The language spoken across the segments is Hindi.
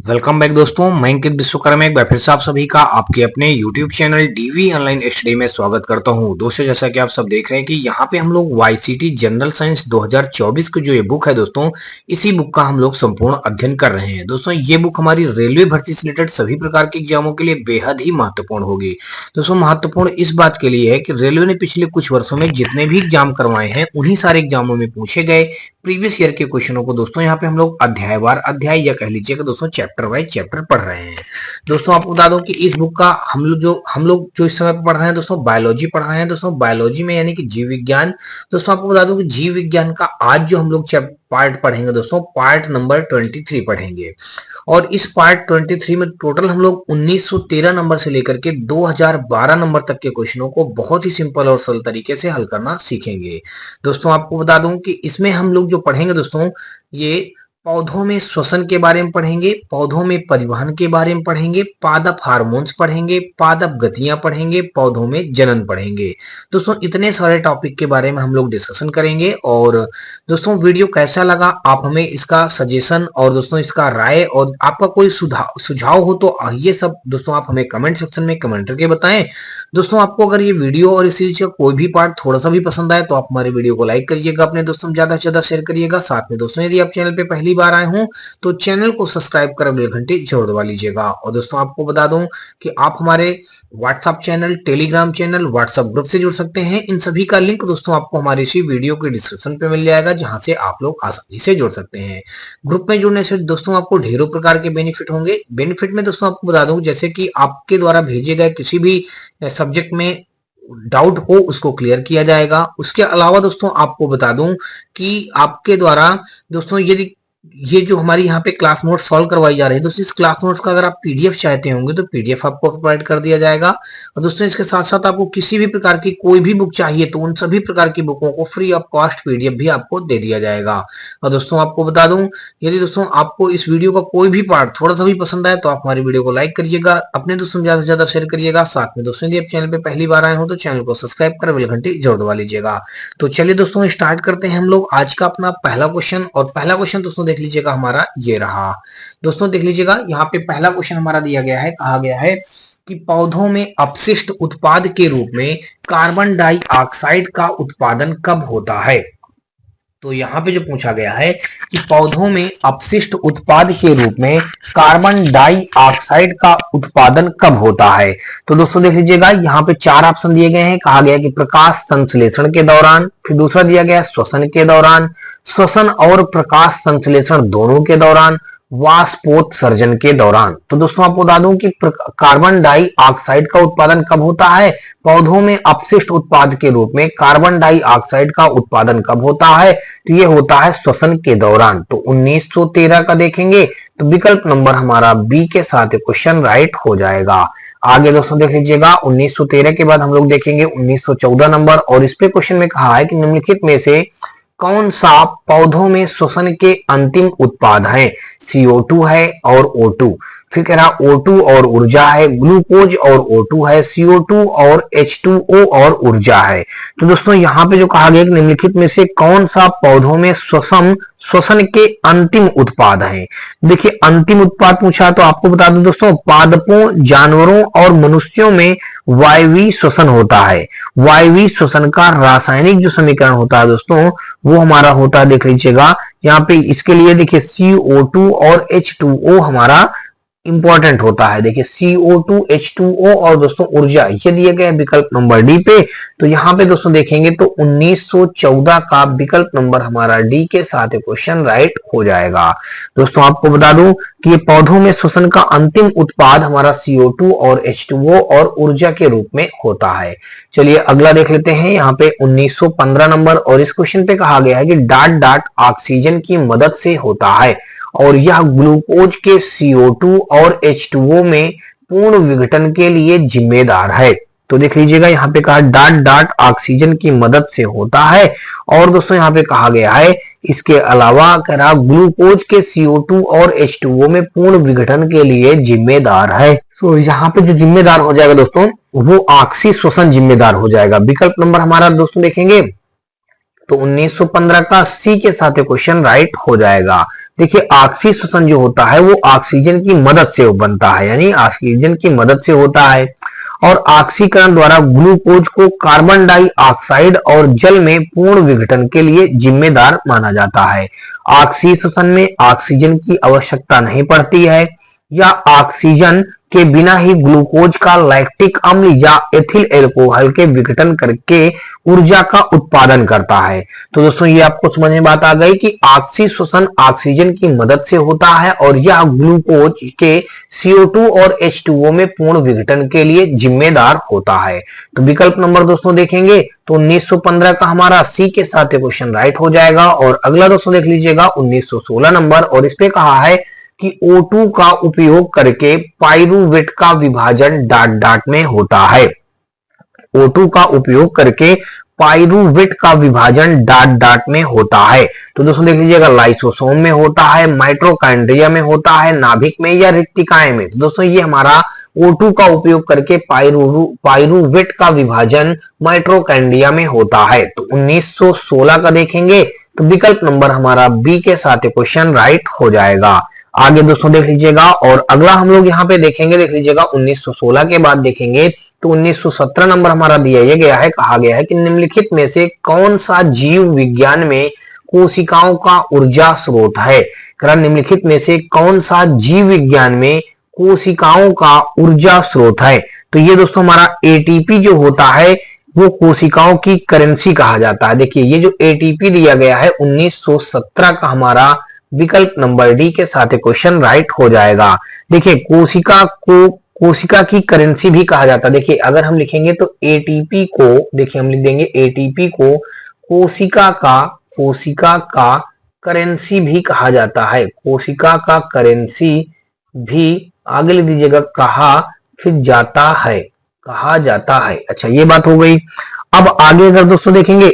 वेलकम बैक दोस्तों, मैं अंकित विश्वकर्मा एक बार फिर से आप सभी का आपके अपने YouTube channel DV online study में स्वागत करता हूं। दोस्तों, जैसा कि आप सब देख रहे हैं कि यहां पे हम लोग वाईसीटी जनरल साइंस 2024 की जो ये बुक है दोस्तों, इसी बुक का हम लोग संपूर्ण अध्ययन कर रहे हैं। दोस्तों, ये बुक हमारी रेलवे भर्ती से रिलेटेड सभी प्रकार के एग्जामों के लिए बेहद ही महत्वपूर्ण होगी। दोस्तों, महत्वपूर्ण इस बात के लिए है कि रेलवे ने पिछले कुछ वर्षों में जितने भी एग्जाम करवाए हैं उन्हीं सारे एग्जामों में पूछे गए प्रीवियस ईयर के क्वेश्चनों को दोस्तों यहाँ पे हम लोग अध्यायवार अध्याय या कह लीजिएगा दोस्तों चैप्टर वाइज चैप्टर पढ़ रहे हैं। दोस्तों, आपको बता दूं कि इस बुक का हम लोग जो इस समय पे पढ़ रहे हैं दोस्तों, बायोलॉजी पढ़ रहे हैं। दोस्तों, बायोलॉजी में यानी कि जीव विज्ञान। दोस्तों, आपको बता दूं कि जीव विज्ञान का आज जो हम लोग पार्ट पढ़ेंगे दोस्तों, पार्ट नंबर 23 पढ़ेंगे। और इस पार्ट 23 में टोटल हम लोग 1913 नंबर से लेकर के 2012 नंबर तक के क्वेश्चनों को बहुत ही सिंपल और सरल तरीके से हल करना सीखेंगे। दोस्तों, आपको बता दूं कि इसमें हम लोग जो पढ़ेंगे दोस्तों, ये पौधों में श्वसन के बारे में पढ़ेंगे, पौधों में परिवहन के बारे में पढ़ेंगे, पादप हार्मोन्स पढ़ेंगे, पादप गतियां पढ़ेंगे, पौधों में जनन पढ़ेंगे। दोस्तों, इतने सारे टॉपिक के बारे में हम लोग डिस्कशन करेंगे। और दोस्तों, वीडियो कैसा लगा आप हमें इसका सजेशन और दोस्तों इसका राय और आपका कोई सुझाव हो तो ये सब दोस्तों आप हमें कमेंट सेक्शन में कमेंट करके बताएं। दोस्तों, आपको अगर ये वीडियो और इस सीरीज का कोई भी पार्ट थोड़ा सा भी पसंद आए तो आप हमारे वीडियो को लाइक करिएगा, अपने दोस्तों में ज्यादा से ज्यादा शेयर करिएगा। साथ में दोस्तों, यदि आप चैनल पे पहली बार आए हों तो चैनल को सब्सक्राइब कर बेल घंटी जरूर दबा लीजिएगा। और दोस्तों, आपको बता दूं कि आप हमारे WhatsApp channel, Telegram channel, WhatsApp group से जुड़ सकते हैं। इन सभी का लिंक दोस्तों आपको हमारे इसी वीडियो के डिस्क्रिप्शन पे मिल जाएगा, जहां से आप लोग आसानी से जुड़ सकते हैं। ग्रुप में जुड़ने से दोस्तों आपको ढेरों प्रकार के बेनिफिट होंगे। बेनिफिट में दोस्तों आपको बता दूं, जैसे कि आपके द्वारा भेजे गए किसी भी सब्जेक्ट में डाउट हो उसको क्लियर किया जाएगा। उसके अलावा दोस्तों आपको बता दूं कि आपके द्वारा दोस्तों यदि ये जो हमारी यहाँ पे क्लास नोट सॉल्व करवाई जा रही है दोस्तों, इस क्लास नोट्स का अगर आप पीडीएफ चाहते होंगे तो पीडीएफ आपको प्रोवाइड कर दिया जाएगा। और दोस्तों, इसके साथ साथ आपको किसी भी प्रकार की कोई भी बुक चाहिए तो उन सभी प्रकार की बुकों को फ्री ऑफ कॉस्ट पीडीएफ भी आपको दे दिया जाएगा। और दोस्तों, आपको बता दूं, यदि दोस्तों आपको इस वीडियो का कोई भी पार्ट थोड़ा सा भी पसंद आए तो आप हमारी वीडियो को लाइक करिएगा, अपने दोस्तों में ज्यादा से ज्यादा शेयर करिएगा। साथ में दोस्तों, यदि आप चैनल पे पहली बार आए हो तो चैनल को सब्सक्राइब कर बेल घंटी जरूर दबा लीजिएगा। तो चलिए दोस्तों, स्टार्ट करते हैं हम लोग आज का अपना पहला क्वेश्चन। और पहला क्वेश्चन दोस्तों देख लीजिएगा, हमारा ये रहा। दोस्तों देख लीजिएगा, यहाँ पे पहला क्वेश्चन हमारा दिया गया है, कहा गया है कि पौधों में अपशिष्ट उत्पाद के रूप में कार्बन डाइऑक्साइड का उत्पादन कब होता है। तो यहाँ पे जो पूछा गया है कि पौधों में अपशिष्ट उत्पाद के रूप में कार्बन डाइऑक्साइड का उत्पादन कब होता है। तो दोस्तों देख लीजिएगा, यहाँ पे चार ऑप्शन दिए गए हैं। कहा गया कि प्रकाश संश्लेषण के दौरान, फिर दूसरा दिया गया श्वसन के दौरान, श्वसन और प्रकाश संश्लेषण दोनों के दौरान, वाष्पोत्सर्जन के दौरान। तो दोस्तों आपको बता दूं कि कार्बन डाइऑक्साइड का उत्पादन कब होता है, पौधों में अपशिष्ट उत्पाद के रूप में कार्बन डाइऑक्साइड का उत्पादन कब होता है, तो ये होता है श्वसन के दौरान। तो 1913 का देखेंगे तो विकल्प नंबर हमारा बी के साथ क्वेश्चन राइट हो जाएगा। आगे दोस्तों देख लीजिएगा, 1913 के बाद हम लोग देखेंगे 1914 नंबर। और इस पे क्वेश्चन में कहा है कि निम्नलिखित में से कौन सा पौधों में श्वसन के अंतिम उत्पाद है। CO2 है और O2, फिर कह रहा O2 और ऊर्जा है, ग्लूकोज और O2 है, CO2 और H2O और ऊर्जा है। तो दोस्तों यहाँ पे जो कहा गया कि निम्नलिखित में से कौन सा पौधों में श्वसन के अंतिम उत्पाद है। देखिए, अंतिम उत्पाद पूछा तो आपको बता दूं दोस्तों, पादपों, जानवरों और मनुष्यों में वायवीय श्वसन होता है। वायवीय श्वसन का रासायनिक जो समीकरण होता है दोस्तों, वो हमारा होता है, देख लीजिएगा यहाँ पे इसके लिए देखिए CO2 और H2O हमारा इंपॉर्टेंट होता है। देखिए CO2, H2O और दोस्तों ऊर्जा, ये दिए गए विकल्प नंबर डी पे। तो यहाँ पे दोस्तों देखेंगे तो 1914 का विकल्प नंबर हमारा डी के साथ क्वेश्चन राइट हो जाएगा। दोस्तों आपको बता दूं कि ये पौधों में श्वसन का अंतिम उत्पाद हमारा CO2 और H2O और ऊर्जा के रूप में होता है। चलिए अगला देख लेते हैं, यहाँ पे 1915 नंबर। और इस क्वेश्चन पे कहा गया है कि डाट डाट ऑक्सीजन की मदद से होता है और यह ग्लूकोज के CO2 और H2O में पूर्ण विघटन के लिए जिम्मेदार है। तो देख लीजिएगा, यहाँ पे कहा डाट डाट ऑक्सीजन की मदद से होता है। और दोस्तों यहाँ पे कहा गया है इसके अलावा कह रहा ग्लूकोज के CO2 और H2O में पूर्ण विघटन के लिए जिम्मेदार है। तो यहाँ पे जो जिम्मेदार हो जाएगा दोस्तों, वो ऑक्सी श्वसन जिम्मेदार हो जाएगा। विकल्प नंबर हमारा दोस्तों देखेंगे तो 1915 का सी के साथ क्वेश्चन राइट हो जाएगा। देखिए ऑक्सीश्वसन जो होता है वो ऑक्सीजन की मदद से बनता है, यानी ऑक्सीजन की मदद से होता है। और ऑक्सीकरण द्वारा ग्लूकोज को कार्बन डाइऑक्साइड और जल में पूर्ण विघटन के लिए जिम्मेदार माना जाता है। ऑक्सीश्वसन में ऑक्सीजन की आवश्यकता नहीं पड़ती है, या ऑक्सीजन के बिना ही ग्लूकोज का लैक्टिक अम्ल या एथिल एल्कोहल के विघटन करके ऊर्जा का उत्पादन करता है। तो दोस्तों ये आपको समझ में बात आ गई कि ऑक्सीश्वसन ऑक्सीजन की मदद से होता है और यह ग्लूकोज के CO2 और H2O में पूर्ण विघटन के लिए जिम्मेदार होता है। तो विकल्प नंबर दोस्तों देखेंगे तो 1915 का हमारा सी के साथ क्वेश्चन राइट हो जाएगा। और अगला दोस्तों देख लीजिएगा 1916 नंबर, और इस पे कहा है कि O2 का उपयोग करके पाइरूवेट का विभाजन डाट डाट में होता है। O2 का उपयोग करके पाइरूवेट का विभाजन डाट डाट में होता है। तो दोस्तों देख लीजिएगा लाइसोसोम में होता है, माइटोकॉन्ड्रिया में होता है, नाभिक में या रिक्तिकाएं में। तो दोस्तों ये हमारा O2 का उपयोग करके पाइरूवेट का विभाजन माइटोकॉन्ड्रिया में होता है। तो 1916 का देखेंगे तो विकल्प नंबर हमारा बी के साथ क्वेश्चन राइट हो जाएगा। आगे दोस्तों देख लीजिएगा, और अगला हम लोग यहाँ पे देखेंगे, देख लीजिएगा 1916 के बाद देखेंगे तो 1917 नंबर हमारा दिया ये गया है, कहा गया है कि निम्नलिखित में से कौन सा जीव विज्ञान में कोशिकाओं का ऊर्जा स्रोत है। निम्नलिखित में से कौन सा जीव विज्ञान में कोशिकाओं का ऊर्जा स्रोत है। तो ये दोस्तों हमारा एटीपी जो होता है वो कोशिकाओं की करेंसी कहा जाता है। देखिए ये जो एटीपी दिया गया है 1917 का हमारा विकल्प नंबर डी के साथ क्वेश्चन राइट हो जाएगा। देखिए कोशिका की करेंसी भी कहा जाता है। देखिए अगर हम लिखेंगे तो एटीपी को, देखिए हम लिख देंगे एटीपी को कोशिका का करेंसी भी कहा जाता है। कोशिका का करेंसी भी आगे लिख दीजिएगा कहा जाता है। अच्छा ये बात हो गई। अब आगे अगर दोस्तों देखेंगे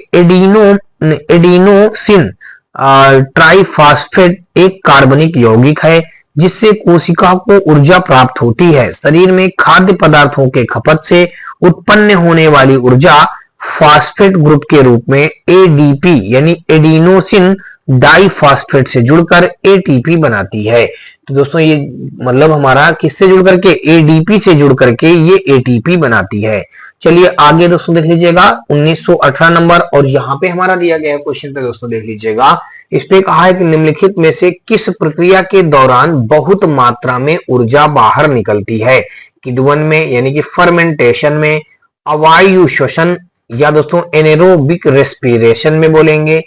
एडिनोसिन ट्राइफॉस्फेट एक कार्बनिक यौगिक है जिससे कोशिका को ऊर्जा प्राप्त होती है। शरीर में खाद्य पदार्थों के खपत से उत्पन्न होने वाली ऊर्जा फास्फेट ग्रुप के रूप में एडीपी यानी एडिनोसिन डाइफॉस्फेट से जुड़कर एटीपी बनाती है। तो दोस्तों ये मतलब हमारा किससे जुड़ करके, एडीपी से जुड़ करके ये एटीपी बनाती है। चलिए आगे दोस्तों देख लीजिएगा 1918 नंबर, और यहाँ पे हमारा दिया गया है क्वेश्चन पे दोस्तों देख लीजिएगा। इस पे कहा है कि निम्नलिखित में से किस प्रक्रिया के दौरान बहुत मात्रा में ऊर्जा बाहर निकलती है। किण्वन में यानी कि फर्मेंटेशन में, अवायु श्वसन, या दोस्तों एनेरोबिक रेस्पिरेशन में बोलेंगे,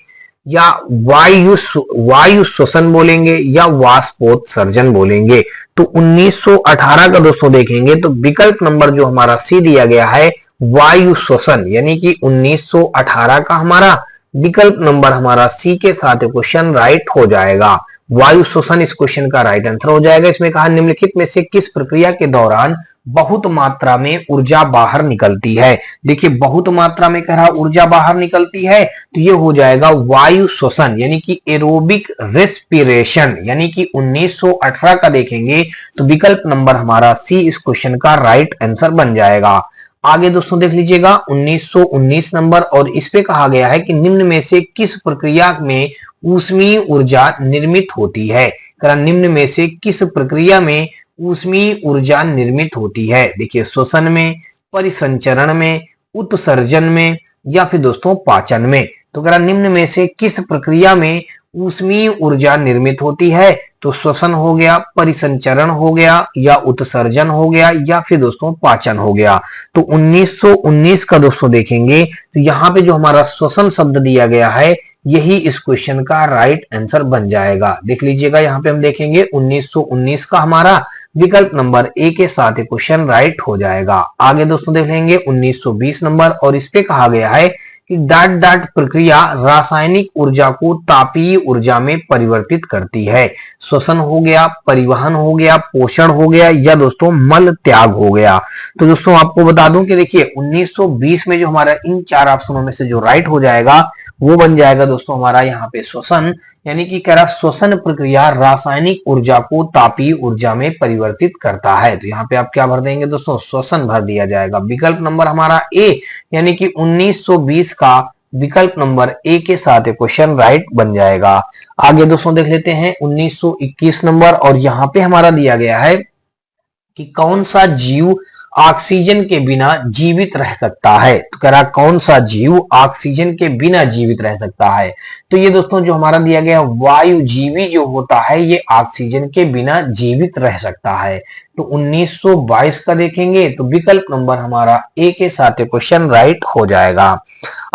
या वायु श्वसन बोलेंगे, या वाष्पोत्सर्जन बोलेंगे। तो 1918 का दोस्तों देखेंगे तो विकल्प नंबर जो हमारा सी दिया गया है वायु श्वसन, यानी कि 1918 का हमारा विकल्प नंबर हमारा सी के साथ क्वेश्चन राइट हो जाएगा। वायु श्वसन इस क्वेश्चन का राइट आंसर हो जाएगा। इसमें कहा निम्नलिखित में से किस प्रक्रिया के दौरान बहुत मात्रा में ऊर्जा बाहर निकलती है। देखिए बहुत मात्रा में कह रहा ऊर्जा बाहर निकलती है तो ये हो जाएगा वायु श्वसन यानी कि एरोबिक रेस्पिरेशन, यानी कि 1918 का देखेंगे तो विकल्प नंबर हमारा सी इस क्वेश्चन का राइट आंसर बन जाएगा। आगे दोस्तों देख लीजिएगा 1919 नंबर, और इस पे कहा गया है कि निम्न में से किस प्रक्रिया में ऊष्मीय ऊर्जा निर्मित होती है। निम्न में से किस प्रक्रिया में ऊष्मीय ऊर्जा निर्मित होती है। देखिए श्वसन में, परिसंचरण में, उत्सर्जन में, या फिर दोस्तों पाचन में। तो निम्न में से किस प्रक्रिया में ऊष्मीय ऊर्जा निर्मित होती है, तो श्वसन हो गया, परिसंचरण हो गया, या उत्सर्जन हो गया, या फिर दोस्तों पाचन हो गया। तो 1919 का दोस्तों देखेंगे तो यहाँ पे जो हमारा श्वसन शब्द दिया गया है यही इस क्वेश्चन का राइट आंसर बन जाएगा। देख लीजिएगा यहाँ पे हम देखेंगे 1919 का हमारा विकल्प नंबर ए के साथ क्वेश्चन राइट हो जाएगा। आगे दोस्तों देख लेंगे 1920 नंबर, और इस पे कहा गया है कि डाट डाट प्रक्रिया रासायनिक ऊर्जा को तापीय ऊर्जा में परिवर्तित करती है। श्वसन हो गया, परिवहन हो गया, पोषण हो गया, या दोस्तों मल त्याग हो गया। तो दोस्तों आपको बता दूं कि देखिए 1920 में जो हमारा इन चार ऑप्शनों में से जो राइट हो जाएगा वो बन जाएगा दोस्तों हमारा यहाँ पे श्वसन, यानी कि कह रहा श्वसन प्रक्रिया रासायनिक ऊर्जा को तापीय ऊर्जा में परिवर्तित करता है। तो यहाँ पे आप क्या भर देंगे दोस्तों, श्वसन भर दिया जाएगा। विकल्प नंबर हमारा ए यानी कि 1920 का विकल्प नंबर ए के साथ ये क्वेश्चन राइट बन जाएगा। आगे दोस्तों देख लेते हैं 1921 नंबर, और यहाँ पे हमारा दिया गया है कि कौन सा जीव ऑक्सीजन के बिना जीवित रह सकता है। तो कह रहा कौन सा जीव ऑक्सीजन के बिना जीवित रह सकता है। तो ये दोस्तों जो हमारा दिया गया वायुजीवी जो होता है ये ऑक्सीजन के बिना जीवित रह सकता है। तो 1922 का देखेंगे तो विकल्प नंबर हमारा ए के साथ क्वेश्चन राइट हो जाएगा।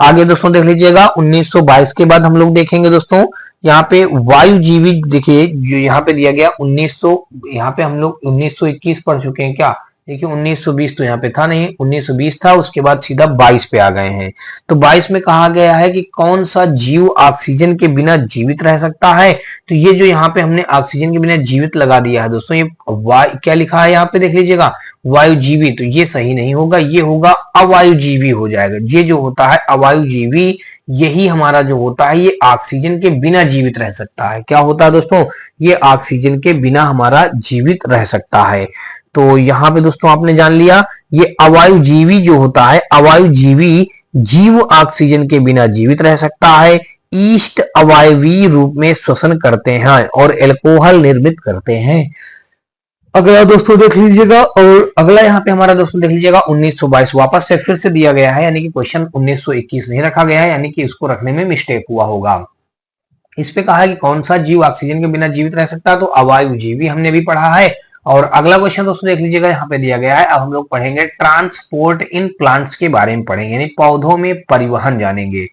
आगे दोस्तों देख लीजिएगा 1922 के बाद हम लोग देखेंगे दोस्तों यहाँ पे वायुजीवी, देखिए जो यहाँ पे दिया गया 1900, यहाँ पे हम लोग 1921 पढ़ चुके हैं क्या। देखिए 1920 तो यहाँ पे था नहीं, 1920 था, उसके बाद सीधा 22 पे आ गए हैं। तो 22 में कहा गया है कि कौन सा जीव ऑक्सीजन के बिना जीवित रह सकता है। तो ये जो यहाँ पे हमने ऑक्सीजन के बिना जीवित लगा दिया है दोस्तों, ये क्या लिखा है यहाँ पे देख लीजिएगा वायुजीवी, तो ये सही नहीं होगा, ये होगा अवायुजीवी हो जाएगा। ये जो होता है अवायुजीवी, यही हमारा जो होता है ये ऑक्सीजन के बिना जीवित रह सकता है। क्या होता है दोस्तों, ये ऑक्सीजन के बिना हमारा जीवित रह सकता है। तो यहाँ पे दोस्तों आपने जान लिया ये अवायुजीवी जो होता है, अवायुजीवी जीव ऑक्सीजन के बिना जीवित रह सकता है, ईस्ट अवायवीय रूप में श्वसन करते हैं और एल्कोहल निर्मित करते हैं। अगला दोस्तों देख लीजिएगा, और अगला यहाँ पे हमारा दोस्तों देख लीजिएगा 1922 वापस से फिर से दिया गया है, यानी कि क्वेश्चन 1921 नहीं रखा गया है, यानी कि इसको रखने में मिस्टेक हुआ होगा। इस पे कहा है कि कौन सा जीव ऑक्सीजन के बिना जीवित रह सकता है, तो अवायुजीवी हमने भी पढ़ा है। और अगला क्वेश्चन दोस्तों देख लीजिएगा यहाँ पे दिया गया है, अब हम लोग पढ़ेंगे ट्रांसपोर्ट इन प्लांट्स के बारे में पढ़ेंगे, यानी पौधों में परिवहन जानेंगे।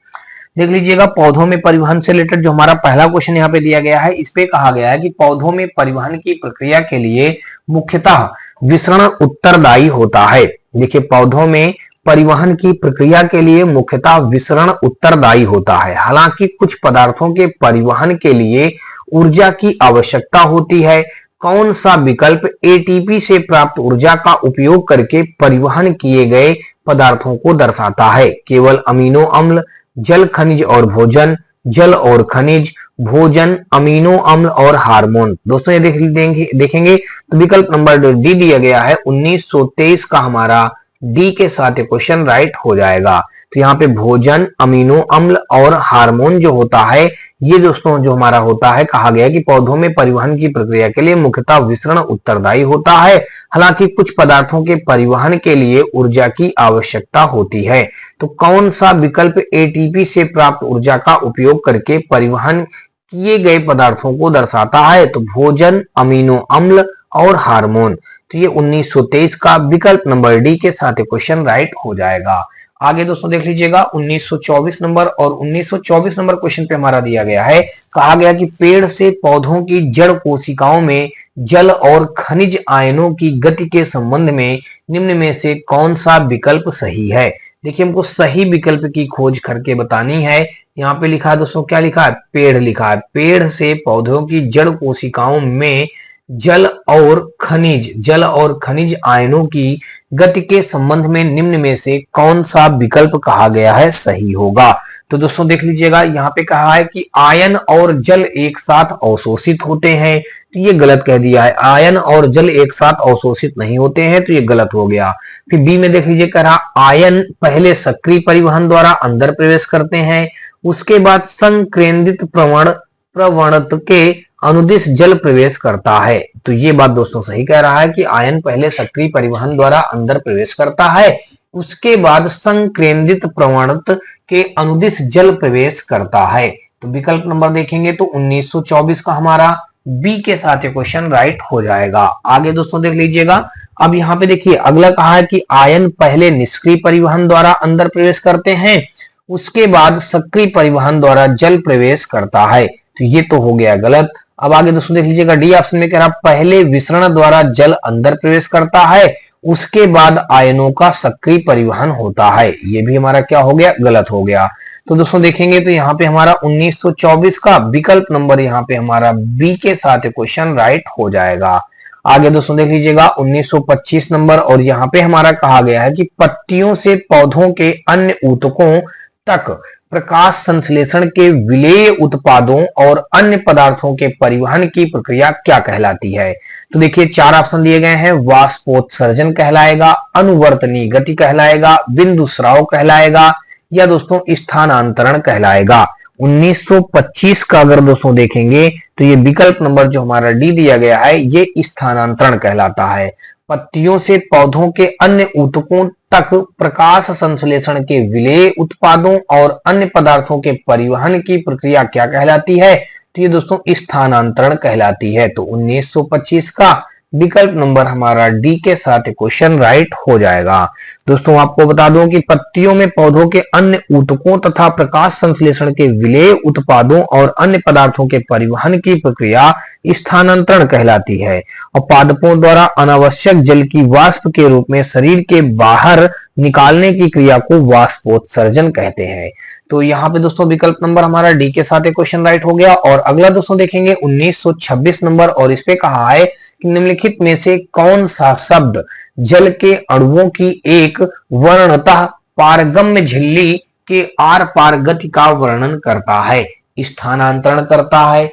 देख लीजिएगा पौधों में परिवहन से रिलेटेड जो हमारा पहला क्वेश्चन यहाँ पे दिया गया है, इस पे कहा गया है कि पौधों में परिवहन की प्रक्रिया के लिए मुख्यतः विसरण उत्तरदायी होता है। देखिए पौधों में परिवहन की प्रक्रिया के लिए मुख्यतः विसरण उत्तरदायी होता है। हालांकि कुछ पदार्थों के परिवहन के लिए ऊर्जा की आवश्यकता होती है। कौन सा विकल्प एटीपी से प्राप्त ऊर्जा का उपयोग करके परिवहन किए गए पदार्थों को दर्शाता है। केवल अमीनो अम्ल, जल, खनिज और भोजन, जल और खनिज, भोजन, अमीनो अम्ल और हार्मोन। दोस्तों ये देखेंगे तो विकल्प नंबर डी दिया गया है 1923 का हमारा डी के साथ क्वेश्चन राइट हो जाएगा। तो यहाँ पे भोजन, अमीनो अम्ल और हार्मोन जो होता है ये दोस्तों जो हमारा होता है, कहा गया कि पौधों में परिवहन की प्रक्रिया के लिए मुख्यतः विसरण उत्तरदायी होता है। हालांकि कुछ पदार्थों के परिवहन के लिए ऊर्जा की आवश्यकता होती है। तो कौन सा विकल्प एटीपी से प्राप्त ऊर्जा का उपयोग करके परिवहन किए गए पदार्थों को दर्शाता है, तो भोजन, अमीनो अम्ल और हार्मोन। तो ये 1923 का विकल्प नंबर डी के साथ क्वेश्चन राइट हो जाएगा। आगे दोस्तों देख लीजिएगा 1924 नंबर, और 1924 नंबर क्वेश्चन पे हमारा दिया गया है, कहा गया कि पेड़ से पौधों की जड़ कोशिकाओं में जल और खनिज आयनों की गति के संबंध में निम्न में से कौन सा विकल्प सही है। देखिए हमको सही विकल्प की खोज करके बतानी है। यहाँ पे लिखा है दोस्तों, क्या लिखा है, पेड़ लिखा है। पेड़ से पौधों की जड़ कोशिकाओं में जल और खनिज आयनों की गति के संबंध में निम्न में से कौन सा विकल्प कहा गया है सही होगा। तो दोस्तों देख लीजिएगा यहाँ पे कहा है कि आयन और जल एक साथ अवशोषित होते हैं, तो ये गलत कह दिया है। आयन और जल एक साथ अवशोषित नहीं होते हैं, तो ये गलत हो गया। फिर बी में देख लीजिए, कह रहा आयन पहले सक्रिय परिवहन द्वारा अंदर प्रवेश करते हैं, उसके बाद संकेंद्रित प्रवणत के अनुदिश जल प्रवेश करता है। तो ये बात दोस्तों सही कह रहा है कि आयन पहले सक्रिय परिवहन द्वारा अंदर प्रवेश करता है, उसके बाद संकेंद्रित प्रवणत के अनुदिश जल प्रवेश करता है। तो विकल्प नंबर देखेंगे तो 1924 का हमारा बी के साथ क्वेश्चन राइट हो जाएगा। आगे दोस्तों देख लीजिएगा, अब यहाँ पे देखिए अगला कहा है कि आयन पहले निष्क्रिय परिवहन द्वारा अंदर प्रवेश करते हैं, उसके बाद सक्रिय परिवहन द्वारा जल प्रवेश करता है। तो ये तो हो गया गलत। अब आगे दोस्तों देख लीजिएगा, डी ऑप्शन में कह रहा पहले विसरण द्वारा जल अंदर प्रवेश करता है, उसके बाद आयनों का सक्रिय परिवहन होता है। ये भी हमारा क्या हो गया, गलत हो गया। तो दोस्तों देखेंगे तो यहाँ पे हमारा 1924 का विकल्प नंबर यहाँ पे हमारा बी के साथ क्वेश्चन राइट हो जाएगा। आगे दोस्तों देख लीजिएगा 1925 नंबर, और यहाँ पे हमारा कहा गया है कि पत्तियों से पौधों के अन्य ऊतकों तक प्रकाश संश्लेषण के विलेय उत्पादों और अन्य पदार्थों के परिवहन की प्रक्रिया क्या कहलाती है। तो देखिए चार ऑप्शन दिए गए हैं, वाष्पोत्सर्जन कहलाएगा, अनुवर्तनीय गति कहलाएगा, बिंदु स्राव कहलाएगा या दोस्तों स्थानांतरण कहलाएगा। 1925 का अगर दोस्तों देखेंगे तो ये विकल्प नंबर जो हमारा डी दिया गया है ये स्थानांतरण कहलाता है। पत्तियों से पौधों के अन्य ऊतकों तक प्रकाश संश्लेषण के विलेय, उत्पादों और अन्य पदार्थों के परिवहन की प्रक्रिया क्या कहलाती है? तो ये दोस्तों स्थानांतरण कहलाती है। तो 1925 का विकल्प नंबर हमारा डी के साथ क्वेश्चन राइट हो जाएगा। दोस्तों आपको बता दूं कि पत्तियों में पौधों के अन्य ऊतकों तथा प्रकाश संश्लेषण के विलेय, उत्पादों और अन्य पदार्थों के परिवहन की प्रक्रिया स्थानांतरण कहलाती है और पादपों द्वारा अनावश्यक जल की वाष्प के रूप में शरीर के बाहर निकालने की क्रिया को वाष्पोत्सर्जन कहते हैं। तो यहाँ पे दोस्तों विकल्प नंबर हमारा डी के साथ क्वेश्चन राइट हो गया। और अगला दोस्तों देखेंगे 1926 नंबर, और इस पे कहा है कि निम्नलिखित में से कौन सा शब्द जल के अणुओं की एक वर्णतः पारगम्य झिल्ली के आर पार गति का वर्णन करता है? स्थानांतरण करता है,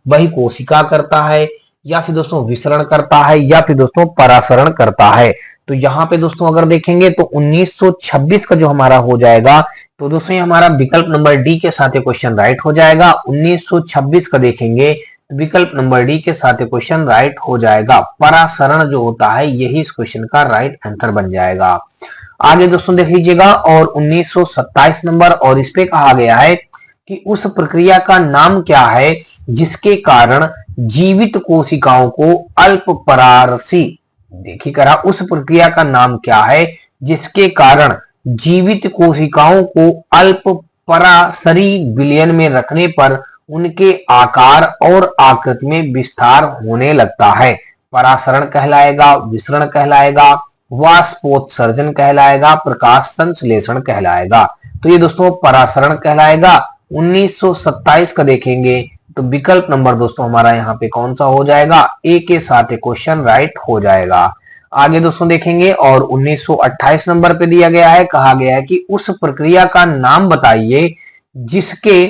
बहिकोशिका करता है, या फिर दोस्तों विसरण करता है, या फिर दोस्तों परासरण करता है? तो यहाँ पे दोस्तों अगर देखेंगे तो 1926 का जो हमारा हो जाएगा, तो दोस्तों ये हमारा विकल्प नंबर डी के साथ क्वेश्चन राइट हो जाएगा। 1926 का देखेंगे तो विकल्प नंबर डी के साथ क्वेश्चन राइट हो जाएगा। परासरण जो होता है यही इस क्वेश्चन का राइट आंसर बन जाएगा। आगे दोस्तों देख लीजिएगा और 1927 नंबर, और इस पे कहा गया है कि उस प्रक्रिया का नाम क्या है जिसके कारण जीवित कोशिकाओं को अल्प परारसी, देखिए करा, उस प्रक्रिया का नाम क्या है जिसके कारण जीवित कोशिकाओं को अल्प परासरी विलयन में रखने पर उनके आकार और आकृति में विस्तार होने लगता है? परासरण कहलाएगा, विसरण कहलाएगा, वाष्पोत्सर्जन कहलाएगा, प्रकाश संश्लेषण कहलाएगा? तो ये दोस्तों परासरण कहलाएगा। 1927 का देखेंगे तो विकल्प नंबर दोस्तों हमारा यहाँ पे कौन सा हो जाएगा? ए के साथ क्वेश्चन राइट हो जाएगा। आगे दोस्तों देखेंगे और 1928 नंबर पे दिया गया है, कहा गया है कि उस प्रक्रिया का नाम बताइए जिसके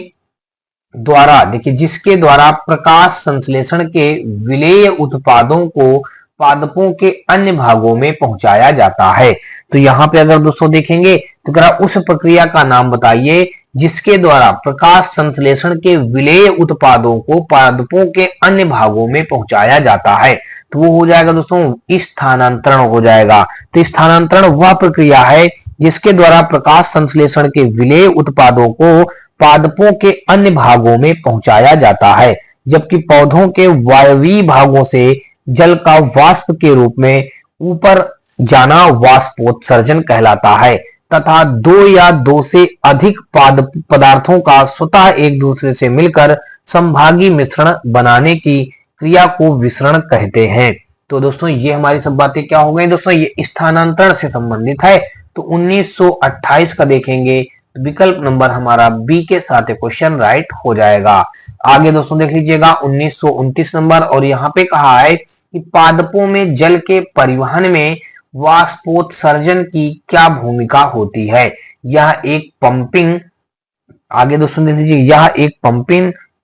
द्वारा, देखिए जिसके द्वारा प्रकाश संश्लेषण के विलेय उत्पादों को पादपों के अन्य भागों में पहुंचाया जाता है। तो यहाँ पे अगर दोस्तों देखेंगे तो कह रहा उस प्रक्रिया का नाम बताइए जिसके द्वारा प्रकाश संश्लेषण के विलेय उत्पादों को पादपों के अन्य भागों में पहुंचाया जाता है। तो वो हो जाएगा दोस्तों स्थानांतरण हो जाएगा। तो स्थानांतरण वह प्रक्रिया है जिसके द्वारा प्रकाश संश्लेषण के विलेय उत्पादों को पादपों के अन्य भागों में पहुंचाया जाता है, जबकि पौधों के वायवीय भागों से जल का वाष्प के रूप में ऊपर जाना वाष्पोत्सर्जन कहलाता है तथा दो या दो से अधिक पदार्थों का स्वतः एक दूसरे से मिलकर संभागी मिश्रण बनाने की क्रिया को विसरण कहते हैं। तो दोस्तों ये हमारी सब बातें क्या हो गई दोस्तों, ये स्थानांतरण से संबंधित है। तो 1928 का देखेंगे विकल्प नंबर हमारा बी के साथ क्वेश्चन राइट हो जाएगा। आगे दोस्तों देख लीजिएगा 1929 नंबर, और यहाँ पे कहा है कि पादपों में जल के परिवहन में वाष्पोत्सर्जन की क्या भूमिका होती है? यह एक पंपिंग, आगे दोस्तों देख लीजिए, यह एक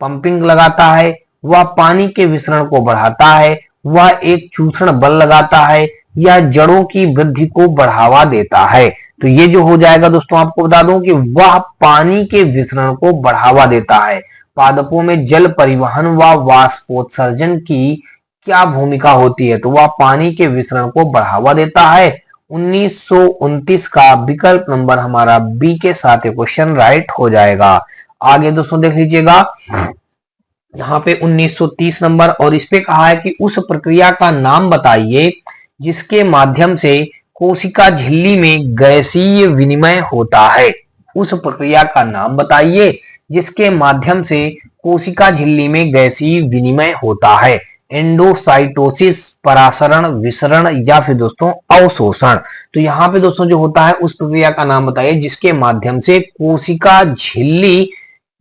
पंपिंग लगाता है, वह पानी के विसरण को बढ़ाता है, वह एक चूसण बल लगाता है, या जड़ों की वृद्धि को बढ़ावा देता है? तो ये जो हो जाएगा दोस्तों आपको बता दूं कि वह पानी के विसरण को बढ़ावा देता है। पादपों में जल परिवहन व वाष्पोत्सर्जन की क्या भूमिका होती है? तो वह पानी के विसरण को बढ़ावा देता है। 1929 का विकल्प नंबर हमारा बी के साथ क्वेश्चन राइट हो जाएगा। आगे दोस्तों देख लीजिएगा यहाँ पे 1930 नंबर, और इस पे कहा है कि उस प्रक्रिया का नाम बताइए जिसके माध्यम से कोशिका झिल्ली में गैसीय विनिमय होता है। उस प्रक्रिया का नाम बताइए जिसके माध्यम से कोशिका झिल्ली में गैसीय विनिमय होता है। एंडोसाइटोसिस, परासरण, विसरण, या फिर दोस्तों अवशोषण? तो यहाँ पे दोस्तों जो होता है उस प्रक्रिया का नाम बताइए जिसके माध्यम से कोशिका झिल्ली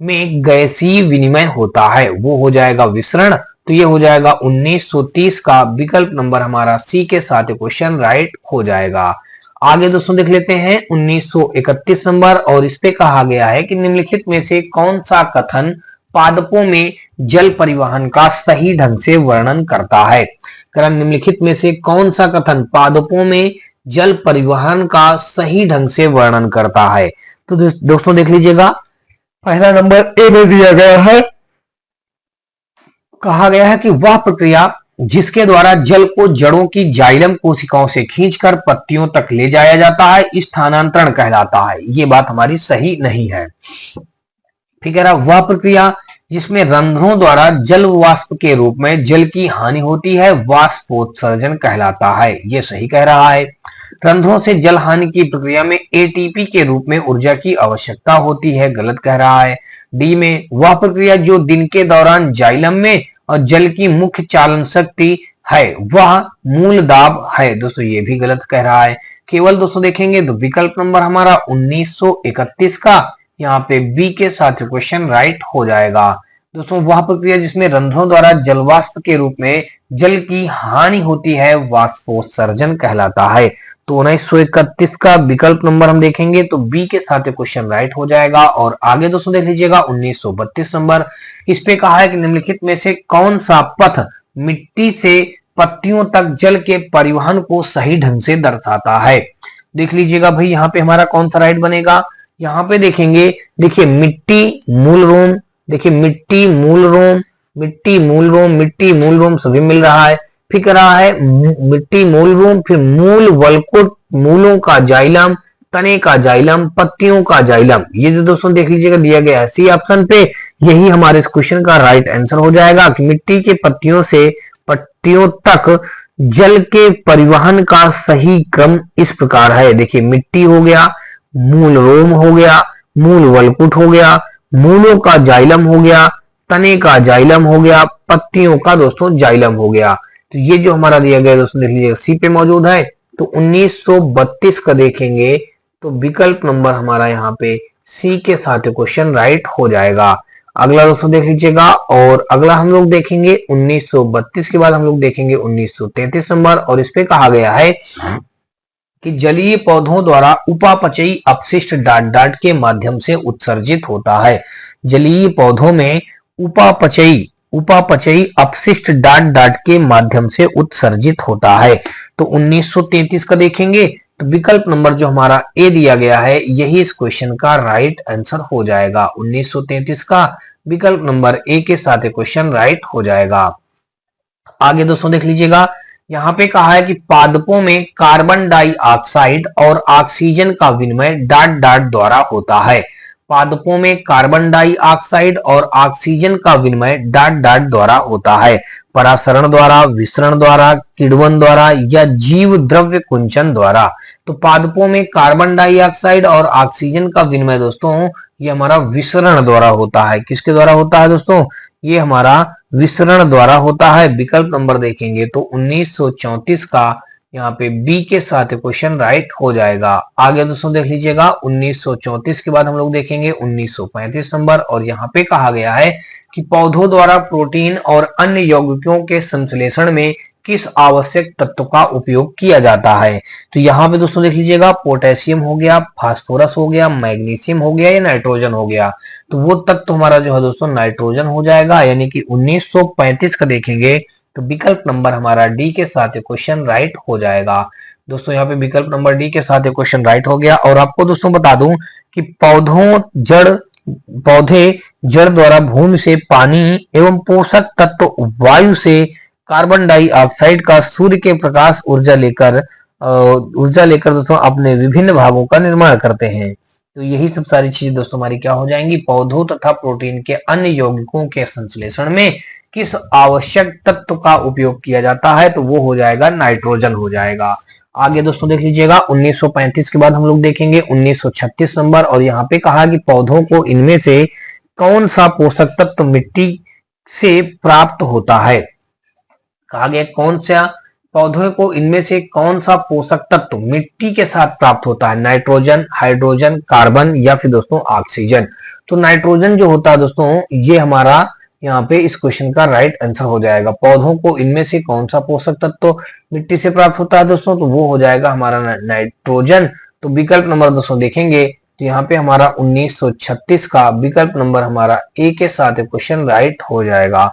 में गैसीय विनिमय होता है, वो हो जाएगा विसरण। तो ये हो जाएगा 1930 का विकल्प नंबर हमारा सी के साथ क्वेश्चन राइट हो जाएगा। आगे दोस्तों देख लेते हैं 1931 नंबर, और इस पे कहा गया है कि निम्नलिखित में से कौन सा कथन पादपों में जल परिवहन का सही ढंग से वर्णन करता है? निम्नलिखित में से कौन सा कथन पादपों में जल परिवहन का सही ढंग से वर्णन करता है। तो दोस्तों देख लीजिएगा, पहला नंबर ए में दिया गया है, कहा गया है कि वह प्रक्रिया जिसके द्वारा जल को जड़ों की जाइलम कोशिकाओं से खींचकर पत्तियों तक ले जाया जाता है स्थानांतरण कहलाता है। ये बात हमारी सही नहीं है। ठीक है, वह प्रक्रिया जिसमें रंध्रों द्वारा जल वाष्प के रूप में जल की हानि होती है वाष्पोत्सर्जन कहलाता है। यह सही कह रहा है। रंध्रों से जल हानि की प्रक्रिया में एटीपी के रूप में ऊर्जा की आवश्यकता होती है, गलत कह रहा है। डी में वह प्रक्रिया जो दिन के दौरान जाइलम में और जल की मुख्य चालन शक्ति है वह मूल दाब है। दोस्तों ये भी गलत कह रहा है। केवल दोस्तों देखेंगे तो विकल्प नंबर हमारा 1931 का यहाँ पे बी के साथ क्वेश्चन राइट हो जाएगा। दोस्तों वह प्रक्रिया जिसमें रंध्रों द्वारा जलवाष्प के रूप में जल की हानि होती है वाष्पोत्सर्जन कहलाता है। तो 1931 का विकल्प नंबर हम देखेंगे तो बी के साथ क्वेश्चन राइट हो जाएगा। और आगे दोस्तों देख लीजिएगा 1932 नंबर, इस पे कहा है कि निम्नलिखित में से कौन सा पथ मिट्टी से पत्तियों तक जल के परिवहन को सही ढंग से दर्शाता है। देख लीजिएगा भाई, यहाँ पे हमारा कौन सा राइट बनेगा। यहाँ पे देखेंगे, देखिए मिट्टी मूल रोम, देखिए मिट्टी मूल रोम, मिट्टी मूल रोम, मिट्टी मूल रोम सभी मिल रहा है। फिर कह रहा है मिट्टी मूल रोम, फिर मूल वलकुट, मूलों का जाइलम, तने का जाइलम, पत्तियों का जाइलम। ये जो दोस्तों देख लीजिएगा दिया गया है सी ऑप्शन पे, यही हमारे इस क्वेश्चन का राइट आंसर हो जाएगा कि मिट्टी के पत्तियों से पत्तियों तक जल के परिवहन का सही क्रम इस प्रकार है। देखिए मिट्टी हो गया, मूल रोम हो गया, मूल वलकुट हो गया, मूलों का जाइलम हो गया, तने का जाइलम हो गया, पत्तियों का दोस्तों जाइलम हो गया। तो ये जो हमारा दिया गया दोस्तों देख लीजिएगा सी पे मौजूद है। तो 1932 का देखेंगे तो विकल्प नंबर हमारा यहाँ पे सी के साथ क्वेश्चन राइट हो जाएगा। अगला दोस्तों देख लीजिएगा, और अगला हम लोग देखेंगे 1932 के बाद हम लोग देखेंगे 1933 नंबर, और इस पे कहा गया है कि जलीय पौधों द्वारा उपापचयी अपशिष्ट डांट डांट के माध्यम से उत्सर्जित होता है। जलीय पौधों में उपापचयी अपशिष्ट डांट डांट के माध्यम से उत्सर्जित होता है। तो 1933 का देखेंगे तो विकल्प नंबर जो हमारा ए दिया गया है यही इस क्वेश्चन का राइट आंसर हो जाएगा। 1933 का विकल्प नंबर ए के साथ क्वेश्चन राइट हो जाएगा। आगे दोस्तों देख लीजिएगा, यहाँ पे कहा है कि पादपों में कार्बन डाइऑक्साइड और ऑक्सीजन का विनिमय डांट डांट द्वारा होता है। पादपों में कार्बन डाइऑक्साइड और ऑक्सीजन का विनिमय डांट डांट द्वारा होता है। परासरण द्वारा, विसरण द्वारा, किण्वन द्वारा या जीव द्रव्य कुंचन द्वारा। तो पादपों में कार्बन डाइऑक्साइड और ऑक्सीजन का विनिमय दोस्तों ये हमारा विसरण द्वारा होता है। किसके द्वारा होता है दोस्तों, ये हमारा विसरण द्वारा होता है। विकल्प नंबर देखेंगे तो 1934 का यहाँ पे बी के साथ क्वेश्चन राइट हो जाएगा। आगे दोस्तों देख लीजिएगा 1934 के बाद हम लोग देखेंगे 1935 नंबर, और यहाँ पे कहा गया है कि पौधों द्वारा प्रोटीन और अन्य यौगिकों के संश्लेषण में किस आवश्यक तत्व का उपयोग किया जाता है। तो यहाँ पे दोस्तों देख लीजिएगा पोटेशियम हो गया, फास्फोरस हो गया, मैग्नीशियम हो गया या नाइट्रोजन हो गया। तो वो तत्व हमारा जो है दोस्तों नाइट्रोजन हो जाएगा, यानी कि 1935 का देखेंगे तो विकल्प नंबर हमारा डी के साथ क्वेश्चन राइट हो जाएगा। दोस्तों यहाँ पे विकल्प नंबर डी के साथ क्वेश्चन राइट हो गया। और आपको दोस्तों बता दूं कि पौधे जड़ द्वारा भूमि से पानी एवं पोषक तत्व वायु से कार्बन डाइऑक्साइड का सूर्य के प्रकाश ऊर्जा लेकर दोस्तों अपने विभिन्न भागों का निर्माण करते हैं। तो यही सब सारी चीजें दोस्तों हमारी क्या हो जाएंगी, पौधों तथा प्रोटीन के अन्य यौगिकों के संश्लेषण में किस आवश्यक तत्व का उपयोग किया जाता है, तो वो हो जाएगा नाइट्रोजन हो जाएगा। आगे दोस्तों देख लीजिएगा 1935 के बाद हम लोग देखेंगे 1936 नंबर, और यहाँ पे कहा कि पौधों को इनमें से कौन सा पोषक तत्व मिट्टी से प्राप्त होता है। कहा गया कौन सा पौधों को इनमें से कौन सा पोषक तत्व मिट्टी के साथ प्राप्त होता है, नाइट्रोजन, हाइड्रोजन, कार्बन या फिर दोस्तों ऑक्सीजन। तो नाइट्रोजन जो होता है दोस्तों ये हमारा यहाँ पे इस क्वेश्चन का राइट आंसर हो जाएगा। पौधों को इनमें से कौन सा पोषक तत्व मिट्टी से प्राप्त होता है दोस्तों, तो वो हो जाएगा हमारा नाइट्रोजन। तो विकल्प नंबर दोस्तों देखेंगे तो यहाँ पे हमारा 1936 का विकल्प नंबर हमारा ए के साथ क्वेश्चन राइट हो जाएगा।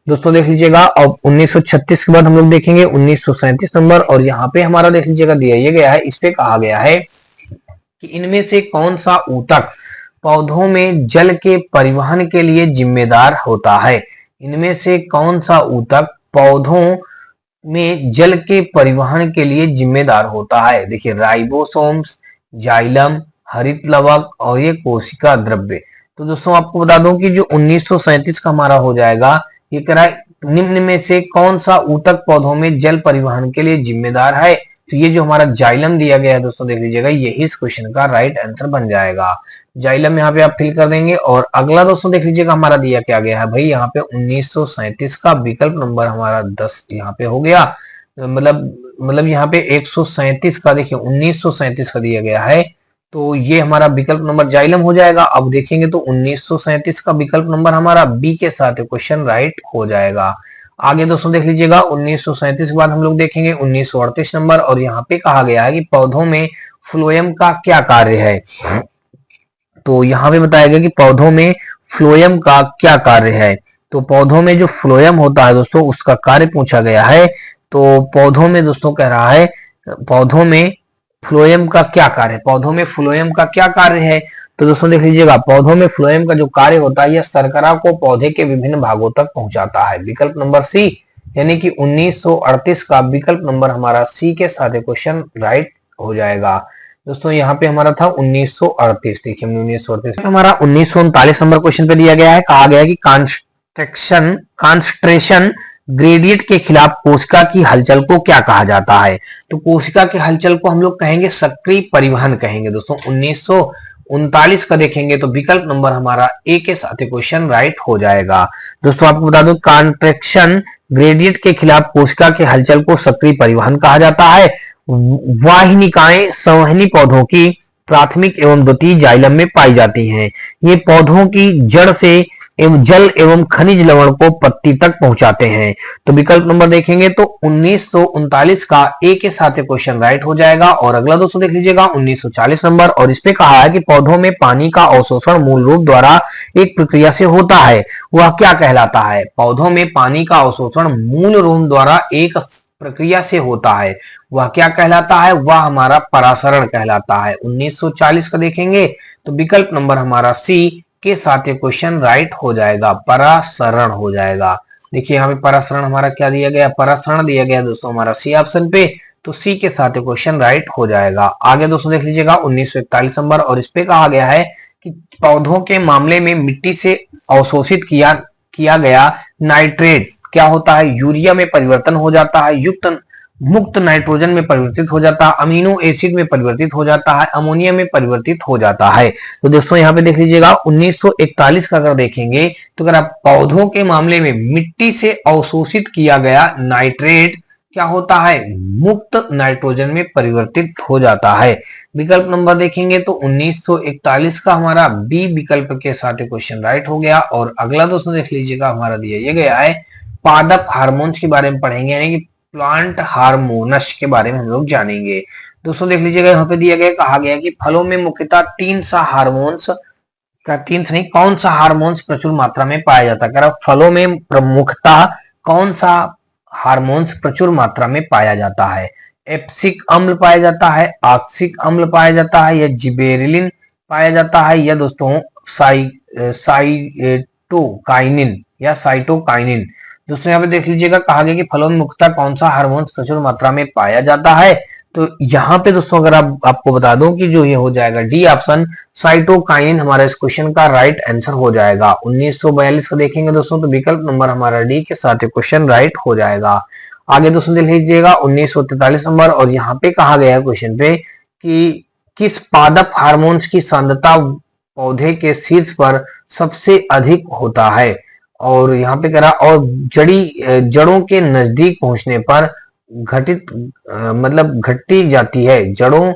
दोस्तों देख लीजिएगा। अब 1936 के बाद हम लोग देखेंगे 1937 नंबर, और यहाँ पे हमारा देख लीजिएगा दिया ये गया है, इस पे कहा गया है कि इनमें से कौन सा ऊतक पौधों में जल के परिवहन के लिए जिम्मेदार होता है। इनमें से कौन सा ऊतक पौधों में जल के परिवहन के लिए जिम्मेदार होता है। देखिए राइबोसोम्स, जाइलम, हरित लवक और ये कोशिका द्रव्य। तो दोस्तों आपको बता दूं कि जो 1937 का हमारा हो जाएगा, ये कह रहा है निम्न में से कौन सा ऊतक पौधों में जल परिवहन के लिए जिम्मेदार है। तो ये जो हमारा जाइलम दिया गया है दोस्तों देख लीजिएगा, यही इस क्वेश्चन का राइट आंसर बन जाएगा। जाइलम यहाँ पे आप फिल कर देंगे। और अगला दोस्तों देख लीजिएगा हमारा दिया क्या गया है भाई, यहाँ पे 1937 का विकल्प नंबर हमारा 10 यहाँ पे हो गया। मतलब यहाँ पे 137 का देखिए 1937 का दिया गया है, तो ये हमारा विकल्प नंबर जाइलम हो जाएगा। अब देखेंगे तो 1937 का विकल्प नंबर हमारा बी के साथ क्वेश्चन राइट हो जाएगा। आगे दोस्तों देख लीजिएगा 1937 के बाद हम लोग देखेंगे 1938 नंबर, और यहाँ पे कहा गया है कि पौधों में फ्लोएम का क्या कार्य है। तो यहाँ पे बताया गया कि पौधों में फ्लोएम का क्या कार्य है। तो पौधों में जो फ्लोएम होता है दोस्तों, उसका कार्य पूछा गया है। तो पौधों में दोस्तों कह रहा है पौधों में फ्लोएम का क्या कार्य है, पौधों में फ्लोएम का क्या कार्य है। तो दोस्तों देख लीजिएगा, पौधों में फ्लोएम का जो कार्य होता है, यह शर्करा को पौधे के विभिन्न भागों तक पहुंचाता है। विकल्प नंबर सी, यानी कि 1938 का विकल्प नंबर हमारा सी के साथ क्वेश्चन राइट हो जाएगा। दोस्तों यहाँ पे हमारा था 1938, देखिए 1938 हमारा 1939 नंबर क्वेश्चन पे दिया गया है। कहा गया है कि कॉन्सन्ट्रेशन ग्रेडियंट के खिलाफ कोशिका की हलचल को क्या कहा जाता है। तो कोशिका की हलचल को हम लोग कहेंगे सक्रिय परिवहन कहेंगे। दोस्तों 1939 का देखेंगे तो विकल्प नंबर हमारा ए के साथ क्वेश्चन राइट हो जाएगा। दोस्तों आपको बता दूं, कॉन्ट्रैक्शन ग्रेडियंट के खिलाफ कोशिका के हलचल को सक्रिय परिवहन कहा जाता है। वाहिनिकाएं संवहनी पौधों की प्राथमिक एवं द्वितीय जाइलम में पाई जाती हैं। ये पौधों की जड़ से एवं जल एवं खनिज लवण को पत्ती तक पहुंचाते हैं। तो विकल्प नंबर देखेंगे तो 1939 का ए के साथ क्वेश्चन राइट हो जाएगा। और अगला दोस्तों देख लीजिएगा 1940 नंबर, और इस पे कहा है कि पौधों में पानी का अवशोषण मूल रूप द्वारा एक प्रक्रिया से होता है, वह क्या कहलाता है। पौधों में पानी का अवशोषण मूल रूप द्वारा एक प्रक्रिया से होता है, वह क्या कहलाता है, वह हमारा परासरण कहलाता है। 1940 का देखेंगे तो विकल्प नंबर हमारा सी के साथ ये क्वेश्चन राइट हो जाएगा, परासरण हो जाएगा। देखिए यहाँ पे परासरण हमारा क्या दिया गया, परासरण दिया गया दोस्तों हमारा सी ऑप्शन पे, तो सी के साथ ये क्वेश्चन राइट हो जाएगा। आगे दोस्तों देख लीजिएगा 1941 नंबर, और इस पे कहा गया है कि पौधों के मामले में मिट्टी से अवशोषित किया गया नाइट्रेट क्या होता है, यूरिया में परिवर्तन हो जाता है, मुक्त नाइट्रोजन में परिवर्तित हो जाता है, अमीनो एसिड में परिवर्तित हो जाता है, अमोनिया में परिवर्तित हो जाता है। तो दोस्तों यहाँ पे देख लीजिएगा 1941 का अगर देखेंगे तो अगर आप पौधों के मामले में मिट्टी से अवशोषित किया गया नाइट्रेट क्या होता है, मुक्त नाइट्रोजन में परिवर्तित हो जाता है। विकल्प नंबर देखेंगे तो 1941 का हमारा बी विकल्प के साथ क्वेश्चन राइट हो गया। और अगला दोस्तों देख लीजिएगा हमारा दिया ये गया है, पादप हार्मोन्स के बारे में पढ़ेंगे, यानी कि प्लांट हार्मोनस के बारे में हम लोग जानेंगे। दोस्तों देख लीजिएगा यहाँ पे दिया गया, कहा गया कि फलों में मुख्यतः तीन सा हार्मोन्स कौन सा हार्मोन्स प्रचुर मात्रा में पाया जाता है। फलों में प्रमुखतः कौन सा हार्मोन्स प्रचुर मात्रा में पाया जाता है, एप्सिक अम्ल पाया जाता है, ऑक्सिक अम्ल पाया जाता है, या जिबेरेलिन पाया जाता है, या दोस्तों साइटोकाइनिन या साइटोकाइनिन। दोस्तों यहाँ पे देख लीजिएगा कहा गया कि फलों में मुख्यतः कौन सा हार्मोन प्रचुर मात्रा में पाया जाता है। तो यहाँ पे दोस्तों अगर आपको बता दूं कि जो ये हो जाएगा डी ऑप्शन साइटोकाइनिन हमारा इस क्वेश्चन का राइट आंसर हो जाएगा। 1942 का देखेंगे दोस्तों तो विकल्प नंबर हमारा डी के साथ क्वेश्चन राइट हो जाएगा। आगे दोस्तों देख लीजिएगा 1943 नंबर, और यहाँ पे कहा गया है क्वेश्चन पे कि किस पादप हार्मोन्स की सांद्रता पौधे के शीर्ष पर सबसे अधिक होता है। और यहाँ पे कह रहा और जड़ों के नजदीक पहुंचने पर घटती जाती है, जड़ों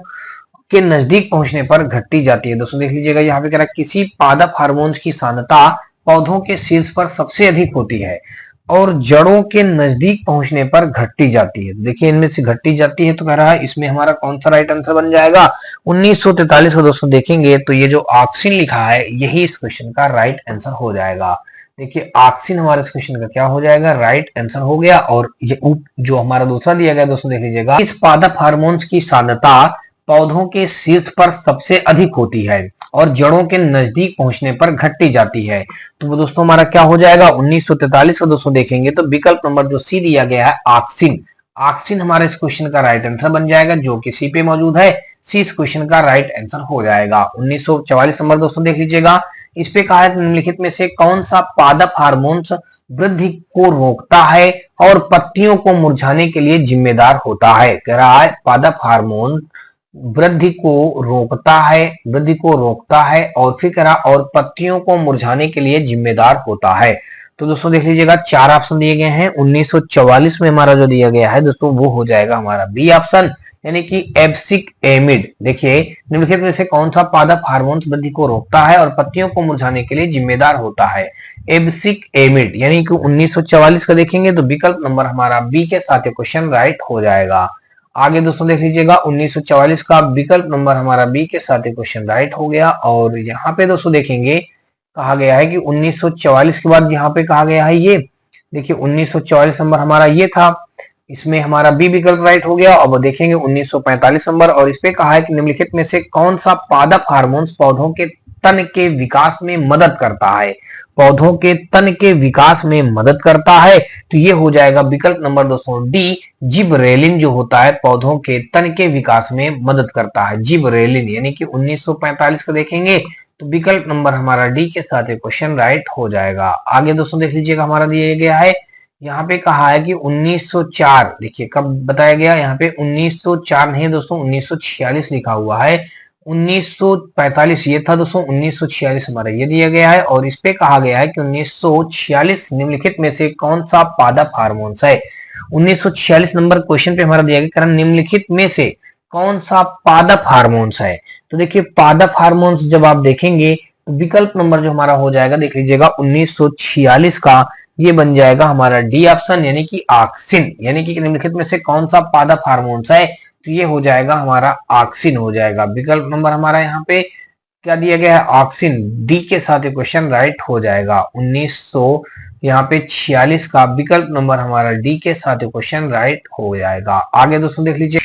के नजदीक पहुंचने पर घटती जाती है। दोस्तों देख लीजिएगा यहाँ पे कह रहा किसी पादप हार्मोन्स की सांद्रता पौधों के शीर्ष पर सबसे अधिक होती है और जड़ों के नजदीक पहुंचने पर घटती जाती है। देखिए इनमें से घटती जाती है, तो कह रहा है इसमें हमारा कौन सा राइट आंसर बन जाएगा। 1943 को दोस्तों देखेंगे तो ये जो ऑक्सिन लिखा है यही इस क्वेश्चन का राइट आंसर हो जाएगा। देखिए ऑक्सिन हमारे इस क्वेश्चन का क्या हो जाएगा, राइट आंसर हो गया। और ये जो हमारा दूसरा दिया गया दोस्तों देख लीजिएगा, इस पादप हार्मोन्स की सांद्रता पौधों के शीर्ष पर सबसे अधिक होती है और जड़ों के नजदीक पहुंचने पर घटती जाती है। तो वो दोस्तों हमारा क्या हो जाएगा, 1943 का दोस्तों देखेंगे तो विकल्प नंबर जो सी दिया गया है ऑक्सिन, ऑक्सिन हमारे इस क्वेश्चन का राइट आंसर बन जाएगा, जो कि सी पे मौजूद है। सी इस क्वेश्चन का राइट आंसर हो जाएगा। 1944 नंबर दोस्तों देख लीजिएगा, इस पे कहा है निम्नलिखित में से कौन सा पादप हार्मोन्स वृद्धि को रोकता है और पत्तियों को मुरझाने के लिए जिम्मेदार होता है। कह रहा है पादप हार्मोन वृद्धि को रोकता है और फिर कह रहा और पत्तियों को मुरझाने के लिए जिम्मेदार होता है। तो दोस्तों देख लीजिएगा, चार ऑप्शन दिए गए हैं। 1944 में हमारा जो दिया गया है दोस्तों वो हो जाएगा हमारा बी ऑप्शन, यानी कि एब्सिक एमिड। देखिए निम्नलिखित में से कौन सा पादप हार्मोन्स वृद्धि को रोकता है और पत्तियों को मुरझाने के लिए जिम्मेदार होता है, एब्सिक एमिड, यानी कि 1944 का देखेंगे तो विकल्प नंबर हमारा बी के साथ क्वेश्चन राइट हो जाएगा। आगे दोस्तों देख लीजिएगा, 1944 का विकल्प नंबर हमारा बी के साथ क्वेश्चन राइट हो गया। और यहाँ पे दोस्तों देखेंगे कहा गया है कि 1944 के बाद यहाँ पे कहा गया है ये देखिए 1944 नंबर हमारा ये था, इसमें हमारा बी विकल्प राइट हो गया। अब देखेंगे 1945 नंबर, और इस पे कहा है कि निम्नलिखित में से कौन सा पादप हार्मोन्स पौधों के तन के विकास में मदद करता है, पौधों के तन के विकास में मदद करता है। तो ये हो जाएगा विकल्प नंबर दोस्तों डी, जिबरेलिन जो होता है पौधों के तन के विकास में मदद करता है, जिबरेलिन, यानी कि 1945 का देखेंगे तो विकल्प नंबर हमारा डी के साथ क्वेश्चन राइट हो जाएगा। आगे दोस्तों देख लीजिएगा, हमारा दिया गया है यहाँ पे कहा है कि 1904, देखिए कब बताया गया, यहाँ पे 1904 नहीं दोस्तों 1946 लिखा हुआ है, 1945 ये था दोस्तों, 1946 हमारा ये दिया गया है। और इस पे कहा गया है कि 1946 निम्नलिखित में से कौन सा पादप हार्मोन्स है। 1946 नंबर क्वेश्चन पे हमारा दिया गया कारण निम्नलिखित में से कौन सा पादप हार्मोन्स है। तो देखिए पादप हार्मोन्स जब आप देखेंगे तो विकल्प नंबर जो हमारा हो जाएगा देख लीजिएगा 1946 का ये बन जाएगा हमारा डी ऑप्शन, यानी कि ऑक्सिन, यानी कि निम्नलिखित में से कौन सा पादप हार्मोन्स है, तो ये हो जाएगा हमारा ऑक्सिन हो जाएगा। विकल्प नंबर हमारा यहाँ पे क्या दिया गया है, ऑक्सिन, डी के साथ क्वेश्चन राइट हो जाएगा। 1900 यहाँ पे 46 का विकल्प नंबर हमारा डी के साथ क्वेश्चन राइट हो जाएगा। आगे दोस्तों देख लीजिए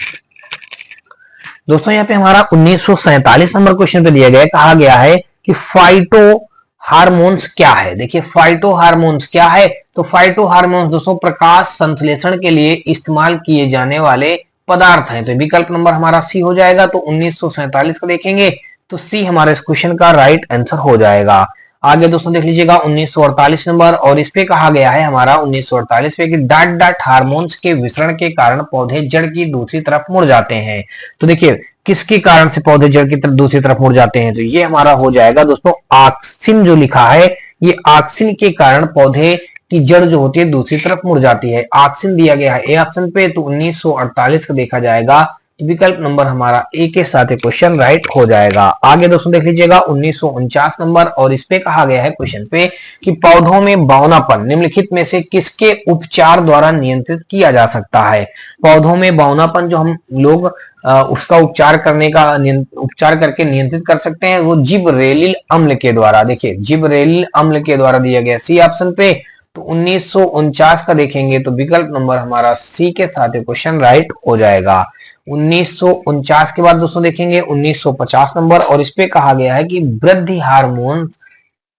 दोस्तों, यहाँ पे हमारा 1947 नंबर क्वेश्चन पे दिया गया है, कहा गया है कि फाइटो हार्मोन्स क्या है। देखिए फाइटो हार्मोन्स क्या है, तो फाइटो हार्मोन्स दोस्तों प्रकाश संश्लेषण के लिए इस्तेमाल किए जाने वाले पदार्थ हैं। तो विकल्प नंबर हमारा सी हो जाएगा। तो 1947 का देखेंगे तो सी हमारे इस क्वेश्चन का राइट आंसर हो जाएगा। आगे दोस्तों देख लीजिएगा 1948 नंबर, और इस पे कहा गया है हमारा 1948 पे कि डाट डाट हार्मोन्स के विसरण के कारण पौधे जड़ की दूसरी तरफ मुड़ जाते हैं। तो देखिए किसके कारण से पौधे जड़ की तरफ दूसरी तरफ मुड़ जाते हैं, तो ये हमारा हो जाएगा दोस्तों ऑक्सिन जो लिखा है, ये ऑक्सिन के कारण पौधे की जड़ जो होती है दूसरी तरफ मुड़ जाती है। ऑक्सिन दिया गया है ए ऑप्शन पे, तो 1948 का देखा जाएगा तो विकल्प नंबर हमारा ए के साथ क्वेश्चन राइट हो जाएगा। आगे दोस्तों देख लीजिएगा 1949 नंबर, और इस पे कहा गया है क्वेश्चन पे कि पौधों में बौनापन निम्नलिखित में से किसके उपचार द्वारा नियंत्रित किया जा सकता है। पौधों में बौनापन जो हम लोग उसका उपचार करके नियंत्रित कर सकते हैं, वो जिबरेलिल अम्ल के द्वारा। देखिए जिबरेलिल अम्ल के द्वारा दिया गया सी ऑप्शन पे, तो 1949 का देखेंगे तो विकल्प नंबर हमारा सी के साथ क्वेश्चन राइट हो जाएगा। 1949 के बाद दोस्तों देखेंगे 1950 नंबर, और इस पे कहा गया है कि वृद्धि हार्मोन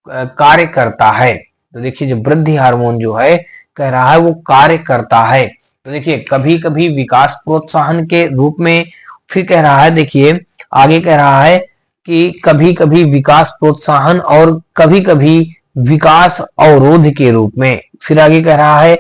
कार्य करता है। तो देखिए जो वृद्धि हार्मोन जो है कह रहा है वो कार्य करता है। तो देखिए कभी कभी विकास प्रोत्साहन के रूप में, फिर कह रहा है देखिए आगे कह रहा है कि कभी कभी विकास प्रोत्साहन और कभी कभी विकास अवरोध के रूप में, फिर आगे कह रहा है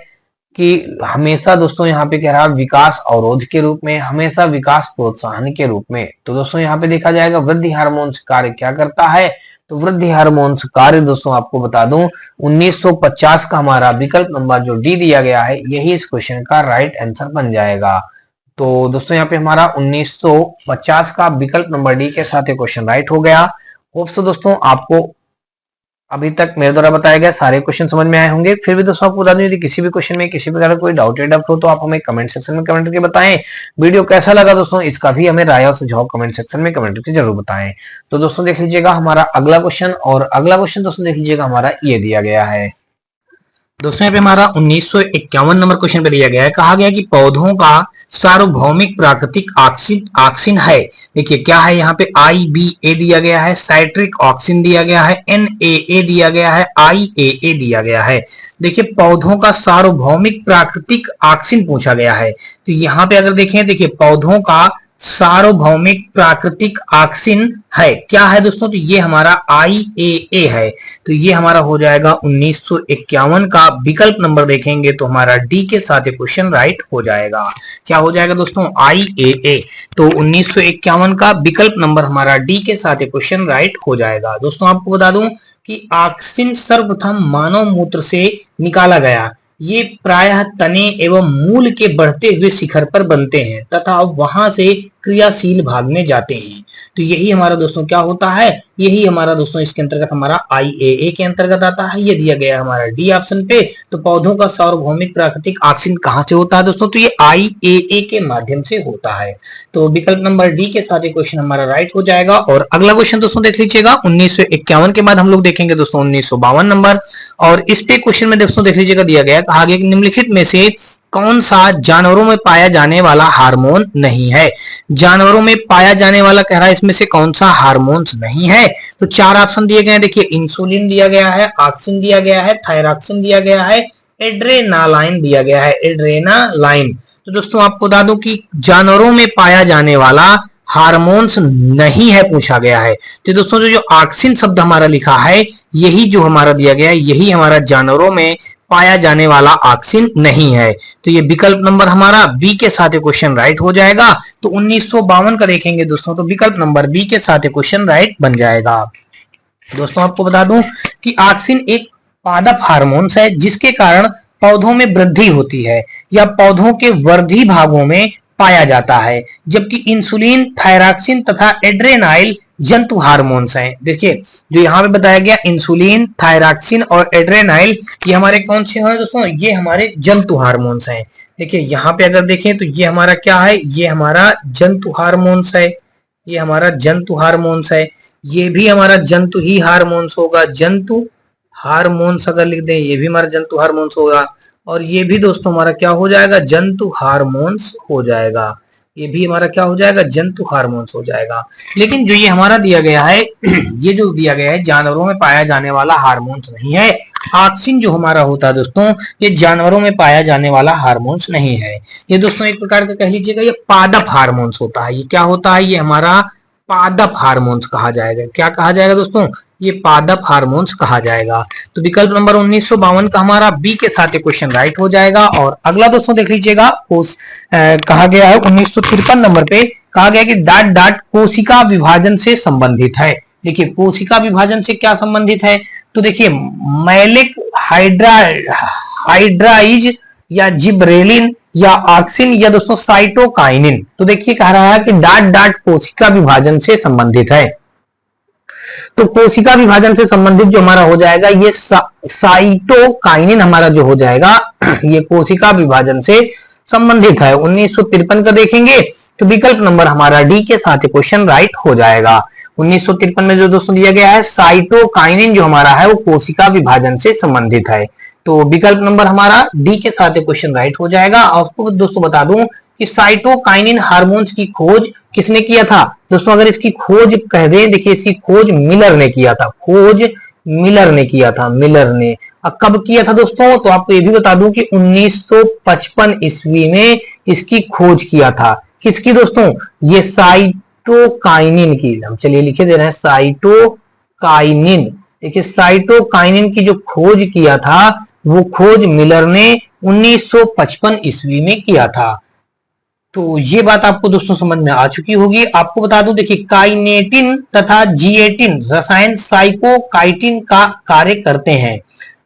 कि हमेशा दोस्तों यहाँ पे कह रहा है विकास अवरोध के रूप में, हमेशा विकास प्रोत्साहन के रूप में। तो दोस्तों यहाँ पे देखा जाएगा वृद्धि हार्मोन्स कार्य क्या करता है, तो वृद्धि हार्मोन्स कार्य दोस्तों आपको बता दूं 1950 का हमारा विकल्प नंबर जो डी दिया गया है यही इस क्वेश्चन का राइट आंसर बन जाएगा। तो दोस्तों यहाँ पे हमारा 1950 का विकल्प नंबर डी के साथ क्वेश्चन राइट हो गया। होप सो दोस्तों आपको अभी तक मेरे द्वारा बताए गए सारे क्वेश्चन समझ में आए होंगे। फिर भी दोस्तों आपको बता दूं यदि किसी भी क्वेश्चन में किसी प्रकार का कोई डाउट या डप हो तो आप हमें कमेंट सेक्शन में कमेंट करके बताएं। वीडियो कैसा लगा दोस्तों इसका भी हमें राय और सुझाव कमेंट सेक्शन में कमेंट करके जरूर बताएं। तो दोस्तों देख लीजिएगा हमारा अगला क्वेश्चन, और अगला क्वेश्चन दोस्तों देख लीजिएगा हमारा ये दिया गया है। दोस्तों यहाँ पे हमारा 1951 नंबर क्वेश्चन पे दिया गया है, कहा गया कि पौधों का सार्वभौमिक प्राकृतिक ऑक्सीजन ऑक्सीजन है। देखिए क्या है यहाँ पे IBA दिया गया है, साइट्रिक ऑक्सीजन दिया गया है, NAA दिया गया है, IAA दिया गया है। देखिए पौधों का सार्वभौमिक प्राकृतिक ऑक्सीजन पूछा गया है, तो यहाँ पे अगर देखें, देखिए पौधों का सार्वभौमिक प्राकृतिक ऑक्सीजन है, क्या है दोस्तों, तो ये हमारा IAA है। तो ये हमारा हो जाएगा 1951 का विकल्प नंबर देखेंगे तो हमारा डी के साथ क्वेश्चन राइट हो जाएगा। क्या हो जाएगा दोस्तों, IAA। तो 1951 का विकल्प नंबर हमारा डी के साथ क्वेश्चन राइट हो जाएगा। दोस्तों आपको बता दूं कि ऑक्सीजन सर्वप्रथम मानव मूत्र से निकाला गया। ये प्रायः तने एवं मूल के बढ़ते हुए शिखर पर बनते हैं तथा वहां से क्रियाशील भाग में जाते हैं। तो यही हमारा दोस्तों क्या होता है, यही हमारा दोस्तों इसके अंतर्गत हमारा IAA के अंतर्गत आता है। ये दिया गया हमारा डी ऑप्शन पे। तो पौधों का सार्वभौमिक प्राकृतिक ऑक्सीजन कहां से होता है दोस्तों, तो ये IAA के माध्यम से होता है। तो विकल्प नंबर डी के साथ क्वेश्चन हमारा राइट हो जाएगा। और अगला क्वेश्चन दोस्तों देख लीजिएगा, 1951 के बाद हम लोग देखेंगे दोस्तों 1952 नंबर। और इस पे क्वेश्चन में दोस्तों देख लीजिएगा दिया गया, कहा गया कि निम्नलिखित में से कौन सा जानवरों में पाया जाने वाला हार्मोन नहीं है। जानवरों में पाया जाने वाला कह रहा है, इसमें से कौन सा हार्मोन्स नहीं है। तो चार ऑप्शन दिए गए हैं। देखिए इंसुलिन दिया गया है, ऑक्सिन दिया गया है, थायरॉक्सिन दिया गया है, एड्रेनालाइन दिया गया है, एड्रेनालाइन। तो दोस्तों आपको बता दूं कि जानवरों में पाया जाने वाला हार्मोन्स नहीं है पूछा गया है। तो दोस्तों जो ऑक्सिन शब्द हमारा लिखा है, यही जो हमारा दिया गया है, यही हमारा जानवरों में पाया जाने वाला ऑक्सीजन नहीं है। तो ये विकल्प नंबर हमारा बी के साथ क्वेश्चन राइट हो जाएगा। तो 1952 का देखेंगे दोस्तों, तो विकल्प नंबर बी के साथ क्वेश्चन राइट बन जाएगा। दोस्तों आपको बता दूं कि ऑक्सीजन एक पादप हार्मोन्स है जिसके कारण पौधों में वृद्धि होती है या पौधों के वर्धी भागों में पाया जाता है, जबकि इंसुलिन, थायरॉक्सिन तथा एड्रेनाइल जंतु हार्मोन्स हैं। देखिए जो यहाँ पे बताया गया इंसुलिन, थायरॉक्सिन और एड्रेनाइल, ये हमारे कौन से हैं दोस्तों, ये हमारे जंतु हार्मोन्स हैं। देखिए यहाँ पे अगर देखें तो ये हमारा क्या है, ये हमारा जंतु हार्मोन्स है, ये हमारा जंतु हार्मोन्स है, ये भी हमारा जंतु ही हार्मोन्स होगा। जंतु हार्मोन्स अगर लिख दें, ये भी हमारा जंतु हार्मोन्स होगा। और ये भी दोस्तों हमारा क्या हो जाएगा, जंतु हार्मोन्स हो जाएगा। ये भी हमारा क्या हो जाएगा, जंतु हार्मोन्स हो जाएगा। लेकिन जो ये हमारा दिया गया है ये जो दिया गया है जानवरों में पाया जाने वाला हार्मोन्स नहीं है। ऑक्सिन जो हमारा होता है दोस्तों, ये जानवरों में पाया जाने वाला हार्मोन्स नहीं है। ये दोस्तों एक प्रकार का कह लीजिएगा ये पादप हार्मोन्स होता है। ये क्या होता है, ये हमारा पादप हार्मोन्स कहा जाएगा। क्या कहा जाएगा दोस्तों, ये पादप हार्मोन्स कहा जाएगा। तो विकल्प नंबर 1952 का हमारा बी के साथ क्वेश्चन राइट हो जाएगा। और अगला दोस्तों देख लीजिएगा, कहा गया है 1953 नंबर पे, कहा गया कि डाट डाट कोशिका विभाजन से संबंधित है। देखिए कोशिका विभाजन से क्या संबंधित है, तो देखिए मैलिक हाइड्राइज या जिब्रेलिन या ऑक्सिन या दोस्तों साइटोकाइनिन। तो देखिए कह रहा है कि डाट डाट कोशिका विभाजन से संबंधित है। तो कोशिका विभाजन से संबंधित जो हमारा हो जाएगा ये साइटोकाइनिन हमारा जो हो जाएगा ये कोशिका विभाजन से संबंधित है। 1953 का देखेंगे तो विकल्प नंबर हमारा डी के साथ क्वेश्चन राइट हो जाएगा। 1953 में जो दोस्तों दिया गया है साइटोकाइनिन जो हमारा है वो कोशिका विभाजन से संबंधित है। तो विकल्प नंबर हमारा डी के साथ क्वेश्चन राइट हो जाएगा। आपको दोस्तों बता दूं कि साइटोकाइनिन हार्मोन्स की खोज किसने किया था दोस्तों, अगर इसकी खोज कह दें, देखिए इसकी खोज मिलर ने किया था। खोज मिलर ने किया था, मिलर ने। अब कब किया था दोस्तों, तो आपको ये भी बता दूं कि 1955 ईस्वी में इसकी खोज किया था। किसकी दोस्तों, ये साइटोकाइनिन की। हम चलिए लिखे दे रहे हैं साइटोकाइनिन। देखिए साइटोकाइनिन की जो खोज किया था वो खोज मिलर ने 1955 ईस्वी में किया था। तो ये बात आपको दोस्तों समझ में आ चुकी होगी। आपको बता दूं देखिए काइनेटिन तथा जिएटिन रसायन साइकोकाइटिन का कार्य करते हैं।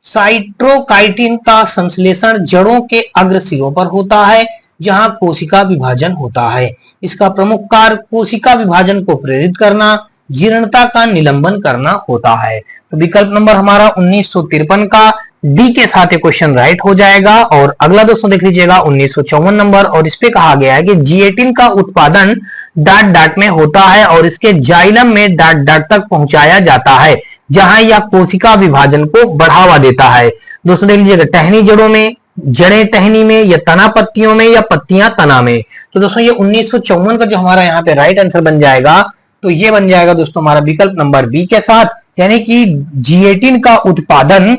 साइट्रोकाइटिन का संश्लेषण जड़ों के अग्रसिरों पर होता है जहां कोशिका विभाजन होता है। इसका प्रमुख कार्य कोशिका विभाजन को प्रेरित करना, जीर्णता का निलंबन करना होता है। तो विकल्प नंबर हमारा 1953 का डी के साथ ये क्वेश्चन राइट हो जाएगा। और अगला दोस्तों देख लीजिएगा 1954 नंबर, और इस पे कहा गया है कि G18 का उत्पादन डाट डाट में होता है और इसके जाइलम में डाट डाट तक पहुंचाया जाता है, जहां यह कोशिका विभाजन को बढ़ावा देता है। दोस्तों देख लीजिएगा, टहनी जड़ों में, जड़ें टहनी में, या तना पत्तियों में, या पत्तियां तना में। तो दोस्तों ये 1954 का जो हमारा यहाँ पे राइट आंसर बन जाएगा, तो ये बन जाएगा दोस्तों हमारा विकल्प नंबर बी के साथ, यानी कि G18 का उत्पादन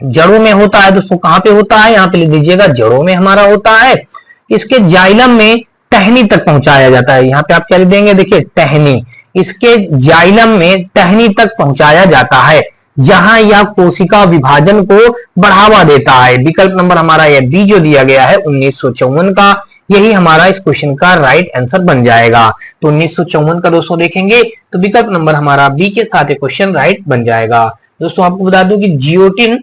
जड़ों में होता है। दोस्तों कहां पे होता है, यहाँ पे लिख दीजिएगा, जड़ों में हमारा होता है। इसके जाइलम में टहनी तक पहुंचाया जाता है। यहाँ पे आप क्या लिख देंगे, देखिए टहनी, इसके जाइलम में टहनी तक पहुंचाया जाता है, जहां यह कोशिका विभाजन को बढ़ावा देता है। विकल्प नंबर हमारा यह बी जो दिया गया है 1954 का, यही हमारा इस क्वेश्चन का राइट आंसर बन जाएगा। तो 1954 का दोस्तों देखेंगे तो विकल्प नंबर हमारा बी के साथ क्वेश्चन राइट बन जाएगा। दोस्तों आपको बता दूं कि जियोटिन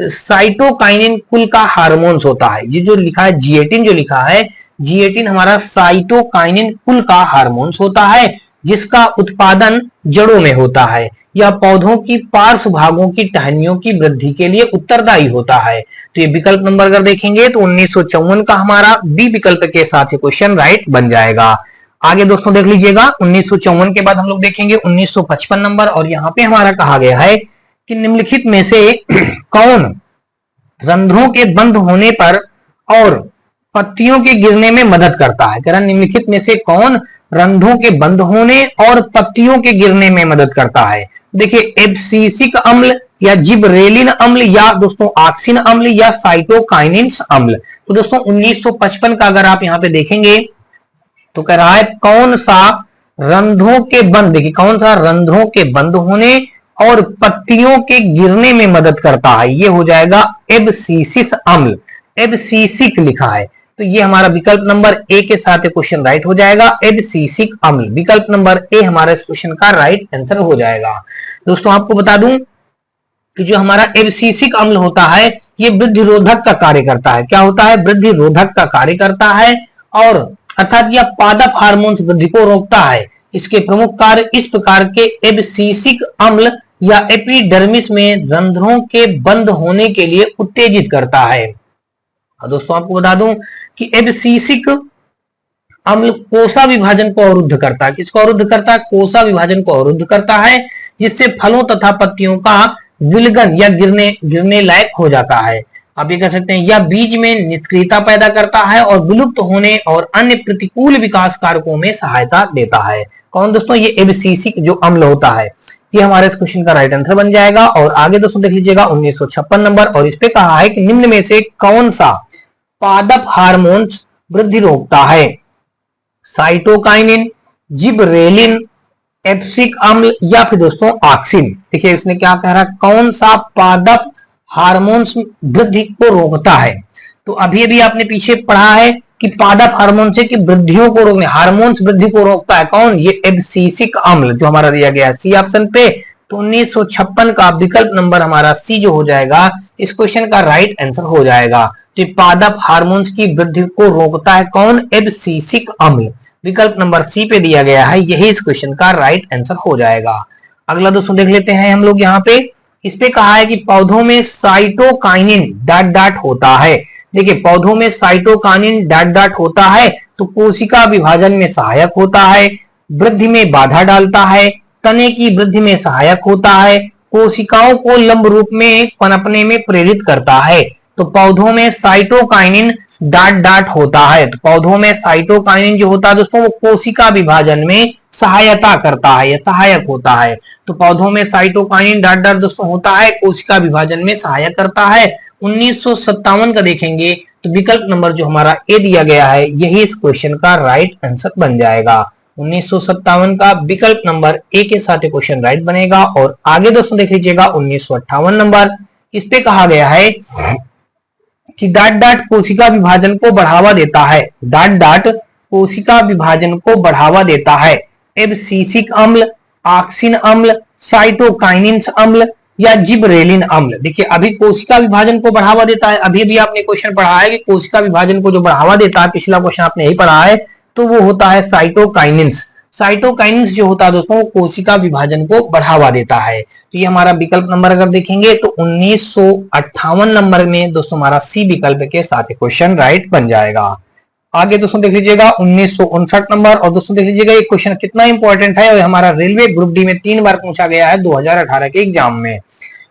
साइटोकाइनिन कुल का हार्मोन्स होता है। ये जो लिखा है G18, जो लिखा है G18 हमारा साइटोकाइनिन कुल का हार्मोन्स होता है, जिसका उत्पादन जड़ों में होता है। यह पौधों की पार्श्व भागों की टहनियों की वृद्धि के लिए उत्तरदायी होता है। तो ये विकल्प नंबर अगर देखेंगे तो 1954 का हमारा बी विकल्प के साथ ये क्वेश्चन राइट बन जाएगा। आगे दोस्तों देख लीजिएगा, 1954 के बाद हम लोग देखेंगे 1955 नंबर, और यहाँ पे हमारा कहा गया है कि निम्नलिखित में से कौन रंध्रों के बंद होने पर और पत्तियों के गिरने में मदद करता है। कारण निम्नलिखित में से कौन रंध्रों के बंद होने और पत्तियों के गिरने में मदद करता है। देखिए एब्सिसिक अम्ल, या जिबरेलिन अम्ल, या दोस्तों ऑक्सिन अम्ल, या साइटोकाइनिन अम्ल। तो दोस्तों 1955 का अगर आप यहाँ पे देखेंगे तो कह रहा है कौन सा रंध्रों के बंद, देखिए कौन सा रंध्रों के बंद होने और पत्तियों के गिरने में मदद करता है। ये हो जाएगा एब्सिसिक अम्ल, एब्सिसिक लिखा है, तो ये हमारा विकल्प नंबर ए के साथ क्वेश्चन राइट हो जाएगा। एब्सिसिक अम्ल, विकल्प नंबर ए हमारा इस क्वेश्चन का राइट आंसर हो जाएगा। दोस्तों आपको बता दूं कि जो हमारा एब्सिसिक अम्ल होता है, ये वृद्धि रोधक का कार्य करता है। क्या होता है, वृद्धि रोधक का कार्य करता है, और अर्थात यह पादप हार्मोन वृद्धि को रोकता है। इसके प्रमुख कार्य इस प्रकार के एब्सिसिक अम्ल या एपिडर्मिस में रंध्रों के बंद होने के लिए उत्तेजित करता है। दोस्तों आपको बता दूं कि एब्सिसिक अम्ल कोसा विभाजन को अवरुद्ध करता है। किसको अवरुद्ध करता है, कोसा विभाजन को अवरुद्ध करता है, जिससे फलों तथा पत्तियों का विलगन या गिरने लायक हो जाता है। आप ये कह सकते हैं यह बीज में निष्क्रियता पैदा करता है और विलुप्त होने और अन्य प्रतिकूल विकास कारकों में सहायता देता है। कौन दोस्तों, ये एब्सिसिक जो अम्ल होता है, ये हमारे इस क्वेश्चन का राइट आंसर बन जाएगा। और आगे दोस्तों देख लीजिएगा 1956 नंबर, और इस पे कहा है कि निम्न में से कौन सा पादप हार्मोन वृद्धि रोकता है। साइटोकाइनिन, जिबरेलिन, एब्सिक अम्ल, या फिर दोस्तों ऑक्सिन। देखिए इसने क्या कह रहा है, कौन सा पादप हार्मोन्स वृद्धि को रोकता है। तो अभी अभी आपने पीछे पढ़ा है कि पादप हार्मोन से कि वृद्धियों को रोकने, हार्मोन्स वृद्धि को रोकता है कौन, ये एब्सिसिक अम्ल जो हमारा दिया गया है सी ऑप्शन पे। तो 1956 का विकल्प नंबर हमारा सी जो हो जाएगा, इस क्वेश्चन का राइट आंसर हो जाएगा। तो पादप हार्मोन्स की वृद्धि को रोकता है कौन, एब्सिसिक अम्ल। विकल्प नंबर सी पे दिया गया है, यही इस क्वेश्चन का राइट आंसर हो जाएगा। अगला दोस्तों देख लेते हैं हम लोग यहाँ पे, इस पे कहा है कि पौधों में साइटोकाइनिन डाट डाट होता है। देखिए पौधों में साइटोकाइनिन डाट डाट होता है तो कोशिका विभाजन में सहायक होता है, वृद्धि में बाधा डालता है, तने की वृद्धि में सहायक होता है, कोशिकाओं को लंब रूप में पनपने में प्रेरित करता है। तो पौधों में साइटोकाइनिन डाट डाट होता है। तो पौधों में साइटोकाइनिन जो होता है दोस्तों, वो कोशिका विभाजन में सहायता करता है या सहायक होता है। तो पौधों में साइटोकाइनिन डाट डाट दोस्तों होता है, कोशिका विभाजन में सहायक करता है। 1957 का देखेंगे तो विकल्प नंबर जो हमारा ए दिया गया है, यही इस क्वेश्चन का राइट आंसर बन जाएगा। 1957 का विकल्प नंबर ए के साथ क्वेश्चन राइट बनेगा। और आगे दोस्तों देख लीजिएगा 1958 नंबर, इस पे कहा गया है कि डाट डाट कोशिका विभाजन को बढ़ावा देता है। डाट डाट कोशिका विभाजन को बढ़ावा देता है। एब्सिसिक अम्ल, ऑक्सिन अम्ल, साइटोकाइनिन अम्ल, या जिबरेलिन अम्ल। देखिए अभी कोशिका विभाजन को बढ़ावा देता है, अभी भी आपने क्वेश्चन पढ़ा है कि कोशिका विभाजन को जो बढ़ावा देता है, पिछला क्वेश्चन आपने यही पढ़ा है, तो वो होता है साइटोकाइनिन। साइटोकाइनेसिस जो होता है दोस्तों कोशिका विभाजन को बढ़ावा देता है। तो ये हमारा विकल्प नंबर अगर देखेंगे तो 1958 नंबर में दोस्तों हमारा सी विकल्प के साथ क्वेश्चन राइट बन जाएगा। आगे दोस्तों देख लीजिएगा 1959 नंबर। और दोस्तों देख लीजिएगा ये क्वेश्चन कितना इंपॉर्टेंट है और हमारा रेलवे ग्रुप डी में 3 बार पूछा गया है 2018 के एग्जाम में।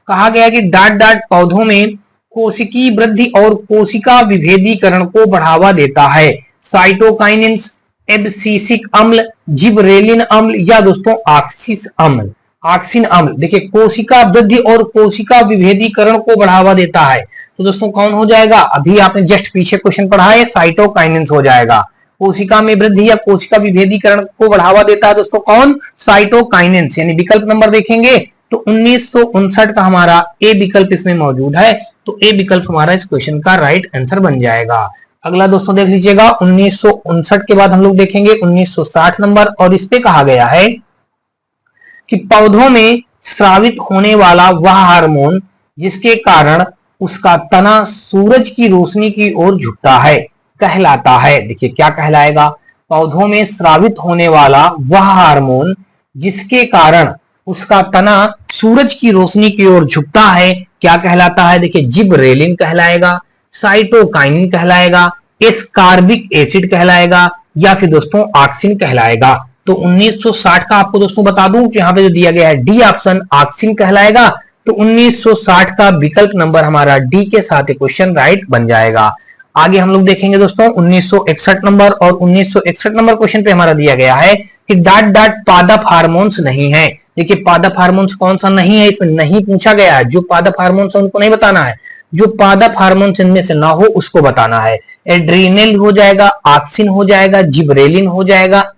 कहा गया कि डाट डाट पौधों में कोशिकीय वृद्धि और कोशिका विभेदीकरण को बढ़ावा देता है। साइटोकाइनेसिस, एब्सिसिक अम्ल, जिबरेलिन अम्ल या दोस्तों ऑक्सिस अम्ल, ऑक्सिन अम्ल। देखिए कोशिका वृद्धि और कोशिका विभेदीकरण को बढ़ावा देता है तो दोस्तों कौन हो जाएगा, अभी आपने जस्ट पीछे क्वेश्चन पढ़ा है, साइटोकाइनेसिस हो जाएगा। कोशिका में वृद्धि या कोशिका विभेदीकरण को बढ़ावा देता है दोस्तों कौन, साइटोकाइनेसिस। यानी विकल्प नंबर देखेंगे तो 1959 का हमारा ए विकल्प इसमें मौजूद है। तो ए विकल्प हमारा इस क्वेश्चन का राइट आंसर बन जाएगा। अगला दोस्तों देख लीजिएगा 1959 के बाद हम लोग देखेंगे 1960 नंबर। और इस पे कहा गया है कि पौधों में स्रावित होने वाला वह हार्मोन जिसके कारण उसका तना सूरज की रोशनी की ओर झुकता है कहलाता है। देखिए क्या कहलाएगा, पौधों में स्रावित होने वाला वह हार्मोन जिसके कारण उसका तना सूरज की रोशनी की ओर झुकता है क्या कहलाता है। देखिए जिबरेलिन कहलाएगा, साइटोकाइनिन कहलाएगा, एस्कार्बिक एसिड कहलाएगा या फिर दोस्तों ऑक्सिन कहलाएगा। तो 1960 का आपको दोस्तों बता दूं कि यहाँ पे जो दिया गया है डी ऑप्शन ऑक्सिन कहलाएगा। तो 1960 का विकल्प नंबर हमारा डी के साथ क्वेश्चन राइट बन जाएगा। आगे हम लोग देखेंगे दोस्तों 1961 नंबर। और 1961 नंबर क्वेश्चन पे हमारा दिया गया है कि डाट डाट पादप हार्मोन्स नहीं है। देखिए पादप हार्मोन्स कौन सा नहीं है, इसमें नहीं पूछा गया है। जो पादप हार्मोन्स है उनको नहीं बताना है, जो पादप हार्मोन्स इनमें से ना हो उसको बताना है। एड्रीनल हो जाएगा, ऑक्सिन हो जाएगा, जिबरेलिन हो जाएगा,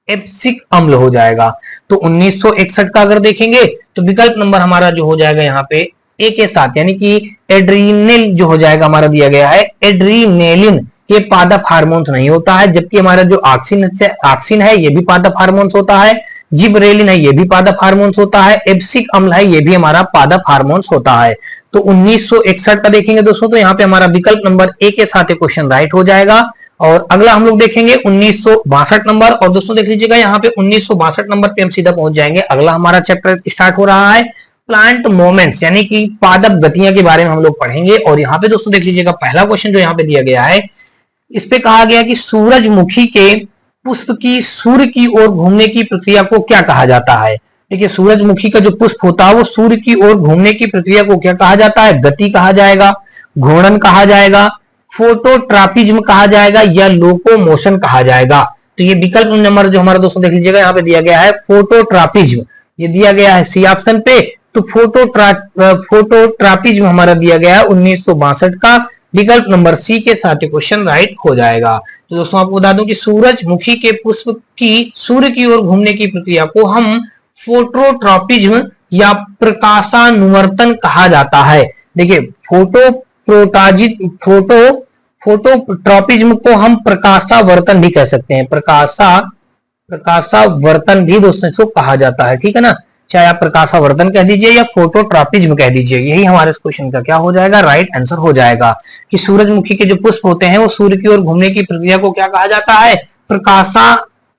एब्सिक अम्ल हो जाएगा। तो 1961 का अगर देखेंगे तो विकल्प नंबर हमारा जो हो जाएगा यहाँ पे ए के साथ, यानी कि एड्रीनल जो हो जाएगा हमारा दिया गया है एड्रीनेलिन। ये पादप हार्मोन्स नहीं होता है, जबकि हमारा जो ऑक्सिन है ये भी पादप हार्मोन्स होता है, जिबरेलिन है ये भी पादप हार्मोन्स होता है, एब्सिक अम्ल है ये भी हमारा पादप हार्मोन्स होता है। तो 1961 का देखेंगे दोस्तों तो यहाँ पे हमारा विकल्प नंबर ए के साथ क्वेश्चन राइट हो जाएगा। और अगला हम लोग देखेंगे 1962 नंबर। और दोस्तों देख लीजिएगा यहाँ पे 1962 नंबर पे हम सीधा पहुंच जाएंगे। अगला हमारा चैप्टर स्टार्ट हो रहा है प्लांट मूवमेंट्स, यानी कि पादप गतियां के बारे में हम लोग पढ़ेंगे। और यहाँ पे दोस्तों देख लीजिएगा पहला क्वेश्चन जो यहाँ पे दिया गया है, इस पे कहा गया कि सूरजमुखी के पुष्प की सूर्य की ओर घूमने की प्रक्रिया को क्या कहा जाता है। देखिए सूरजमुखी का जो पुष्प होता है वो सूर्य की ओर घूमने की प्रक्रिया को क्या कहा जाता है, गति कहा जाएगा, घूर्णन कहा जाएगा, फोटोट्रॉपिज्म कहा जाएगा या लोकोमोशन कहा जाएगा। तो ये विकल्प नंबर जो हमारा दोस्तों देख लीजिएगा यहाँ पे दिया गया है फोटोट्रॉपिज्म, ये दिया गया है सी ऑप्शन पे। तो फोटोट्रॉपिज्म हमारा दिया गया है 1962 का, विकल्प नंबर सी के साथ क्वेश्चन राइट हो जाएगा। तो दोस्तों आपको बता दूं कि सूरजमुखी के पुष्प की सूर्य की ओर घूमने की प्रक्रिया को हम फोटोट्रॉपिज्म या प्रकाशानुवर्तन कहा जाता है। देखिए फोटोट्रॉपिज्म को हम प्रकाशावर्तन भी कह सकते हैं, प्रकाशावर्तन भी दोस्तों इसको कहा जाता है, ठीक है ना। चाहे आप प्रकाशावर्तन कह दीजिए या फोटोट्रॉपिज्म कह दीजिए, यही हमारे इस क्वेश्चन का क्या हो जाएगा, राइट आंसर हो जाएगा। कि सूरजमुखी के जो पुष्प होते हैं वो सूर्य की ओर घूमने की प्रक्रिया को क्या कहा जाता है,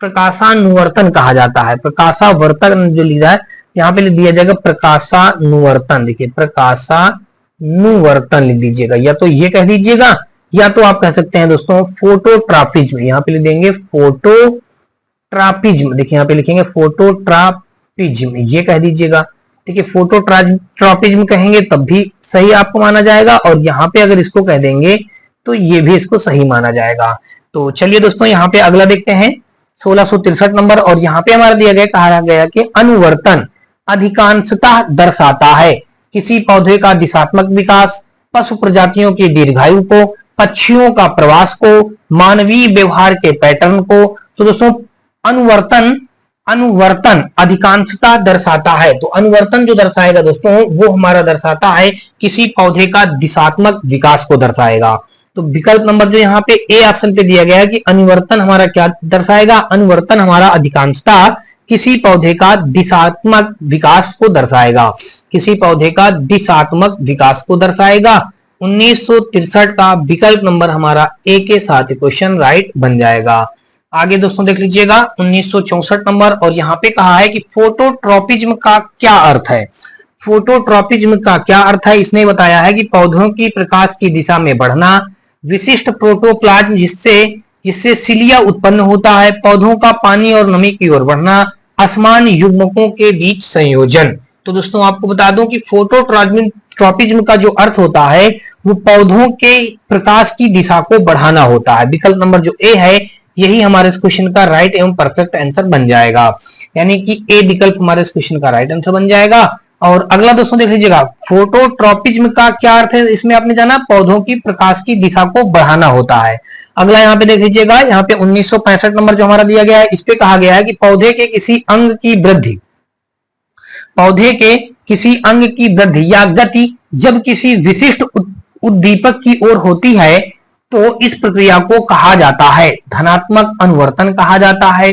प्रकाशानुवर्तन कहा जाता है। प्रकाशावर्तन जो लिखा है यहाँ पे लिख दिया जाएगा प्रकाशानुवर्तन। देखिए प्रकाशानुवर्तन लिख दीजिएगा, या तो ये कह दीजिएगा या तो आप कह सकते हैं दोस्तों फोटोट्रॉपिज्म। यहाँ पे लिख देंगे फोटोट्रॉपिज्म, देखिए यहाँ पे लिखेंगे फोटोट्रॉपिज्म, ये कह दीजिएगा। देखिए फोटोट्रॉपिज्म कहेंगे तब भी सही आपको माना जाएगा, और यहाँ पे अगर इसको कह देंगे तो ये भी इसको सही माना जाएगा। तो चलिए दोस्तों यहाँ पे अगला देखते हैं 1663 नंबर। और यहाँ पे हमारा दिया गया, कहा गया कि अनुवर्तन अधिकांशतः दर्शाता है किसी पौधे का दिशात्मक विकास, पशु प्रजातियों की दीर्घायु को, पक्षियों का प्रवास को, मानवीय व्यवहार के पैटर्न को। तो दोस्तों अनुवर्तन अधिकांशतः दर्शाता है, तो अनुवर्तन जो दर्शाएगा दोस्तों वो हमारा दर्शाता है किसी पौधे का दिशात्मक विकास को दर्शाएगा। तो विकल्प नंबर जो यहाँ पे ए ऑप्शन पे दिया गया है कि अनुवर्तन हमारा क्या दर्शाएगा, अनुवर्तन हमारा अधिकांशतः किसी पौधे का दिशात्मक विकास को दर्शाएगा, किसी पौधे का दिशात्मक विकास को दर्शाएगा। 1963 का विकल्प नंबर हमारा ए के साथ क्वेश्चन राइट बन जाएगा। आगे दोस्तों देख लीजिएगा 1964 नंबर, और यहाँ पे कहा है कि फोटोट्रॉपिज्म का क्या अर्थ है। फोटोट्रॉपिज्म का क्या अर्थ है, इसने बताया है कि पौधों की प्रकाश की दिशा में बढ़ना, विशिष्ट प्रोटोप्लाज्म जिससे जिससे सिलिया उत्पन्न होता है, पौधों का पानी और नमी की ओर बढ़ना, असमान युग्मकों के बीच संयोजन। तो दोस्तों आपको बता दूं कि फोटोट्रॉपिज्म का जो अर्थ होता है वो पौधों के प्रकाश की दिशा को बढ़ाना होता है। विकल्प नंबर जो ए है यही हमारे इस क्वेश्चन का राइट एवं परफेक्ट आंसर बन जाएगा, यानी कि ए विकल्प हमारे इस क्वेश्चन का राइट आंसर बन जाएगा। और अगला दोस्तों देख लीजिएगा, फोटोट्रॉपिज्म का क्या अर्थ है, इसमें आपने जाना पौधों की प्रकाश की दिशा को बढ़ाना होता है। अगला यहाँ पे देख लीजिएगा, यहाँ पे 1965 नंबर जो हमारा दिया गया है, इस पे कहा गया है कि पौधे के किसी अंग की वृद्धि, पौधे के किसी अंग की वृद्धि या गति जब किसी विशिष्ट उद्दीपक की ओर होती है तो इस प्रक्रिया को कहा जाता है धनात्मक अनुवर्तन कहा जाता है,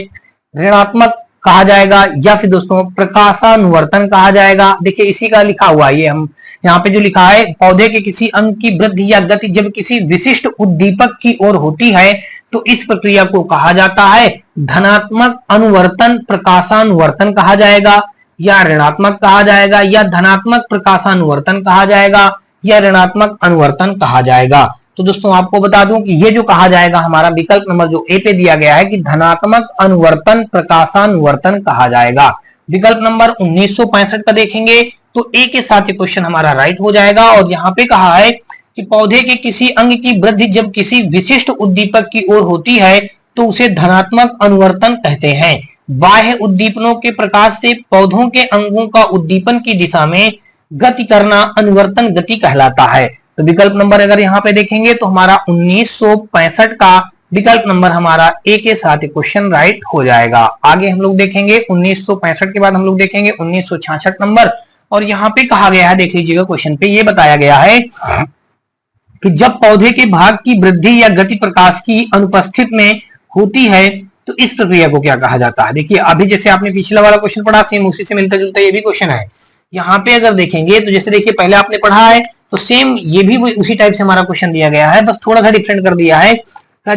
ऋणात्मक कहा जाएगा, या फिर दोस्तों प्रकाशानुवर्तन कहा जाएगा। देखिए इसी का लिखा हुआ है, ये हम यहाँ पे जो लिखा है, पौधे के किसी अंग की वृद्धि या गति जब किसी विशिष्ट उद्दीपक की ओर होती है तो इस प्रक्रिया को कहा जाता है धनात्मक अनुवर्तन प्रकाशानुवर्तन कहा जाएगा, या ऋणात्मक कहा जाएगा, या धनात्मक प्रकाशानुवर्तन कहा जाएगा, या ऋणात्मक अनुवर्तन कहा जाएगा। तो दोस्तों आपको बता दूं कि ये जो कहा जाएगा हमारा विकल्प नंबर जो ए पे दिया गया है कि धनात्मक अनुवर्तन प्रकाशानुवर्तन कहा जाएगा। विकल्प नंबर 1965 का देखेंगे तो ए के साथ ये क्वेश्चन हमारा राइट हो जाएगा। और यहाँ पे कहा है कि पौधे के किसी अंग की वृद्धि जब किसी विशिष्ट उद्दीपक की ओर होती है तो उसे धनात्मक अनुवर्तन कहते हैं। बाह्य उद्दीपनों के प्रकाश से पौधों के अंगों का उद्दीपन की दिशा में गति करना अनुवर्तन गति कहलाता है। तो विकल्प नंबर अगर यहाँ पे देखेंगे तो हमारा 1965 का विकल्प नंबर हमारा ए के साथ क्वेश्चन राइट हो जाएगा। आगे हम लोग देखेंगे 1965 के बाद हम लोग देखेंगे 1966 नंबर, और यहाँ पे कहा गया है, देख लीजिएगा क्वेश्चन पे ये बताया गया है कि जब पौधे के भाग की वृद्धि या गति प्रकाश की अनुपस्थित में होती है तो इस प्रक्रिया को क्या कहा जाता है। देखिए अभी जैसे आपने पिछला वाला क्वेश्चन पढ़ा, सेम उसी से मिलता जुलता ये भी क्वेश्चन है। यहाँ पे अगर देखेंगे तो जैसे देखिए पहले आपने पढ़ा है तो सेम ये भी उसी टाइप से हमारा क्वेश्चन दिया गया है, बस थोड़ा सा डिफरेंट कर दिया है।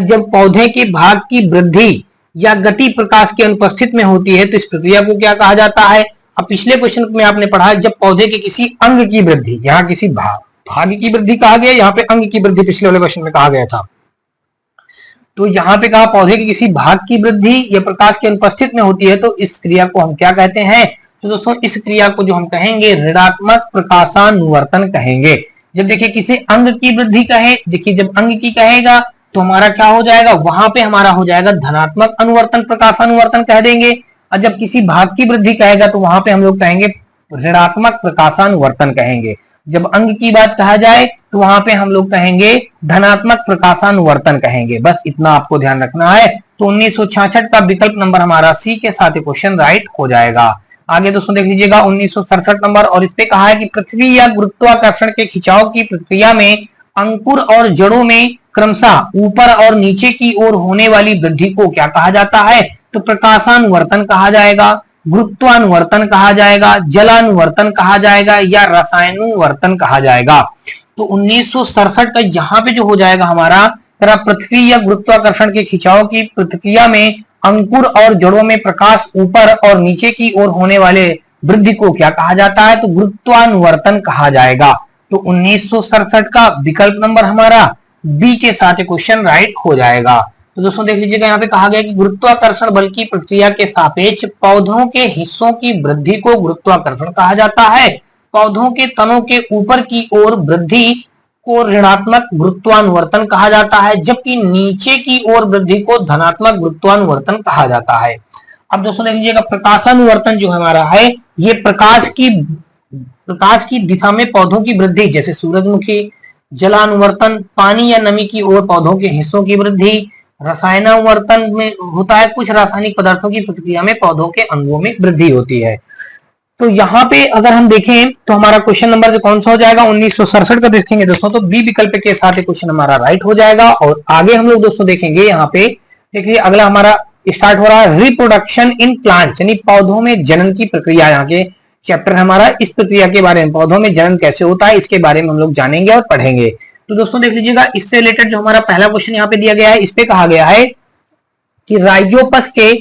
जब पौधे के भाग की वृद्धि या गति प्रकाश की अनुपस्थित में होती है तो इस प्रक्रिया को क्या कहा जाता है। अब पिछले क्वेश्चन में आपने पढ़ा जब पौधे के किसी अंग की वृद्धि, यहाँ किसी भाग की वृद्धि कहा गया, यहाँ पे अंग की वृद्धि पिछले वाले क्वेश्चन में कहा गया था। तो यहाँ पे कहा पौधे के किसी भाग की वृद्धि या प्रकाश की अनुपस्थित में होती है तो इस क्रिया को हम क्या कहते हैं। तो दोस्तों इस क्रिया को जो हम कहेंगे ऋणात्मक प्रकाशानुवर्तन कहेंगे। जब देखिए किसी अंग की वृद्धि कहे, देखिए जब अंग की कहेगा तो हमारा क्या हो जाएगा, वहां पे हमारा हो जाएगा धनात्मक अनुवर्तन प्रकाशानुवर्तन कह देंगे। और जब किसी भाग की वृद्धि कहेगा तो वहां पे हम लोग कहेंगे ऋणात्मक प्रकाशानुवर्तन कहेंगे। जब अंग की बात कहा जाए तो वहां पे हम लोग कहेंगे धनात्मक प्रकाशानुवर्तन कहेंगे। बस इतना आपको ध्यान रखना है। तो 1966 का विकल्प नंबर हमारा सी के साथ क्वेश्चन राइट हो जाएगा। आगे दोस्तों देख लीजिएगा 1967 नंबर, और इस पे कहा है कि पृथ्वी या गुरुत्वाकर्षण के खिंचाव की प्रक्रिया में अंकुर और जड़ों में क्रमशः ऊपर और नीचे की ओर होने वाली वृद्धि को क्या कहा जाता है। तो प्रकाशानुवर्तन कहा जाएगा, गुरुत्वानुवर्तन कहा जाएगा, जलानुवर्तन कहा जाएगा, या रसायनुवर्तन कहा जाएगा। तो 1967 का यहाँ पे जो हो जाएगा हमारा पृथ्वी या गुरुत्वाकर्षण के खिंचाव की प्रक्रिया में अंकुर और जड़ों में प्रकाश ऊपर और नीचे की ओर होने वाले वृद्धि को क्या कहा जाता है। तो गुरुत्वानुवर्तन कहा जाएगा। तो 1967 का विकल्प नंबर हमारा बी के साथ क्वेश्चन राइट हो जाएगा। तो दोस्तों देख लीजिएगा यहाँ पे कहा गया कि गुरुत्वाकर्षण बल की प्रक्रिया के सापेक्ष पौधों के हिस्सों की वृद्धि को गुरुत्वाकर्षण कहा जाता है। पौधों के तनों के ऊपर की ओर वृद्धि को ऋणात्मक गुरुत्वानुवर्तन कहा जाता है, जबकि नीचे की ओर वृद्धि को धनात्मक गुरुत्वानुवर्तन कहा जाता है। अब दोस्तों देख लीजिएगा प्रकाशानुवर्तन जो हमारा है ये प्रकाश की दिशा में पौधों की वृद्धि, जैसे सूरजमुखी, जलानुवर्तन पानी या नमी की ओर पौधों के हिस्सों की वृद्धि, रसायनानुवर्तन में होता है कुछ रासायनिक पदार्थों की प्रतिक्रिया में पौधों के अंगों में वृद्धि होती है। तो यहाँ पे अगर हम देखें तो हमारा क्वेश्चन नंबर जो कौन सा हो जाएगा 1967 का देखेंगे दोस्तों, तो बी विकल्प के साथ क्वेश्चन हमारा राइट हो जाएगा। और आगे हम लोग दोस्तों देखेंगे यहाँ पे, देखिए अगला हमारा स्टार्ट हो रहा है रिप्रोडक्शन इन प्लांट्स, यानी पौधों में जनन की प्रक्रिया। यहाँ के चैप्टर हमारा इस प्रक्रिया के बारे में, पौधों में जनन कैसे होता है इसके बारे में हम लोग जानेंगे और पढ़ेंगे। तो दोस्तों देख लीजिएगा इससे रिलेटेड जो हमारा पहला क्वेश्चन यहाँ पे दिया गया है, इस पे कहा गया है कि राइजोपस के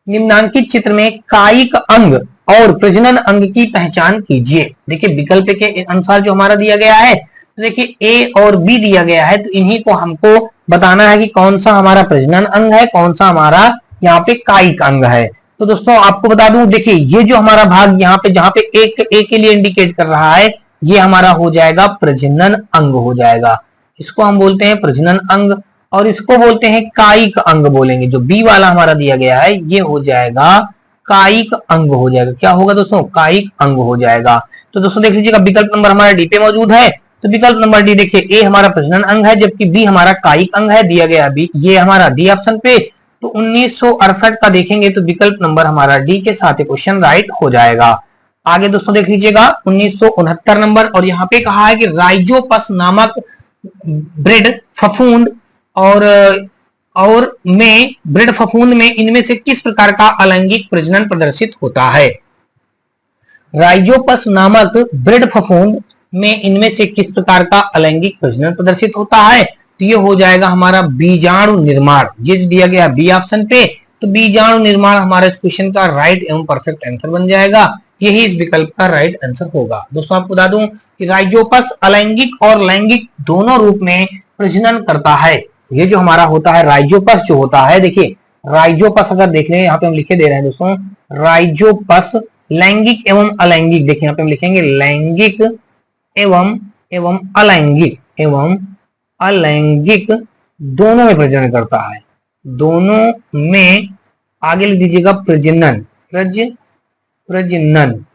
निम्नांकित चित्र में कायिक अंग और प्रजनन अंग की पहचान कीजिए। देखिए विकल्प के अनुसार जो हमारा दिया गया है, तो देखिए ए और बी दिया गया है, तो इन्हीं को हमको बताना है कि कौन सा हमारा प्रजनन अंग है, कौन सा हमारा यहाँ पे कायिक अंग है। तो दोस्तों आपको बता दूं, देखिए ये जो हमारा भाग यहाँ पे जहां पे एक ए के लिए इंडिकेट कर रहा है, ये हमारा हो जाएगा प्रजनन अंग हो जाएगा। इसको हम बोलते हैं प्रजनन अंग और इसको बोलते हैं कायिक अंग बोलेंगे। जो बी वाला हमारा दिया गया है ये हो जाएगा कायिक अंग हो जाएगा। क्या होगा दोस्तों? कायिक अंग हो जाएगा। तो दोस्तों देख लीजिएगा विकल्प नंबर हमारा डी पे मौजूद है, तो विकल्प नंबर डी देखिए ए हमारा प्रजनन अंग है जबकि बी हमारा कायिक अंग है, दिया गया बी, ये हमारा डी ऑप्शन पे। तो 1968 का देखेंगे तो विकल्प नंबर हमारा डी के साथ क्वेश्चन राइट हो जाएगा। आगे दोस्तों देख लीजिएगा 1969 नंबर, और यहाँ पे कहा है कि राइजोपस नामक ब्रेड फफूंद और में ब्रेड फफूंद में इनमें से किस प्रकार का अलैंगिक प्रजनन प्रदर्शित होता है? राइजोपस नामक ब्रेड फफूंद में इनमें से किस प्रकार का अलैंगिक प्रजनन प्रदर्शित होता है? तो ये हो जाएगा हमारा बीजाणु निर्माण। ये दिया गया बी ऑप्शन पे, तो बीजाणु निर्माण हमारा इस क्वेश्चन का राइट एवं परफेक्ट आंसर बन जाएगा। यही इस विकल्प का राइट आंसर होगा। दोस्तों आपको बता दूं कि राइजोपस अलैंगिक और लैंगिक दोनों रूप में प्रजनन करता है। ये जो हमारा होता है राइजोपस जो होता है, देखिए राइजोपस अगर देख लें यहाँ पे हम लिखे दे रहे हैं दोस्तों, राइजोपस लैंगिक एवं अलैंगिक, देखिए यहाँ पे हम लिखेंगे लैंगिक एवं अलैंगिक दोनों में प्रजनन करता है। दोनों में आगे लिख दीजिएगा प्रजनन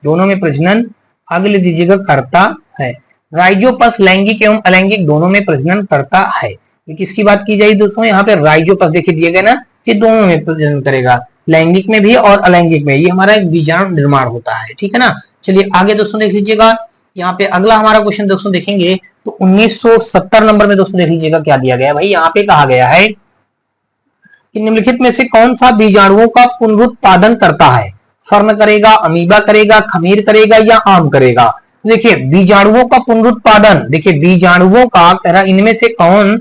दोनों में प्रजनन आगे लिख दीजिएगा करता है। राइजोपस लैंगिक एवं अलैंगिक दोनों में प्रजनन करता है। किसकी बात की जाए दोस्तों? यहाँ पे राइजोपस देखिए दिए गए ना, ये दोनों में प्रजनन करेगा, लैंगिक में भी और अलैंगिक में। ये हमारा एक बीजाणु निर्माण होता है, ठीक है ना। चलिए आगे दोस्तों देख लीजिएगा, यहाँ पे अगला हमारा क्वेश्चन दोस्तों देखेंगे तो 1970 नंबर में दोस्तों देख लीजिएगा क्या दिया गया है भाई। यहाँ पे कहा गया है कि निम्नलिखित में से कौन सा बीजाणुओं का पुनरुत्पादन करता है? फर्न करेगा, अमीबा करेगा, खमीर करेगा या आम करेगा? देखिए बीजाणुओं का पुनरुत्पादन, देखिए बीजाणुओं का कह रहा इनमें से कौन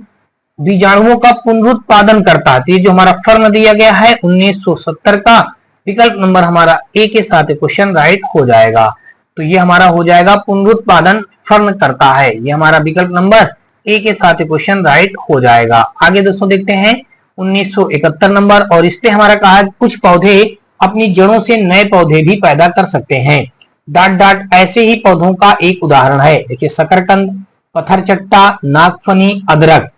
बीजाणुओं का पुनरुत्पादन करता है? तो ये जो हमारा फर्न दिया गया है 1970 का, विकल्प नंबर हमारा ए के साथ क्वेश्चन राइट हो जाएगा। तो ये हमारा हो जाएगा पुनरुत्पादन फर्न करता है, ये हमारा विकल्प नंबर ए के साथ क्वेश्चन राइट हो जाएगा। आगे दोस्तों देखते हैं 1971 नंबर, और इस पे हमारा कहा है कुछ पौधे अपनी जड़ों से नए पौधे भी पैदा कर सकते हैं। डाट ऐसे ही पौधों का एक उदाहरण है। देखिए शकरकंद, पत्थरचट्टा, नागफनी, अदरक।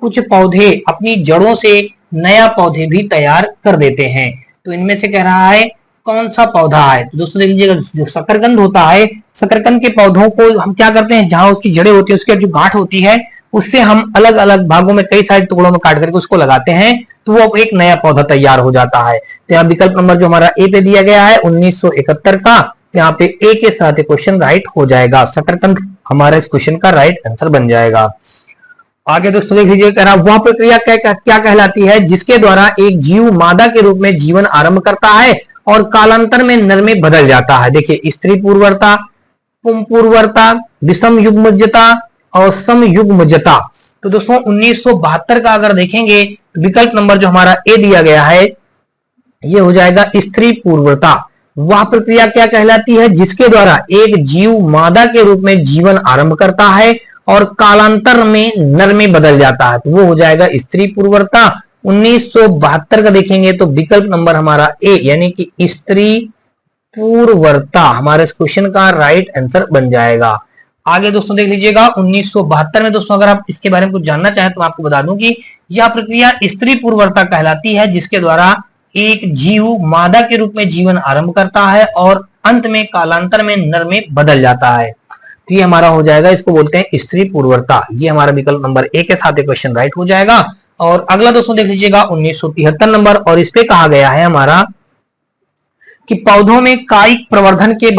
कुछ पौधे अपनी जड़ों से नया पौधे भी तैयार कर देते हैं। तो इनमें से कह रहा है कौन सा पौधा है? तो दोस्तों देख लीजिएगा जो शकरकंद होता है, शकरकंद के पौधों को हम क्या करते हैं, जहां उसकी जड़ें होती है उसकी जो गांठ होती है उससे हम अलग अलग भागों में कई सारे टुकड़ों में काट करके उसको लगाते हैं, तो वो एक नया पौधा तैयार हो जाता है। तो यहाँ विकल्प नंबर जो हमारा ए पे दिया गया है 1971 का, यहाँ पे ए के साथ क्वेश्चन राइट हो जाएगा। शकरकंद हमारा इस क्वेश्चन का राइट आंसर बन जाएगा। आगे दोस्तों देख लीजिए, कह रहा वह प्रक्रिया क्या कहलाती है जिसके द्वारा एक जीव मादा के रूप में जीवन आरंभ करता है और कालांतर में नर में बदल जाता है? देखिए स्त्री पूर्वरता, पुंपूर्वरता, विषम युग्मजता और समयुग्मजता। तो दोस्तों 1972 का अगर देखेंगे विकल्प नंबर जो हमारा ए दिया गया है ये हो जाएगा स्त्री पूर्वता। वह प्रक्रिया क्या कहलाती है जिसके द्वारा एक जीव मादा के रूप में जीवन आरंभ करता है और कालांतर में नर में बदल जाता है? तो वो हो जाएगा स्त्री पूर्वता। 1972 का देखेंगे तो विकल्प नंबर हमारा ए यानी कि स्त्री पूर्वता हमारे इस क्वेश्चन का राइट आंसर बन जाएगा। आगे दोस्तों देख लीजिएगा 1972 में दोस्तों अगर आप इसके बारे में कुछ जानना चाहें तो आपको बता दूं कि यह प्रक्रिया स्त्री पूर्वता कहलाती है जिसके द्वारा एक जीव मादा के रूप में जीवन आरंभ करता है और अंत में कालांतर में नर में बदल जाता है। तो ये हमारा हो जाएगा, इसको बोलते हैं स्त्री पूर्वता। ये हमारा विकल्प नंबर ए के साथ क्वेश्चन राइट हो जाएगा। और अगला दोस्तों देख लीजिएगा 1973 नंबर, और इस पे कहा गया है हमारा कि पौधों में कायिक प्रवर्धन के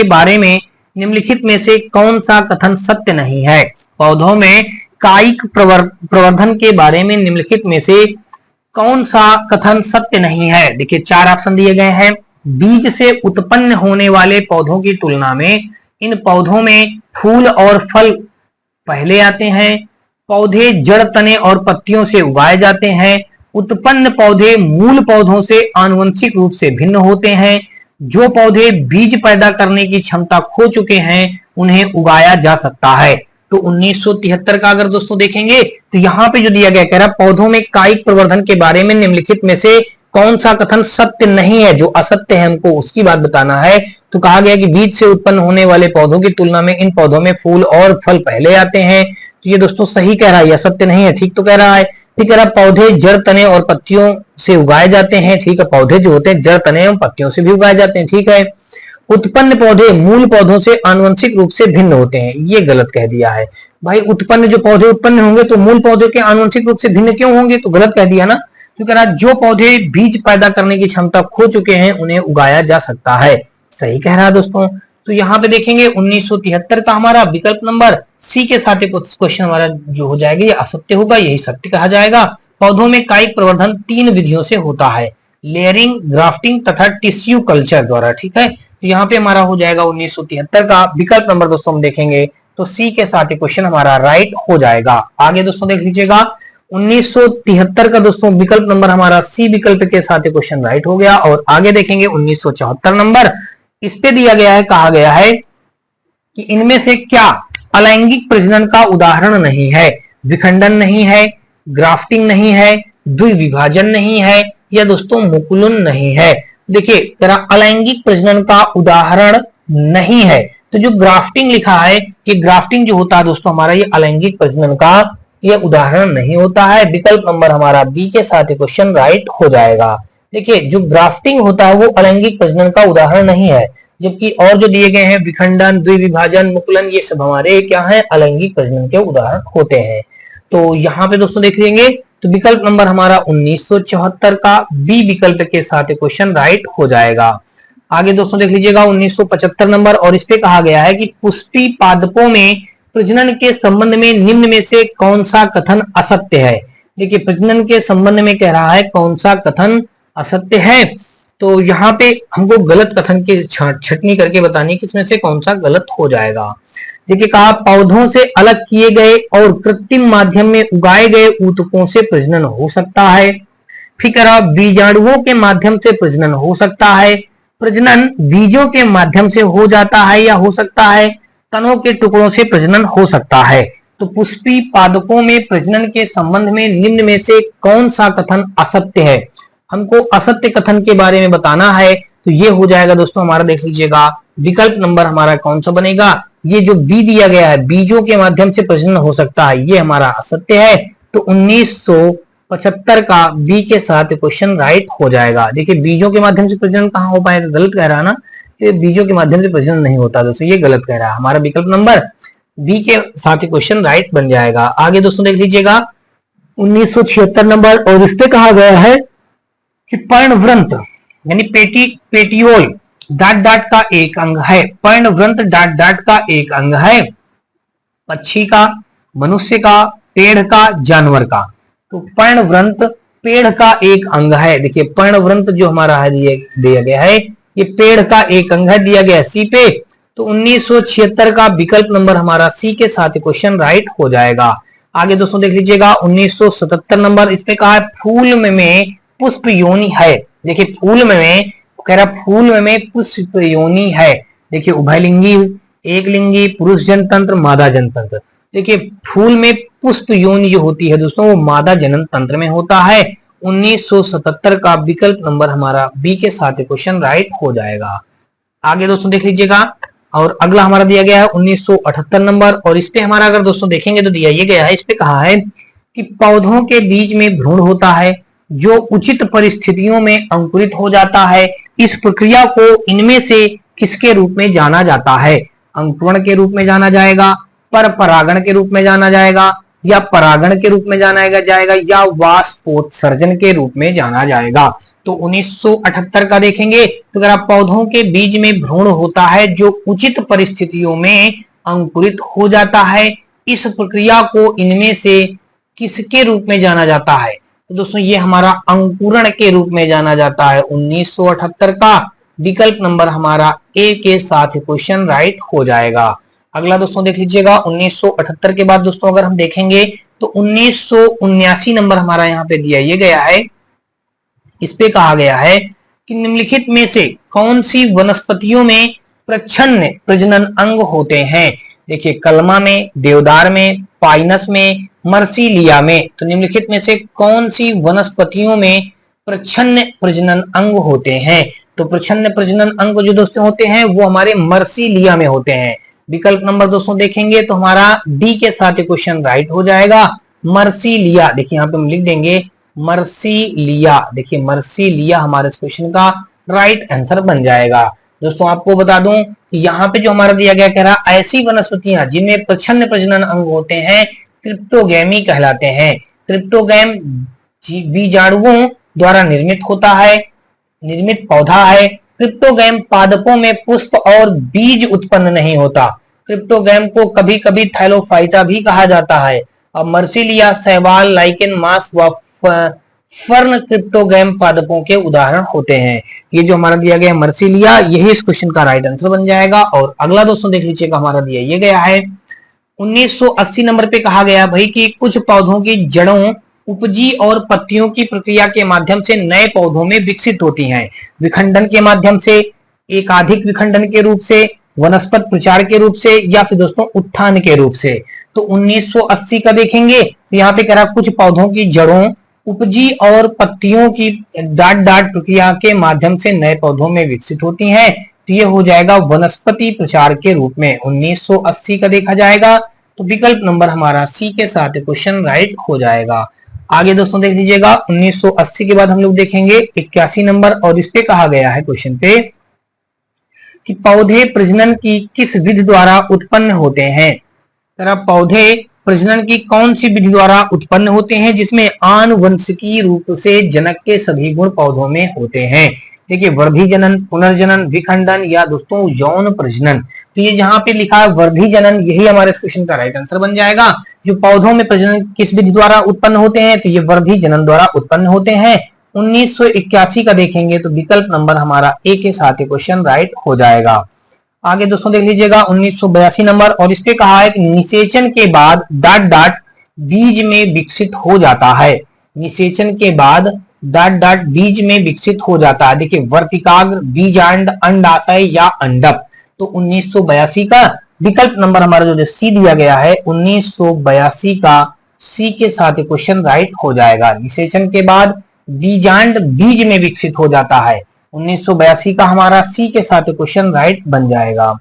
बारे में निम्नलिखित में से कौन सा कथन सत्य नहीं है? पौधों में कायिक प्रवर्धन के बारे में निम्नलिखित में से कौन सा कथन सत्य नहीं है? देखिए 4 ऑप्शन दिए गए हैं। बीज से उत्पन्न होने वाले पौधों की तुलना में इन पौधों में फूल और फल पहले आते हैं, पौधे जड़, तने और पत्तियों से उगाए जाते हैं। उत्पन्न पौधे मूल पौधों से आनुवंशिक रूप से भिन्न होते हैं। जो पौधे बीज पैदा करने की क्षमता खो चुके हैं उन्हें उगाया जा सकता है। तो 1973 का अगर दोस्तों देखेंगे तो यहाँ पे जो दिया गया कह रहा पौधों में कायिक प्रवर्धन के बारे में निम्नलिखित में से कौन सा कथन सत्य नहीं है, जो असत्य है हमको उसकी बात बताना है। तो कहा गया कि बीज से उत्पन्न होने वाले पौधों की तुलना में इन पौधों में फूल और फल पहले आते हैं। तो ये दोस्तों सही कह रहा है, यह सत्य नहीं है, ठीक तो कह रहा है। ठीक है, पौधे जड़, तने और पत्तियों से उगाए जाते हैं। ठीक है, पौधे जो होते हैं जड़, तने एवं पत्तियों से भी उगाए जाते हैं। ठीक है, उत्पन्न पौधे मूल पौधों से आनुवंशिक रूप से भिन्न होते हैं, ये गलत कह दिया है। भाई उत्पन्न जो पौधे उत्पन्न होंगे तो मूल पौधे के आनुवंशिक रूप से भिन्न क्यों होंगे, तो गलत कह दिया ना। तो कह रहा जो पौधे बीज पैदा करने की क्षमता खो चुके हैं उन्हें उगाया जा सकता है, सही कह रहा है दोस्तों। तो यहाँ पे देखेंगे 1973 का हमारा विकल्प नंबर सी के साथ एक क्वेश्चन हमारा जो हो जाएगा ये असत्य होगा, यही सत्य कहा जाएगा। पौधों में कायिक प्रवर्धन 3 विधियों से होता है, लेयरिंग, ग्राफ्टिंग तथा टिश्यू कल्चर द्वारा। ठीक है, तो यहाँ पे हमारा हो जाएगा 1973 का विकल्प नंबर दोस्तों हम देखेंगे तो सी के साथ क्वेश्चन हमारा राइट हो जाएगा। आगे दोस्तों देख लीजिएगा 1973 का दोस्तों विकल्प नंबर हमारा सी विकल्प के साथ क्वेश्चन राइट हो गया। और आगे देखेंगे 1974 नंबर, इस पे दिया गया है, कहा गया है कि इनमें से क्या अलैंगिक प्रजनन का उदाहरण नहीं है। विखंडन नहीं है, ग्राफ्टिंग नहीं है, द्विविभाजन नहीं है, या दोस्तों मुकुलन नहीं है। देखिए जरा अलैंगिक प्रजनन का उदाहरण नहीं है, तो जो ग्राफ्टिंग लिखा है ये ग्राफ्टिंग जो होता है दोस्तों हमारा ये अलैंगिक प्रजनन का ये उदाहरण नहीं होता है। विकल्प नंबर हमारा बी के साथ क्वेश्चन राइट हो जाएगा। देखिए जो ग्राफ्टिंग होता है वो अलैंगिक प्रजनन का उदाहरण नहीं है, जबकि और जो दिए गए हैं विखंडन, द्विविभाजन, मुकुलन ये सब हमारे क्या है अलैंगिक प्रजनन के उदाहरण होते हैं। तो यहाँ पे दोस्तों देख लेंगे तो विकल्प नंबर हमारा 1974 का बी विकल्प के साथ क्वेश्चन राइट हो जाएगा। आगे दोस्तों देख लीजिएगा 1975 नंबर, और इस पे कहा गया है कि पुष्पी पादपों में प्रजनन के संबंध में निम्न में से कौन सा कथन असत्य है। देखिए प्रजनन के संबंध में कह रहा है कौन सा कथन असत्य है, तो यहाँ पे हमको गलत कथन की छटनी करके बतानी है किसमें से कौन सा गलत हो जाएगा। देखिए कहा पौधों से अलग किए गए और कृत्रिम माध्यम में उगाए गए ऊतकों से प्रजनन हो सकता है। फिर कहा बीजाणुओं के माध्यम से प्रजनन हो सकता है। प्रजनन बीजों के माध्यम से हो जाता है या हो सकता है तनों के टुकड़ों से प्रजनन हो सकता है। तो पुष्पी पादपों में प्रजनन के संबंध में निम्न में से कौन सा कथन असत्य है, हमको असत्य कथन के बारे में बताना है। तो ये हो जाएगा दोस्तों हमारा देख लीजिएगा विकल्प नंबर हमारा कौन सा बनेगा, ये जो बी दिया गया है बीजों के माध्यम से प्रजनन हो सकता है ये हमारा असत्य है। तो 1975 का बी के साथ क्वेश्चन राइट हो जाएगा। देखिए बीजों के माध्यम से प्रजनन कहाँ हो पाएगा, गलत कह रहा है ना, तो बीजों के माध्यम से प्रजनन नहीं होता दोस्तों, ये गलत कह रहा है। हमारा विकल्प नंबर बी के साथ क्वेश्चन राइट बन जाएगा। आगे दोस्तों देख लीजिएगा 1976 नंबर, और इस पे कहा गया है कि पर्णवृंत यानी पेटियोल डाट का एक अंग है। पर्णवृंत डाट का एक अंग है, पक्षी का, मनुष्य का, पेड़ का, जानवर का। तो पर्णवृंत पेड़ का एक अंग है। देखिए पर्णवृंत जो हमारा है दिया गया है ये पेड़ का एक अंग है, दिया गया सी पे। तो 1976 का विकल्प नंबर हमारा सी के साथ क्वेश्चन राइट हो जाएगा। आगे दोस्तों देख लीजिएगा 1977 नंबर, इस पे कहा है फूल में पुष्प योनि है। देखिए फूल में कह रहा फूल में पुष्प योनि है। देखिए उभयलिंगी, एक लिंगी, पुरुष जनतंत्र, मादा जनतंत्र। देखिए फूल में पुष्प योनि जो होती है दोस्तों वो मादा जनन तंत्र में होता है। 1977 का विकल्प नंबर हमारा बी के साथ क्वेश्चन राइट हो जाएगा। आगे दोस्तों देख लीजिएगा, और अगला हमारा दिया गया है 1978 नंबर, और इस पे हमारा अगर दोस्तों देखेंगे तो दिया ये गया है, इस पे कहा है कि पौधों के बीज में भ्रूण होता है जो उचित परिस्थितियों में अंकुरित हो जाता है। इस प्रक्रिया को इनमें से किसके रूप में जाना जाता है, अंकुरण के रूप में जाना जाएगा, पर परागण के रूप में जाना जाएगा, या परागण के रूप में जाना जाएगा, या वाष्पोत्सर्जन के रूप में जाना जाएगा। तो 1978 का देखेंगे तो अगर आप पौधों के बीज में भ्रूण होता है जो उचित परिस्थितियों में अंकुरित हो जाता है, इस प्रक्रिया को इनमें से किसके रूप में जाना जाता है, तो दोस्तों ये हमारा अंकुरण के रूप में जाना जाता है। 1978 का विकल्प नंबर हमारा ए के साथ क्वेश्चन राइट हो जाएगा। अगला दोस्तों देख लीजिएगा 1978 के बाद दोस्तों अगर हम देखेंगे तो 1979 नंबर हमारा यहाँ पे दिया ये गया है। इस पे कहा गया है कि निम्नलिखित में से कौन सी वनस्पतियों में प्रच्छन्न प्रजनन अंग होते हैं। देखिए कलमा में, देवदार में, पाइनस में, मर्सीलिया में। तो निम्नलिखित में से कौन सी वनस्पतियों में प्रच्छन्न प्रजनन अंग होते हैं। तो प्रच्छन्न प्रजनन अंग जो दोस्तों होते हैं वो हमारे मर्सीलिया में होते हैं। विकल्प नंबर दोस्तों देखेंगे तो हमारा डी के साथ क्वेश्चन राइट हो जाएगा, मर्सीलिया। देखिए यहाँ पे हम लिख देंगे मर्सीलिया। देखिए मर्सीलिया हमारे इस क्वेश्चन का राइट आंसर बन जाएगा। दोस्तों आपको बता दूं यहाँ पे जो हमारा दिया गया कह रहा ऐसी वनस्पतियां जिनमें प्रच्छन्न प्रजनन अंग होते हैं क्रिप्टोगैमी कहलाते हैं। क्रिप्टोगैम बीजाणुओं द्वारा निर्मित होता है, निर्मित पौधा है। क्रिप्टोगैम पादपों में पुष्प और बीज उत्पन्न नहीं होता। क्रिप्टोगैम को कभी कभी थैलोफाइटा भी कहा जाता है। और मर्सीलिया, शैवाल, लाइकेन, मास व फर्न क्रिप्टोगैम पादपों के उदाहरण होते हैं। ये जो हमारा दिया गया मर्सीलिया, यही इस क्वेश्चन का राइट आंसर बन जाएगा। और अगला दोस्तों देख लीजिएगा हमारा दिया ये गया है 1980 नंबर पे कहा गया भाई कि कुछ पौधों की जड़ों, उपजी और पत्तियों की प्रक्रिया के माध्यम से नए पौधों में विकसित होती हैं। विखंडन के माध्यम से, एकाधिक विखंडन के रूप से, वनस्पत प्रचार के रूप से, या फिर दोस्तों उत्थान के रूप से। तो 1980 का देखेंगे तो यहाँ पे कह रहा कुछ पौधों की जड़ों, उपजी और पत्तियों की डाट डाट प्रक्रिया के माध्यम से नए पौधों में विकसित होती हैं। तो ये हो जाएगा वनस्पति प्रचार के रूप में 1980 का देखा जाएगा। तो विकल्प नंबर हमारा सी के साथ क्वेश्चन राइट हो जाएगा। आगे दोस्तों देख लीजिएगा 1980 के बाद हम लोग देखेंगे 81 नंबर। और इस पे कहा गया है क्वेश्चन पे कि पौधे प्रजनन की किस विधि द्वारा उत्पन्न होते हैं। पौधे प्रजनन की कौन सी विधि द्वारा उत्पन्न होते हैं जिसमें आनुवंशिकी रूप से जनक के सभी गुण पौधों में होते हैं। देखिए वर्धी जनन, पुनर्जनन, विखंडन या दोस्तों यौन प्रजनन। तो ये जहां पे लिखा है वर्धी जनन, यही हमारे इस क्वेश्चन का राइट आंसर बन जाएगा। जो पौधों में प्रजनन किस विधि द्वारा उत्पन्न होते हैं तो ये वर्धी जनन द्वारा उत्पन्न होते हैं। 1981 का देखेंगे तो विकल्प नंबर हमारा ए के साथ क्वेश्चन राइट हो जाएगा। आगे दोस्तों देख लीजिएगा 1982 नंबर। और इस पे कहा है कि निषेचन के बाद डाट डाट बीज में विकसित हो जाता है। निषेचन के बाद डाट डाट बीज में विकसित हो जाता है। देखिए वर्तिकाग्र, बीजांड, अंडाशय या अंडक। तो 1982 का विकल्प नंबर हमारा जो सी दिया गया है 1982 का सी के साथ क्वेश्चन राइट हो जाएगा। निषेचन के बाद बीजांड बीज में विकसित हो जाता है। 1982 का हमारा सी के साथ क्वेश्चन राइट बन जाएगा।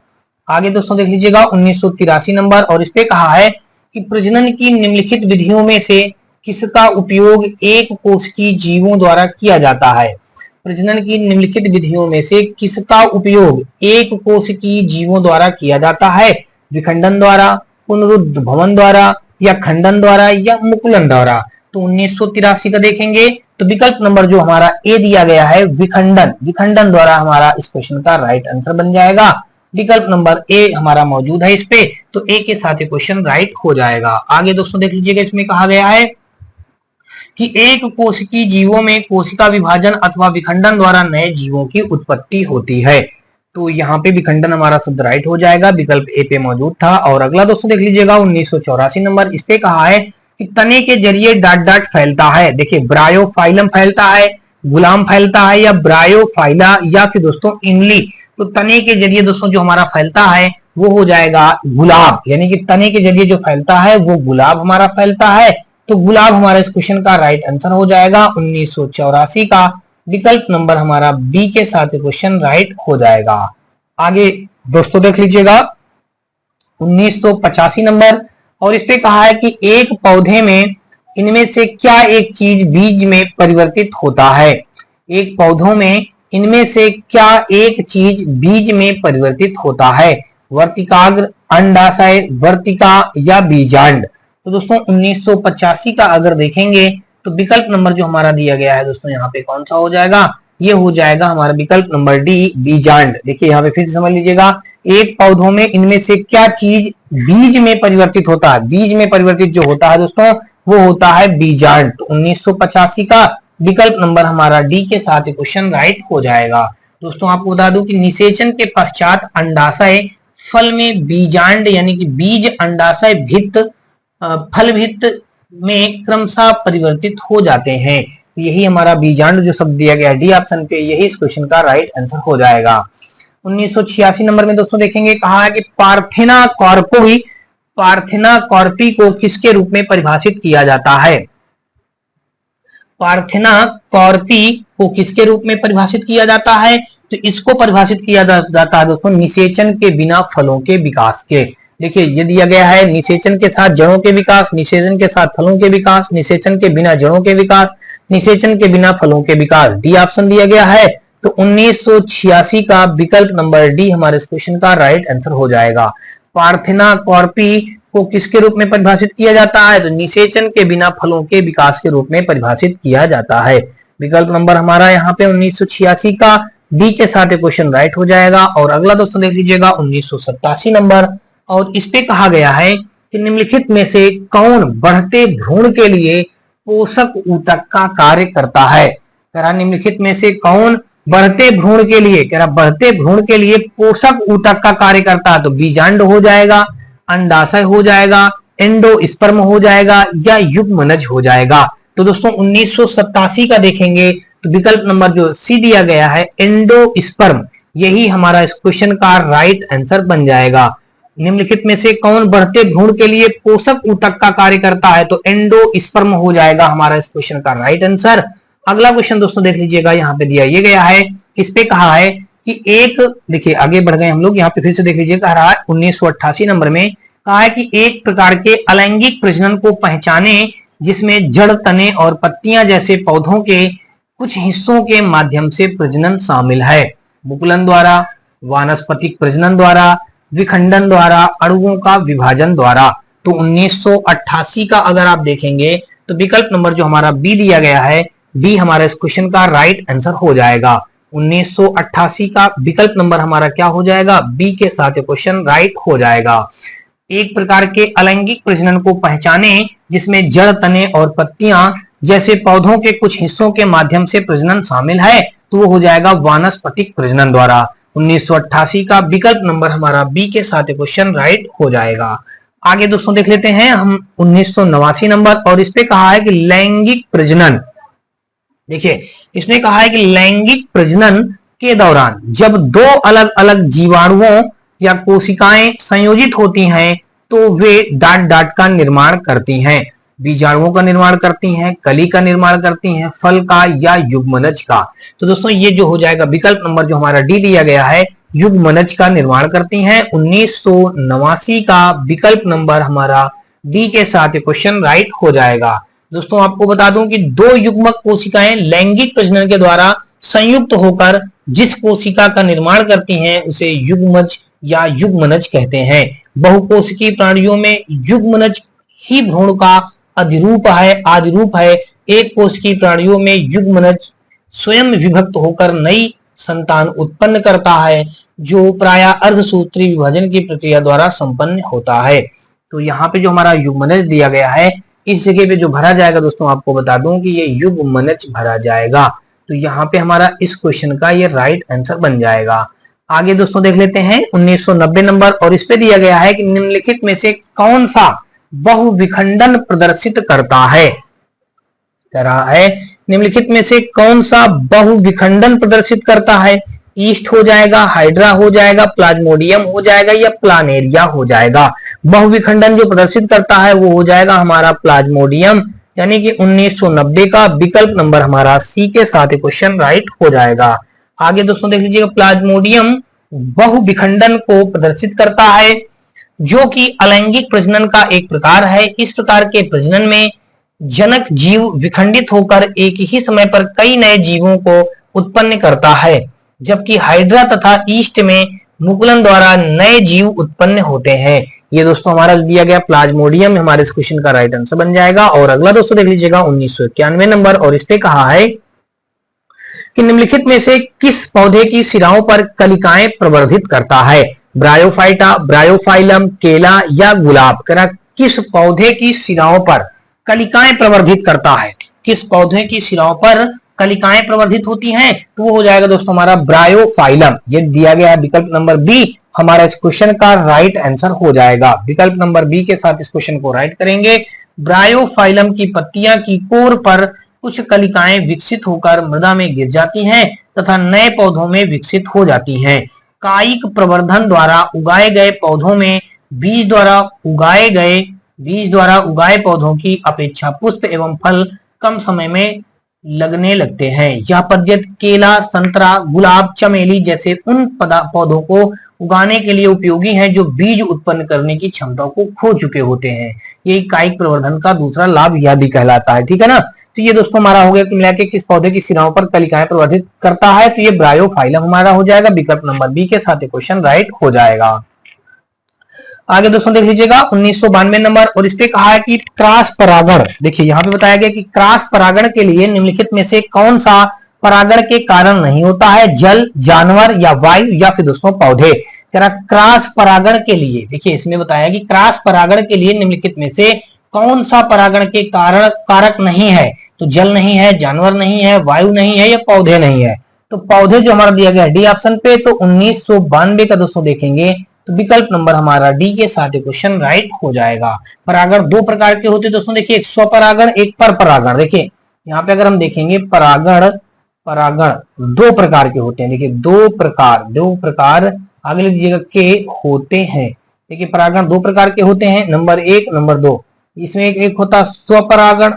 आगे दोस्तों देख लीजिएगा 1983 नंबर। और इस पे कहा है कि प्रजनन की निम्नलिखित विधियों में से किसका उपयोग एक कोशिकीय जीवों द्वारा किया जाता है। प्रजनन की निम्नलिखित विधियों में से किसका उपयोग एक कोशिकीय जीवों द्वारा किया जाता है। विखंडन द्वारा, पुनरुद्भवन द्वारा, या खंडन द्वारा, या मुकुलन द्वारा। तो 1983 का देखेंगे तो विकल्प नंबर जो हमारा ए दिया गया है विखंडन, विखंडन द्वारा हमारा इस क्वेश्चन का राइट आंसर बन जाएगा। विकल्प नंबर ए हमारा मौजूद है इस पे, तो ए के साथ क्वेश्चन राइट हो जाएगा। आगे दोस्तों देख लीजिएगा इसमें कहा गया है कि एक कोशिकीय जीवों में कोशिका विभाजन अथवा विखंडन द्वारा नए जीवों की उत्पत्ति होती है। तो यहाँ पे विखंडन हमारा शब्द राइट हो जाएगा, विकल्प ए पे मौजूद था। और अगला दोस्तों देख लीजिएगा 1984 नंबर। इस पे कहा है कि तने के जरिए डाट डाट फैलता है। देखिए ब्रायोफाइलम फैलता है, गुलाम फैलता है, या ब्रायोफाइला, या फिर दोस्तों इमली। तो तने के जरिए दोस्तों जो हमारा फैलता है वो हो जाएगा गुलाब, यानी कि तने के जरिए जो फैलता है वो गुलाब हमारा फैलता है। तो गुलाब हमारा इस क्वेश्चन का राइट आंसर हो जाएगा 1984 का। विकल्प नंबर हमारा बी के साथ क्वेश्चन राइट हो जाएगा। आगे दोस्तों देख लीजिएगा 1985 नंबर। और इस पे कहा है कि एक पौधे में इनमें से क्या एक चीज बीज में परिवर्तित होता है। एक पौधों में इनमें से क्या एक चीज बीज में परिवर्तित होता है। वर्तिकाग्र, अंडाशय, वर्तिका, या बीजांड। तो दोस्तों 1985 का अगर देखेंगे तो विकल्प नंबर जो हमारा दिया गया है दोस्तों यहाँ पे कौन सा हो जाएगा, ये हो जाएगा हमारा विकल्प नंबर डी बीजांड। देखिए यहाँ पे फिर से समझ लीजिएगा, एक पौधों में इनमें से क्या चीज बीज में परिवर्तित होता है। बीज में परिवर्तित जो होता है दोस्तों वो होता है बीजांड। तो 1985 का विकल्प नंबर हमारा डी के साथ क्वेश्चन राइट हो जाएगा। दोस्तों आपको बता दूं कि निषेचन के पश्चात अंडाशय फल में बीजांड यानी कि बीज अंडाशय भित्त फल भित्त में क्रमशः परिवर्तित हो जाते हैं। तो यही हमारा बीजांड जो शब्द दिया गया डी ऑप्शन पे, यही इस क्वेश्चन का राइट आंसर हो जाएगा। 1986 नंबर में दोस्तों देखेंगे, कहा है कि पार्थेना कॉर्पी को किसके रूप में परिभाषित किया जाता है? पार्थेना कॉर्पी को किसके रूप में परिभाषित किया जाता है? तो इसको परिभाषित किया जाता है दोस्तों निषेचन के बिना फलों के विकास के। देखिए ये दिया गया है निषेचन के साथ जड़ों के विकास, निषेचन के साथ फलों के विकास, निषेचन के बिना जड़ों के विकास, निषेचन के बिना फलों के विकास, डी ऑप्शन दिया गया है। तो 1986 का विकल्प नंबर डी हमारे इस क्वेश्चन का राइट आंसर हो जाएगा। पार्थेना कॉर्पी को किसके रूप में परिभाषित किया जाता है? तो निषेचन के बिना फलों के विकास के रूप में परिभाषित किया जाता है। विकल्प नंबर हमारा यहाँ पे 1986 का डी के साथ क्वेश्चन राइट हो जाएगा। और अगला दोस्तों देख लीजिएगा 1987 नंबर, और इस पे कहा गया है कि निम्नलिखित में से कौन बढ़ते भ्रूण के लिए पोषक ऊतक का कार्य करता है? कह रहा निम्नलिखित में से कौन बढ़ते भ्रूण के लिए, कह रहा बढ़ते भ्रूण के लिए पोषक ऊतक का कार्य करता है? तो बीजांड हो जाएगा, अंडाशय हो जाएगा, एंडोस्पर्म हो जाएगा, या युग्मनज हो जाएगा। तो दोस्तों 1987 का देखेंगे तो विकल्प नंबर जो सी दिया गया है एंडोस्पर्म, यही हमारा इस क्वेश्चन का राइट आंसर बन जाएगा। निम्नलिखित में से कौन बढ़ते भ्रूण के लिए पोषक ऊतक का कार्य करता है? तो एंडोस्पर्म हो जाएगा हमारा इस क्वेश्चन का राइट आंसर। अगला क्वेश्चन दोस्तों देख लीजिएगा, यहाँ पे दिया ये गया है, इस पे कहा है कि एक, देखिए आगे बढ़ गए हम लोग, यहाँ पे फिर से देख लीजिए, कह रहा है 1988 नंबर में कहा है कि एक प्रकार के अलैंगिक प्रजनन को पहचाने जिसमें जड़, तने और पत्तियां जैसे पौधों के कुछ हिस्सों के माध्यम से प्रजनन शामिल है। मुकुलन द्वारा, वानस्पतिक प्रजनन द्वारा, विखंडन द्वारा, अणुओं का विभाजन द्वारा। तो 1988 का अगर आप देखेंगे तो विकल्प नंबर जो हमारा बी दिया गया है, बी हमारा इस क्वेश्चन का राइट आंसर हो जाएगा। 1988 का विकल्प नंबर हमारा क्या हो जाएगा? बी के साथ क्वेश्चन राइट हो जाएगा। एक प्रकार के अलैंगिक प्रजनन को पहचाने जिसमें जड़, तने और पत्तियां जैसे पौधों के कुछ हिस्सों के माध्यम से प्रजनन शामिल है, तो वो हो जाएगा वानस्पतिक प्रजनन द्वारा। 1988 का विकल्प नंबर हमारा बी के साथ क्वेश्चन राइट हो जाएगा। आगे दोस्तों देख लेते हैं हम 1989 नंबर, और इस पे कहा है कि लैंगिक प्रजनन। देखिए इसने कहा है कि लैंगिक प्रजनन के दौरान जब दो अलग अलग जीवाणुओं या कोशिकाएं संयोजित होती हैं तो वे डाट डाट का निर्माण करती हैं, बीजाणुओं का निर्माण करती हैं, कली का निर्माण करती हैं, फल का या युग्मनज का। तो दोस्तों ये जो हो जाएगा विकल्प नंबर जो हमारा डी दिया गया है, युग्मनज का निर्माण करती हैं। 1989 का विकल्प नंबर हमारा डी के साथ क्वेश्चन राइट हो जाएगा। दोस्तों आपको बता दूं कि दो युग्मक कोशिकाएं लैंगिक प्रजनन के द्वारा संयुक्त होकर जिस कोशिका का निर्माण करती हैं उसे युग्मज या युग्मनज कहते हैं। बहुकोशिकीय प्राणियों में युग्मनज ही भ्रूण का अधिरूप है, आदिरूप है। एक कोशिकीय प्राणियों में युग्मनज स्वयं विभक्त होकर नई संतान उत्पन्न करता है, जो प्रायः अर्धसूत्री विभाजन की प्रक्रिया द्वारा संपन्न होता है। तो यहाँ पे जो हमारा युग्मनज दिया गया है, इस जगह पे जो भरा जाएगा दोस्तों आपको बता दूं कि ये युग्मनज भरा जाएगा। तो यहाँ पे हमारा इस क्वेश्चन का ये राइट आंसर बन जाएगा। आगे दोस्तों देख लेते हैं 1990 नंबर, और इस पे दिया गया है कि निम्नलिखित में से कौन सा बहुविखंडन प्रदर्शित करता है? कह रहा है निम्नलिखित में से कौन सा बहुविखंडन प्रदर्शित करता है? ईस्ट हो जाएगा, हाइड्रा हो जाएगा, प्लाज्मोडियम हो जाएगा, या प्लानेरिया हो जाएगा। बहुविखंडन जो प्रदर्शित करता है वो हो जाएगा हमारा प्लाज्मोडियम, यानी कि 1990 का विकल्प नंबर हमारा सी के साथ क्वेश्चन राइट हो जाएगा। आगे दोस्तों देख लीजिएगा, प्लाज्मोडियम बहुविखंडन को प्रदर्शित करता है, जो कि अलैंगिक प्रजनन का एक प्रकार है। इस प्रकार के प्रजनन में जनक जीव विखंडित होकर एक ही समय पर कई नए जीवों को उत्पन्न करता है, जबकि हाइड्रा तथा ईस्ट में मुकुलन द्वारा नए जीव उत्पन्न होते हैं। ये दोस्तों हमारा दिया गया प्लाज्मोडियम हमारे इस क्वेश्चन का राइट आंसर बन जाएगा। और अगला दोस्तों देख लीजिएगा 1991 नंबर, और इस पे कहा है कि निम्नलिखित में से किस पौधे की शिराओं पर कलिकाएं प्रवर्धित करता है? ब्रायोफाइटा, ब्रायोफाइलम, केला या गुलाब। किस पौधे की शिराओं पर कलिकाएं प्रवर्धित करता है? किस पौधे की शिराओं पर कलिकाएं प्रवर्धित होती हैं? तो वो हो जाएगा दोस्तों हमारा ब्रायोफाइलम। ये दिया गया है विकल्प नंबर बी, हमारा इस क्वेश्चन का राइट आंसर हो जाएगा। विकल्प नंबर बी के साथ इस क्वेश्चन को राइट करेंगे ब्रायोफाइलम की पत्तियां की कोर पर कुछ कलिकाएं विकसित होकर मृदा में गिर जाती हैं तथा नए पौधों में विकसित हो जाती हैं। कायिक प्रवर्धन द्वारा उगाए गए पौधों में बीज द्वारा उगाए पौधों की अपेक्षा पुष्प एवं फल कम समय में लगने लगते हैं। यह पद्धति केला, संतरा, गुलाब, चमेली जैसे उन पौधों को उगाने के लिए उपयोगी है जो बीज उत्पन्न करने की क्षमता को खो चुके होते हैं। ये कायिक प्रवर्धन का दूसरा लाभ यह भी कहलाता है। ठीक है ना। तो ये दोस्तों हमारा हो गया कि मिला के किस पौधे की शिराओं पर कलिकाएं प्रवर्धित करता है, तो ये ब्रायोफाइलम हमारा हो जाएगा। विकल्प नंबर बी के साथ क्वेश्चन राइट हो जाएगा। आगे दोस्तों देख लीजिएगा 1992 नंबर, और इस पे कहा है कि क्रॉस परागण। देखिए यहाँ पे बताया गया कि क्रॉस परागण के लिए निम्नलिखित में से कौन सा परागण के कारण नहीं होता है, जल, जानवर या वायु या फिर दोस्तों पौधे। क्रॉस परागण के लिए देखिए इसमें बताया कि क्रॉस परागण के लिए निम्नलिखित में से कौन सा परागण के कारण कारक नहीं है, तो जल नहीं है, जानवर नहीं है, वायु नहीं है या पौधे नहीं है। तो पौधे जो हमारा दिया गया है डी ऑप्शन पे, तो 1992 का दोस्तों देखेंगे तो विकल्प नंबर हमारा डी के साथ क्वेश्चन राइट हो जाएगा। परागण दो प्रकार के होते हैं दोस्तों, देखिए एक स्वपरागण, एक पर परागण। देखिए यहाँ पे अगर हम देखेंगे परागण दो प्रकार के होते हैं। देखिए दो प्रकार आगे लिख लीजिएगा के होते हैं। देखिए परागण दो प्रकार के होते हैं, नंबर 1, नंबर 2। इसमें एक होता है स्वपरागण,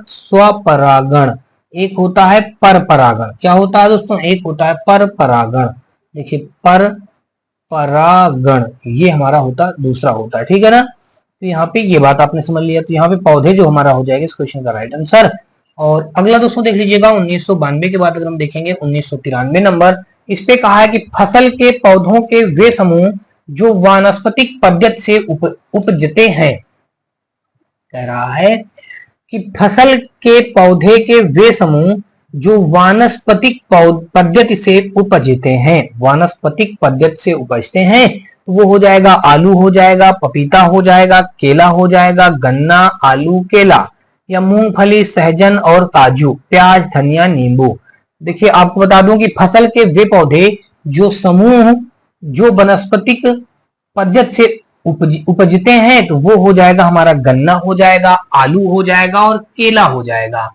एक होता है पर परागण। क्या होता है दोस्तों, एक होता है पर परागण। देखिए पर परागण ये हमारा होता दूसरा होता है। ठीक है ना। तो यहाँ पे ये बात आपने समझ लिया, तो यहाँ पे पौधे जो हमारा हो जाएगा इस क्वेश्चन का राइट आंसर। और अगला दोस्तों देख लीजिएगा 1992 के बाद अगर हम देखेंगे 1993 नंबर, इस पे कहा है कि फसल के पौधों के वे समूह जो वानस्पतिक पद्धति से उपजते हैं। कह रहा है कि फसल के पौधे के वे समूह जो वानस्पतिक पद्धति से उपजते हैं, वानस्पतिक पद्धति से उपजते हैं, तो वो हो जाएगा आलू हो जाएगा, पपीता हो जाएगा, केला हो जाएगा, गन्ना, आलू, केला या मूंगफली, सहजन और काजू, प्याज, धनिया, नींबू। देखिए आपको बता दूं कि फसल के वे पौधे जो समूह जो वनस्पतिक पद्धति से उपजते हैं, तो वो हो जाएगा हमारा गन्ना हो जाएगा, आलू हो जाएगा और केला हो जाएगा।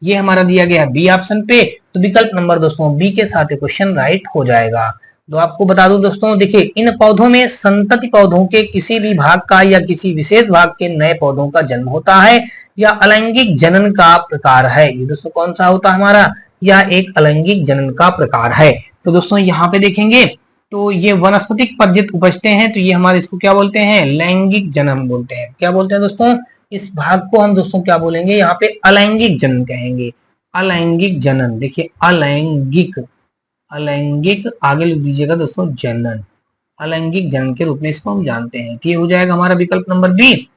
ये हमारा दिया गया है बी ऑप्शन पे, तो विकल्प नंबर दोस्तों बी के साथ क्वेश्चन राइट हो जाएगा। तो आपको बता दूं दोस्तों, देखिए इन पौधों में संतति पौधों के किसी भी भाग का या किसी विशेष भाग के नए पौधों का जन्म होता है या अलैंगिक जनन का प्रकार है। ये दोस्तों कौन सा होता है हमारा, या एक अलैंगिक जनन का प्रकार है। तो दोस्तों यहाँ पे देखेंगे तो ये वनस्पतिक पद्धति उपजते हैं, तो ये हमारे इसको क्या बोलते हैं, लैंगिक जनन बोलते हैं। क्या बोलते हैं दोस्तों, इस भाग को हम दोस्तों क्या बोलेंगे, यहाँ पे अलैंगिक जनन कहेंगे। अलैंगिक जनन, देखिए अलैंगिक आगे लिख दीजिएगा दोस्तों जनन, अलैंगिक जनन के रूप में इसको हम जानते हैं। तो ये हो जाएगा हमारा विकल्प नंबर बी।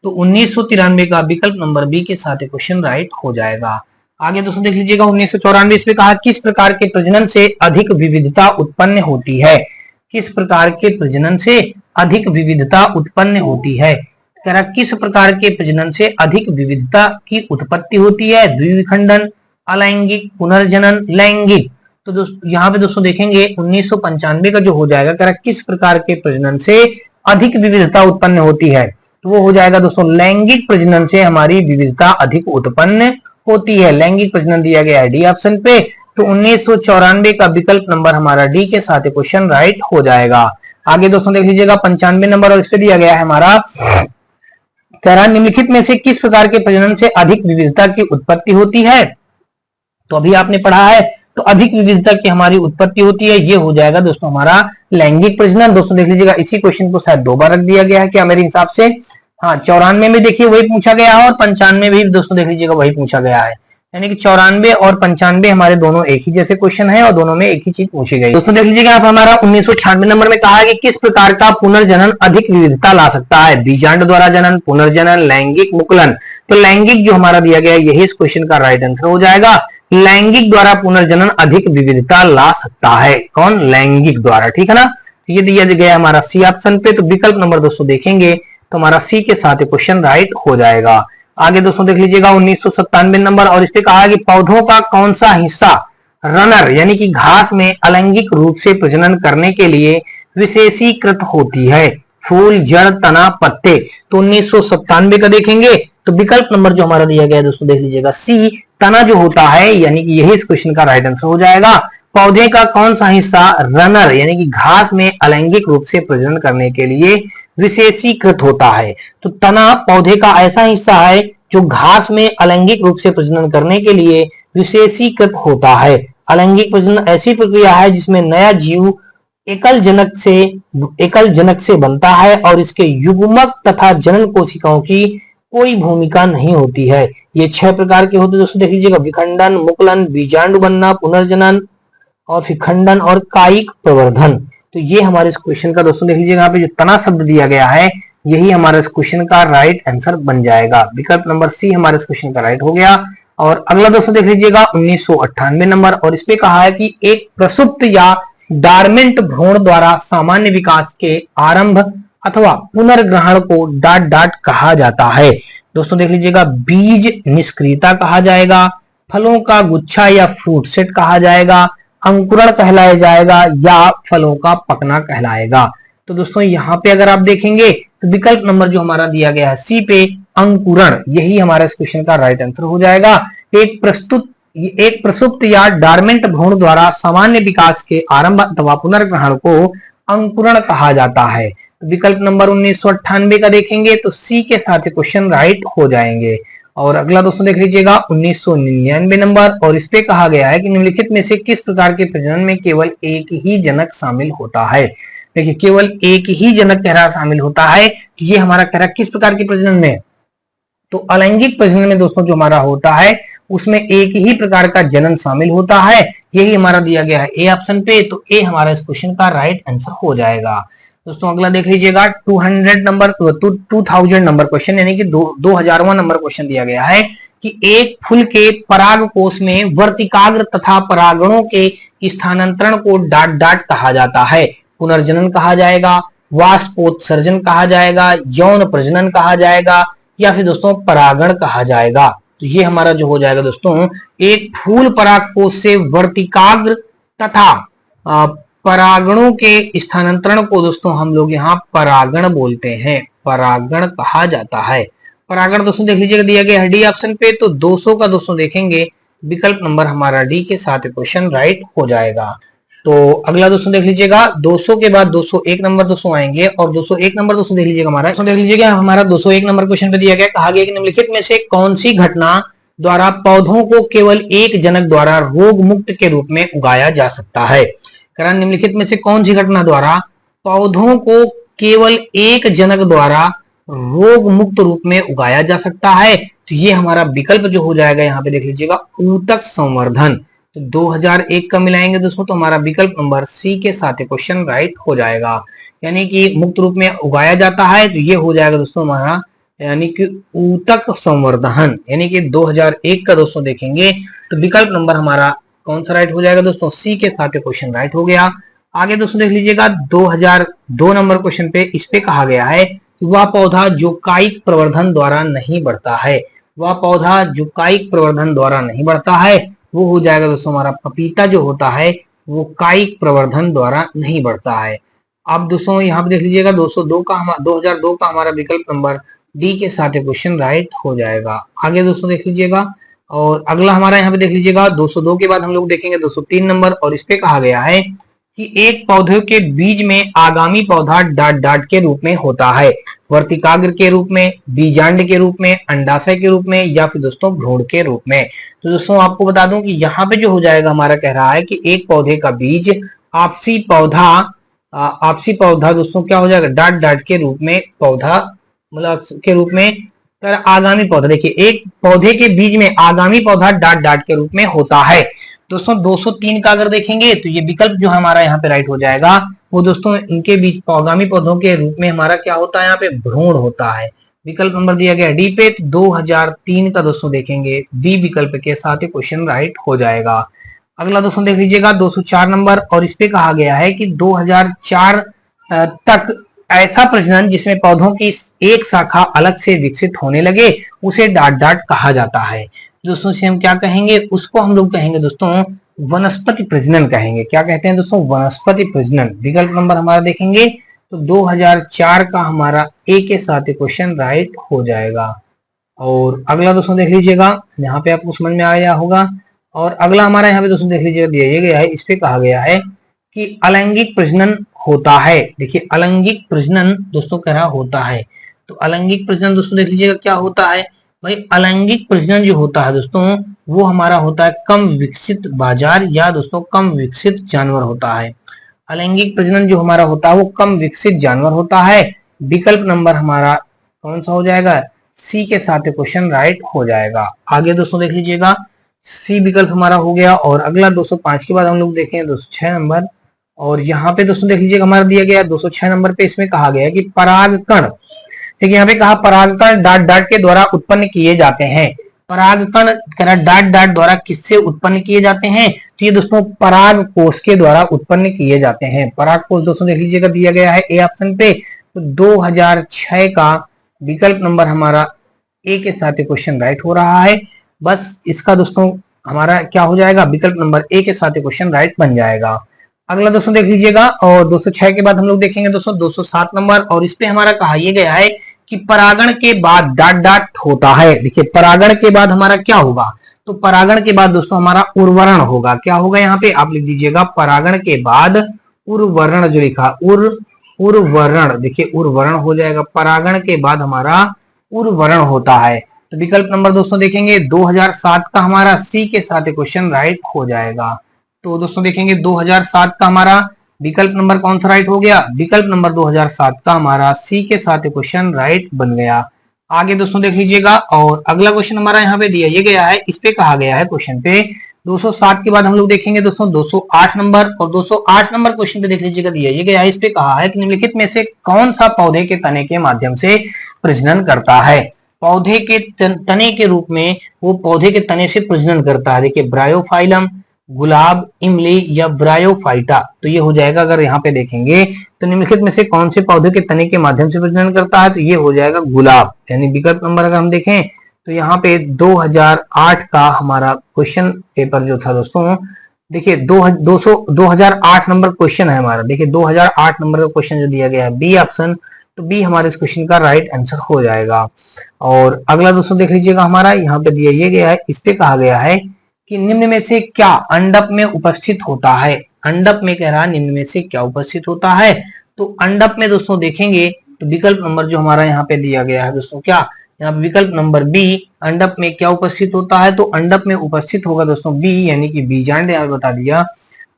तो 1993 का विकल्प नंबर बी के साथ क्वेश्चन राइट हो जाएगा। आगे दोस्तों देख लीजिएगा 1994 इसमें कहा किस प्रकार के प्रजनन से अधिक विविधता उत्पन्न होती है। किस प्रकार के प्रजनन से अधिक विविधता उत्पन्न होती है। किस प्रकार के प्रजनन से अधिक विविधता की उत्पत्ति होती है, द्विविखंडन, अलैंगिक, पुनर्जनन, लैंगिक। तो दोस्तों यहाँ पे दोस्तों देखेंगे 1995 का जो हो जाएगा किस प्रकार के प्रजनन से अधिक विविधता उत्पन्न होती है, तो वो हो जाएगा दोस्तों लैंगिक प्रजनन से हमारी विविधता अधिक उत्पन्न होती है। लैंगिक प्रजनन दिया गया है डी ऑप्शन पे, तो 1994 का विकल्प नंबर हमारा डी के साथ क्वेश्चन राइट हो जाएगा। आगे दोस्तों देख लीजिएगा 95 नंबर, और इस पे दिया गया है हमारा निम्नलिखित में से किस प्रकार के प्रजनन से अधिक विविधता की उत्पत्ति होती है। तो अभी आपने पढ़ा है, तो अधिक विविधता की हमारी उत्पत्ति होती है, ये हो जाएगा दोस्तों हमारा लैंगिक प्रजनन। दोस्तों देख लीजिएगा इसी क्वेश्चन को शायद 2 बार रख दिया गया है क्या मेरे हिसाब से। हाँ 94 में देखिए वही पूछा गया है, और 95 भी दोस्तों देख लीजिएगा वही पूछा गया है। यानी कि 94 और 95 हमारे दोनों एक ही जैसे क्वेश्चन है और दोनों में एक ही चीज पूछी गई। दोस्तों देख लीजिएगा आप हमारा 1996 नंबर में कहा है कि किस प्रकार का पुनर्जनन अधिक विविधता ला सकता है, बीजांड द्वारा जनन, पुनर्जनन, लैंगिक, मुकुलन। तो लैंगिक जो हमारा दिया गया यही इस क्वेश्चन का राइट आंसर हो जाएगा। लैंगिक द्वारा पुनर्जनन अधिक विविधता ला सकता है, कौन, लैंगिक द्वारा। ठीक है ना। ये दिया गया हमारा सी ऑप्शन पे, तो विकल्प नंबर दोस्तों देखेंगे तो हमारा सी के साथ क्वेश्चन राइट हो जाएगा। आगे दोस्तों देख लीजिएगा 1997 नंबर, और इस पे कहा है कि पौधों का कौन सा हिस्सा रनर यानी कि घास में अलैंगिक रूप से प्रजनन करने के लिए विशेषीकृत होती है। फूल, जड़, तना, पत्ते। तो 1997 का देखेंगे तो विकल्प नंबर जो हमारा दिया गया है दोस्तों देख लीजिएगा सी, तना जो होता है, यानी कि यही इस क्वेश्चन का राइट आंसर हो जाएगा। पौधे का कौन सा हिस्सा रनर यानी कि घास में अलैंगिक रूप से प्रजनन करने के लिए विशेषीकृत होता है? तो तना पौधे का ऐसा हिस्सा है जो घास में अलैंगिक रूप से प्रजनन करने के लिए विशेषीकृत होता है। अलैंगिक प्रजनन ऐसी प्रक्रिया है जिसमें नया जीव एकल जनक से बनता है और इसके युग्मक तथा जनन कोशिकाओं की कोई भूमिका नहीं होती है। ये 6 प्रकार के होते हैं दोस्तों, देख लीजिएगा विखंडन, मुकुलन, बीजांडु बनना, पुनर्जनन और फिर खंडन और कायिक प्रवर्धन। तो ये हमारे इस क्वेश्चन का दोस्तों देख लीजिएगा यहाँ पे जो तना शब्द दिया गया है यही हमारे इस क्वेश्चन का राइट आंसर बन जाएगा। विकल्प नंबर सी हमारे इस क्वेश्चन का राइट हो गया। और अगला दोस्तों देख लीजिएगा 1998 नंबर, और इस पे कहा है कि एक प्रसुप्त या डार्मेंट भ्रूण द्वारा सामान्य विकास के आरंभ अथवा पुनर्ग्रहण को डाट कहा जाता है। दोस्तों देख लीजिएगा बीज निष्क्रियता कहा जाएगा, फलों का गुच्छा या फ्रूट सेट कहा जाएगा, अंकुरण कहलाया जाएगा या फलों का पकना कहलाएगा। तो दोस्तों यहाँ पे अगर आप देखेंगे तो विकल्प नंबर जो हमारा दिया गया है सी पे अंकुरण, यही हमारा इस क्वेश्चन का राइट आंसर हो जाएगा। एक प्रसुप्त या डार्मेंट भ्रूण द्वारा सामान्य विकास के आरंभ अथवा पुनर्ग्रहण को अंकुरण कहा जाता है। विकल्प नंबर 1998 का देखेंगे तो सी के साथ क्वेश्चन राइट हो जाएंगे। और अगला दोस्तों देख लीजिएगा 1999 नंबर, और इस पे कहा गया है कि निम्नलिखित में से किस प्रकार के प्रजनन में केवल एक ही जनक शामिल होता है? देखिए केवल एक ही जनक कह रहा शामिल होता है, तो ये हमारा कह रहा किस प्रकार के प्रजनन में? तो अलैंगिक प्रजनन में दोस्तों जो हमारा होता है उसमें एक ही प्रकार का जनन शामिल होता है, यही हमारा दिया गया है ए ऑप्शन पे। तो ए हमारा इस क्वेश्चन का राइट आंसर हो जाएगा। दोस्तों अगला देख लीजिएगा 2000 नंबर क्वेश्चन, यानी कि 2000वां नंबर क्वेश्चन दिया गया है कि एक फूल के परागकोश में वर्तिकाग्र तथा परागणों के स्थानांतरण को डाट कहा जाता है। पुनर्जनन कहा जाएगा, वाष्पोत्सर्जन कहा जाएगा, यौन प्रजनन कहा जाएगा या फिर दोस्तों परागण कहा जाएगा। तो ये हमारा जो हो जाएगा दोस्तों, एक फूल परागकोश से वर्तिकाग्र तथा परागणों के स्थानांतरण को दोस्तों हम लोग यहाँ परागण बोलते हैं, परागण कहा जाता है। परागण दोस्तों देख लीजिएगा दिया गया है डी ऑप्शन पे। तो 200 का दोस्तों देखेंगे विकल्प नंबर हमारा डी के साथ क्वेश्चन राइट हो जाएगा। तो अगला दोस्तों देख लीजिएगा 200 के बाद 201 नंबर दोस्तों आएंगे, और 201 नंबर दोस्तों देख लीजिएगा हमारा देख लीजिएगा हमारा 201 नंबर क्वेश्चन पे दिया गया, कहा गया कि निम्नलिखित में से कौन सी घटना द्वारा पौधों को केवल एक जनक द्वारा रोग मुक्त के रूप में उगाया जा सकता है? कारण निम्नलिखित में से कौन सी घटना द्वारा पौधों को केवल एक जनक द्वारा रोग मुक्त रूप में उगाया जा सकता है? तो ये हमारा विकल्प जो हो जाएगा यहाँ पे देख लीजिएगा ऊतक संवर्धन। तो 2001 का मिलाएंगे दोस्तों तो हमारा विकल्प नंबर सी के साथ क्वेश्चन राइट हो जाएगा, यानी कि मुक्त रूप में उगाया जाता है। तो ये हो जाएगा दोस्तों हमारा यानी कि ऊतक संवर्धन, यानी कि 2001 का दोस्तों देखेंगे तो विकल्प नंबर हमारा कौन सा राइट हो जाएगा दोस्तों? सी के साथ क्वेश्चन राइट हो गया। आगे दोस्तों देख लीजिएगा 2002 नंबर क्वेश्चन पे इस पे कहा गया है कि वह पौधा जो कायिक प्रवर्धन द्वारा नहीं बढ़ता है, वह पौधा जो कायिक प्रवर्धन द्वारा नहीं बढ़ता है वो हो जाएगा दोस्तों हमारा पपीता जो होता है वो कायिक प्रवर्धन द्वारा नहीं बढ़ता है। अब दोस्तों यहाँ पे देख लीजिएगा 2002 का हमारा विकल्प नंबर डी के साथ क्वेश्चन राइट हो जाएगा। आगे दोस्तों देख लीजिएगा, और अगला हमारा यहाँ पे देख लीजिएगा 202 के बाद हम लोग देखेंगे 203 नंबर, और इस पे कहा गया है कि एक पौधे के बीज में आगामी पौधा डाट के रूप में होता है, वर्तिकाग्र के रूप में, बीजांड के रूप में, अंडाशय के रूप में या फिर दोस्तों भ्रूण के रूप में। तो दोस्तों आपको बता दूं कि यहाँ पे जो हो जाएगा हमारा कह रहा है कि एक पौधे का बीज आपसी पौधा दोस्तों क्या हो जाएगा डाट के रूप में पौधा मतलब के रूप में आगामी पौधा। देखिए एक पौधे के बीज में आगामी पौधा डाट के रूप में होता है। दोस्तों 203 का अगर देखेंगे तो ये विकल्प जो हमारा यहाँ पे राइट हो जाएगा वो दोस्तों इनके बीच आगामी पौधों के रूप में हमारा क्या होता है यहाँ पे भ्रूण होता है। विकल्प नंबर दिया गया डी पे। 2003 का दोस्तों देखेंगे बी विकल्प के साथ ही क्वेश्चन राइट हो जाएगा। अगला दोस्तों देख लीजिएगा 204 नंबर, और इस पे कहा गया है कि 2004 तक ऐसा प्रजनन जिसमें पौधों की एक शाखा अलग से विकसित होने लगे उसे डाट कहा जाता है। दोस्तों से हम क्या कहेंगे, उसको हम लोग कहेंगे दोस्तों वनस्पति प्रजनन कहेंगे। क्या कहते हैं दोस्तों? वनस्पति प्रजनन। विकल्प नंबर हमारा देखेंगे तो 2004 का हमारा ए के साथ क्वेश्चन राइट हो जाएगा। और अगला दोस्तों देख लीजिएगा, यहाँ पे आपको समझ में आया होगा। और अगला हमारा यहाँ पे दोस्तों देख लीजिएगा, दिया गया है, इस पे कहा गया है कि अलैंगिक प्रजनन होता है। देखिए अलैंगिक प्रजनन दोस्तों कह रहा होता है, तो अलैंगिक प्रजनन दोस्तों देख लीजिएगा क्या होता है भाई। अलैंगिक प्रजनन जो होता है दोस्तों वो हमारा होता है कम विकसित बाजार या दोस्तों कम विकसित जानवर होता है। अलैंगिक प्रजनन जो हमारा होता है वो कम विकसित जानवर होता है। विकल्प नंबर हमारा कौन सा हो जाएगा, सी के साथ क्वेश्चन राइट हो जाएगा। आगे दोस्तों देख लीजिएगा, सी विकल्प हमारा हो गया। और अगला 205 के बाद हम लोग देखें 206 नंबर। और यहाँ पे दोस्तों देख लीजिएगा हमारा दिया गया 206 नंबर पे, इसमें कहा गया कि परागकण, ठीक है, यहाँ पे कहा परागकण डाट डाट के द्वारा उत्पन्न किए जाते हैं। परागकण डाट डाट द्वारा किससे उत्पन्न किए जाते हैं, तो ये दोस्तों पराग कोष के द्वारा उत्पन्न किए जाते हैं। पराग कोष दोस्तों देख लीजिएगा दिया गया है ए ऑप्शन पे। तो 2006 का विकल्प नंबर हमारा ए के साथ क्वेश्चन राइट हो रहा है। बस इसका दोस्तों हमारा क्या हो जाएगा, विकल्प नंबर ए के साथ क्वेश्चन राइट बन जाएगा। अगला दोस्तों देख लीजिएगा, और 206 के बाद हम लोग देखेंगे दोस्तों 207 नंबर। और इस पे हमारा कहा यह गया है कि परागण के बाद डाट डाट होता है। देखिए परागण के बाद हमारा क्या होगा, तो परागण के बाद दोस्तों हमारा उर्वरण होगा। क्या होगा यहाँ पे आप लिख दीजिएगा, परागण के बाद उर्वरण, जो लिखा उर्वरण, देखिए उर्वरण हो जाएगा। परागण के बाद हमारा उर्वरण होता है। तो विकल्प नंबर दोस्तों देखेंगे 2007 का हमारा सी के साथ क्वेश्चन राइट हो जाएगा। तो दोस्तों देखेंगे 2007 का हमारा विकल्प नंबर कौन सा राइट हो गया, विकल्प नंबर 2007 का हमारा सी के साथ क्वेश्चन राइट बन गया। आगे दोस्तों देख लीजिएगा, और अगला क्वेश्चन हमारा यहाँ पे दिया ये गया है, इस पे कहा गया है क्वेश्चन पे 207 के बाद हम लोग देखेंगे दोस्तों 208 नंबर। और 208 नंबर क्वेश्चन पे देख लीजिएगा दिया ये गया है, इस पे कहा है कि निम्नलिखित में से कौन सा पौधे के तने के माध्यम से प्रजनन करता है। पौधे के तने के रूप में वो पौधे के तने से प्रजनन करता है। देखिए ब्रायोफाइलम, गुलाब, इमली या ब्रायोफाइटा। तो ये हो जाएगा, अगर यहाँ पे देखेंगे तो निम्नलिखित में से कौन से पौधे के तने के माध्यम से प्रजनन करता है, तो ये हो जाएगा गुलाब। यानी विकल्प नंबर अगर हम देखें तो यहाँ पे 2008 का हमारा क्वेश्चन पेपर जो था दोस्तों, देखिए 2008 नंबर क्वेश्चन है हमारा। देखिए 2008 नंबर का क्वेश्चन जो दिया गया है बी ऑप्शन, तो बी हमारे इस क्वेश्चन का राइट आंसर हो जाएगा। और अगला दोस्तों देख लीजिएगा, हमारा यहाँ पे दिया ये गया है, इस पे कहा गया है कि निम्न में से क्या अंडप में उपस्थित होता है। अंडप में कह रहा है निम्न में से क्या उपस्थित होता है। तो अंडप में दोस्तों देखेंगे तो विकल्प नंबर जो हमारा यहाँ पे दिया गया है दोस्तों, क्या यहाँ पे विकल्प नंबर बी, अंडप में क्या उपस्थित होता है, तो अंडप में उपस्थित होगा दोस्तों बी, यानी कि बीजांड यहाँ बता दिया।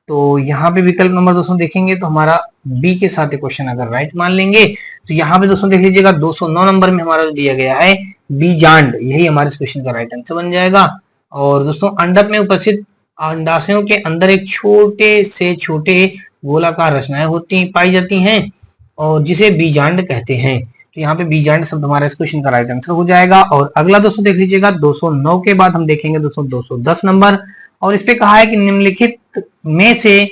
तो यहाँ पे विकल्प नंबर दोस्तों देखेंगे तो हमारा बी के साथ क्वेश्चन अगर राइट मान लेंगे तो यहाँ पे दोस्तों देख लीजिएगा 209 नंबर में हमारा जो दिया गया है बीजांड, यही हमारे इस क्वेश्चन का राइट आंसर बन जाएगा। और दोस्तों अंडप में उपस्थित अंडाशयों के अंदर एक छोटे से छोटे गोलाकार रचनाएं होती पाई जाती हैं और जिसे बीजांड कहते हैं। तो यहाँ पे बीजांड शब्द हमारा इस क्वेश्चन का राइट आंसर हो जाएगा। और अगला दोस्तों देख लीजिएगा 209 के बाद हम देखेंगे दोस्तों 210 नंबर। और इस पे कहा है कि निम्नलिखित में से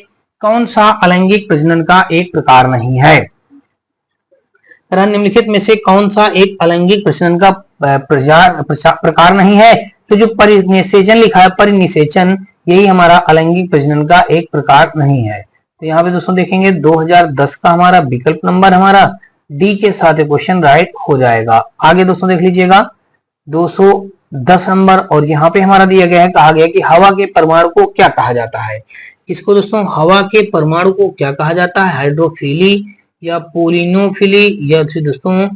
कौन सा अलैंगिक प्रजनन का एक प्रकार नहीं है। निम्नलिखित में से कौन सा एक अलैंगिक प्रजनन का प्रकार नहीं है, तो जो परिनिषेचन लिखा है, परिनिषेचन, यही हमारा अलैंगिक प्रजनन का एक प्रकार नहीं है। तो यहाँ पे दोस्तों देखेंगे 2010 का हमारा विकल्प नंबर हमारा डी के साथ क्वेश्चन राइट हो जाएगा। आगे दोस्तों देख लीजिएगा 210 नंबर। और यहाँ पे हमारा दिया गया है, कहा गया कि हवा के परमाणु को क्या कहा जाता है। इसको दोस्तों हवा के परमाणु को क्या कहा जाता है, हाइड्रोफिली या पोलिनोफिली या फिर दोस्तों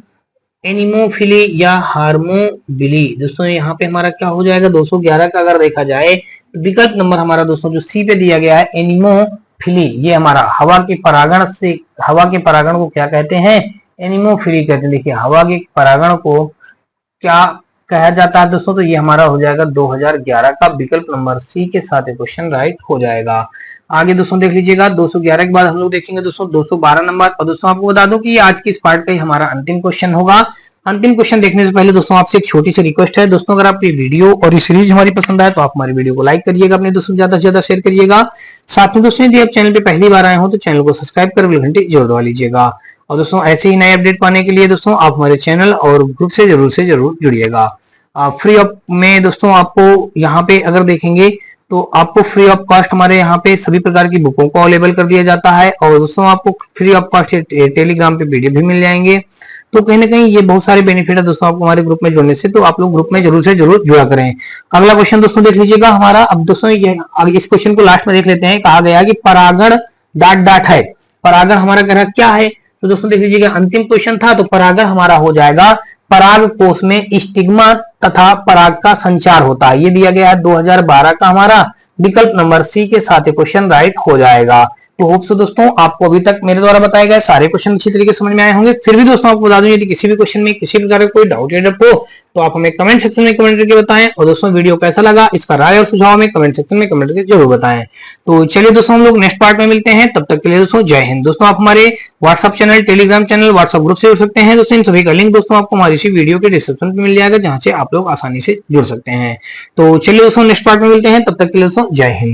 एनिमोफिली या हार्मोबिली। दोस्तों यहाँ पे हमारा क्या हो जाएगा 211 का अगर देखा जाए तो विकल्प नंबर हमारा दोस्तों जो सी पे दिया गया है एनिमोफिली, ये हमारा हवा के परागण को क्या कहते हैं, एनिमोफिली कहते हैं। देखिए हवा के परागण को क्या कहा जाता है दोस्तों, तो ये हमारा हो जाएगा 2011 का विकल्प नंबर सी के साथ क्वेश्चन राइट हो जाएगा। आगे दोस्तों देख लीजिएगा 211 के बाद हम लोग देखेंगे दोस्तों 212 नंबर। और दोस्तों आपको बता दूं कि आज की इस पार्ट का ही हमारा अंतिम क्वेश्चन होगा। अंतिम क्वेश्चन देखने से पहले दोस्तों आपसे एक छोटी सी रिक्वेस्ट है दोस्तों, अगर आपकी वीडियो और ये सीरीज हमारी पसंद आए तो आप हमारी वीडियो को लाइक करिएगा, अपने दोस्तों ज्यादा से ज्यादा शेयर करिएगा। साथ में दोस्तों यदि आप चैनल पे पहली बार आए हो तो चैनल को सब्सक्राइब कर बेल घंटी जरूर दबा लीजिएगा। और दोस्तों ऐसे ही नए अपडेट पाने के लिए दोस्तों आप हमारे चैनल और ग्रुप से जरूर जुड़िएगा। फ्री ऑफ में दोस्तों आपको यहाँ पे अगर देखेंगे तो आपको फ्री ऑफ कॉस्ट हमारे यहाँ पे सभी प्रकार की बुकों को अवेलेबल कर दिया जाता है और दोस्तों आपको फ्री ऑफ कॉस्ट टेलीग्राम पे पीडीएफ भी मिल जाएंगे। तो कहीं ना कहीं ये बहुत सारे बेनिफिट है दोस्तों आपको हमारे ग्रुप में जुड़ने से, तो आप लोग ग्रुप में जरूर से जरूर जुड़ा करें। अगला क्वेश्चन दोस्तों देख लीजिएगा हमारा। अब दोस्तों ये इस क्वेश्चन को लास्ट में देख लेते हैं। कहा गया कि परागण डाट डाट है, परागण हमारा ग्रह क्या है? तो दोस्तों देख लीजिएगा अंतिम क्वेश्चन था, तो परागण हमारा हो जाएगा पराग कोश में स्टिग्मा तथा पराग का संचार होता है। ये दिया गया है 2012 का हमारा विकल्प नंबर सी के साथ क्वेश्चन राइट हो जाएगा। तो होप सो दोस्तों आपको अभी तक मेरे द्वारा बताए गए सारे क्वेश्चन अच्छी तरीके से समझ में आए होंगे। फिर भी दोस्तों आपको बता दूं यदि किसी भी क्वेश्चन में किसी प्रकार का कोई डाउट या हो तो आप हमें कमेंट सेक्शन में कमेंट करके बताएं, और दोस्तों वीडियो कैसा लगा इसका राय और सुझाव में कमेंट सेक्शन में कमेंट करके जरूर बताएं। तो चलिए दोस्तों हम लोग नेक्स्ट पार्ट में मिलते हैं, तब तक के लिए दोस्तों जय हिंद। दोस्तों आप हमारे WhatsApp channel, Telegram channel, WhatsApp group से जुड़ सकते हैं दोस्तों। इन सभी का लिंक दोस्तों आपको हमारी इसी वीडियो के डिस्क्रिप्शन में मिल जाएगा, जहां से आप लोग आसानी से जुड़ सकते हैं। तो चलिए दोस्तों नेक्स्ट पार्ट में मिलते हैं, तब तक के लिए दोस्तों जय हिंद।